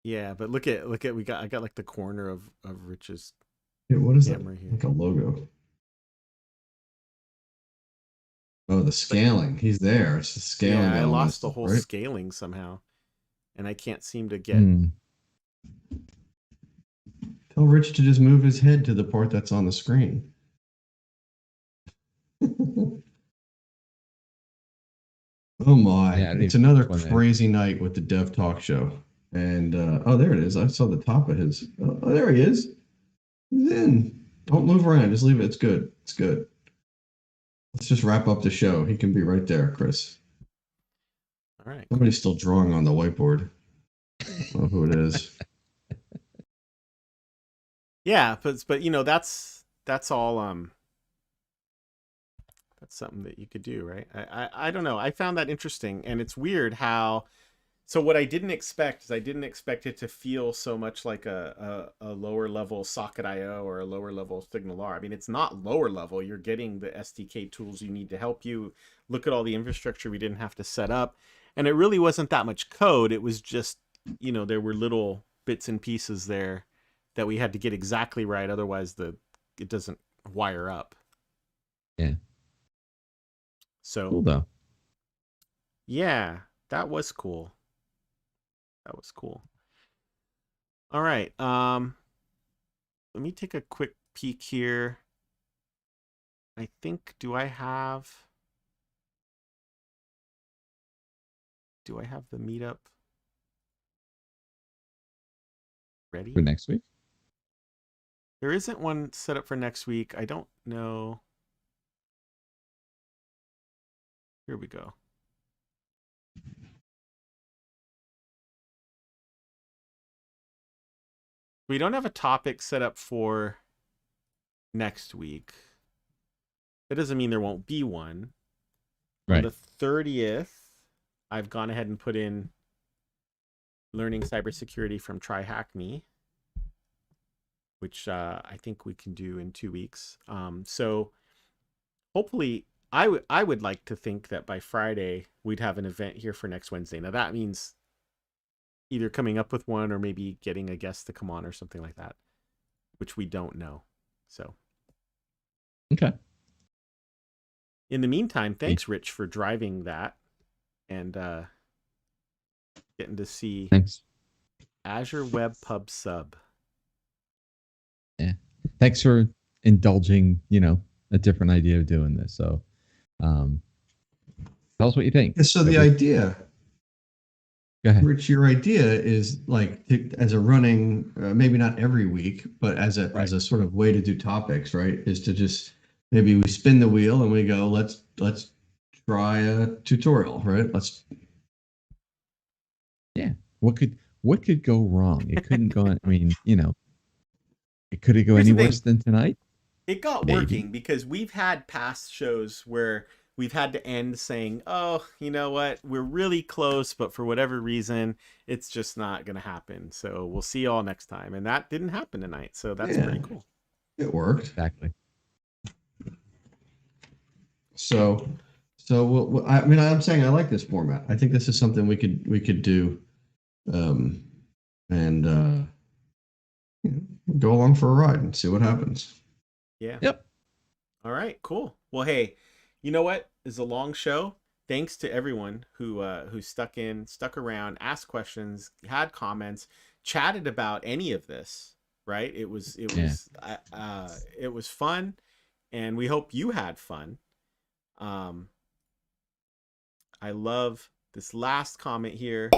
Yeah, but look at I got like the corner of Rich's. Yeah, what is that? Here. Like a logo. Oh, the scaling. He's there. It's the scaling. Yeah, I lost the whole scaling somehow, and I can't seem to get. Tell Rich to just move his head to the part that's on the screen. Oh my! Yeah, it's another crazy night with the Dev Talk Show, and oh, there it is. I saw the top of his. Oh, there he is. He's in. Don't move around. Just leave it. It's good. It's good. Let's just wrap up the show. He can be right there, Chris. All right. Somebody's still drawing on the whiteboard. I don't know who it is. Yeah, but that's all. That's something that you could do, right? I don't know. I found that interesting, and it's weird how So what I didn't expect is I didn't expect it to feel so much like a lower level Socket IO or a lower level SignalR. I mean, it's not lower level. You're getting the SDK tools you need to help you. Look at all the infrastructure we didn't have to set up. And it really wasn't that much code. It was just, you know, there were little bits and pieces there that we had to get exactly right. Otherwise, it doesn't wire up. Yeah. So Cool though. Yeah, that was cool. That was cool. All right. Let me take a quick peek here. I think, do I have the meetup ready? For next week? There isn't one set up for next week. I don't know. Here we go. We don't have a topic set up for next week. That doesn't mean there won't be one. Right. On the 30th, I've gone ahead and put in learning cybersecurity from Try Hack Me, which I think we can do in 2 weeks. So hopefully, I would like to think that by Friday we'd have an event here for next Wednesday. Now that means either coming up with one or maybe getting a guest to come on or something like that, which we don't know. So Okay. in the meantime, thanks, Rich, for driving that and getting to see Thanks. Azure Web PubSub. Yeah. Thanks for indulging, a different idea of doing this. So tell us what you think. Yeah, so the idea, Go ahead. Rich, your idea is like as a running, maybe not every week, but as a sort of way to do topics, right? Is to just maybe we spin the wheel and we go, let's try a tutorial, right? Yeah. What could go wrong? It couldn't go. I mean, could it go any worse than tonight? It got working because we've had past shows where we've had to end saying, oh, you know what? We're really close, but for whatever reason, it's just not going to happen. So we'll see you all next time. And that didn't happen tonight. So that's pretty cool. It worked. Exactly. So I mean, I'm saying I like this format. I think this is something we could do, and go along for a ride and see what happens. Yeah. Yep. All right, cool. Well, hey, you know what? It's a long show. Thanks to everyone who stuck around, asked questions, had comments, chatted about any of this. Right? It was fun, and we hope you had fun. I love this last comment here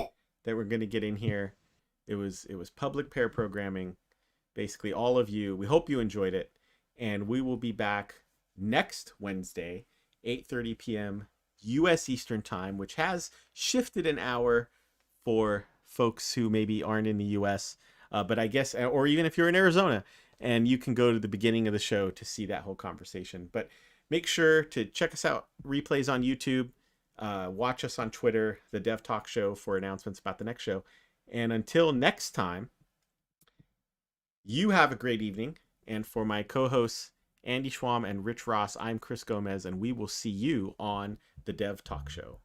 that we're going to get in here. It was public pair programming. Basically, all of you. We hope you enjoyed it. And we will be back next Wednesday, 8:30 p.m. U.S. Eastern Time, which has shifted an hour for folks who maybe aren't in the U.S. But I guess, or even if you're in Arizona, and you can go to the beginning of the show to see that whole conversation. But make sure to check us out, replays on YouTube, watch us on Twitter, the Dev Talk Show, for announcements about the next show. And until next time, you have a great evening. And for my co-hosts, Andy Schwam and Rich Ross, I'm Chris Gomez, and we will see you on the Dev Talk Show.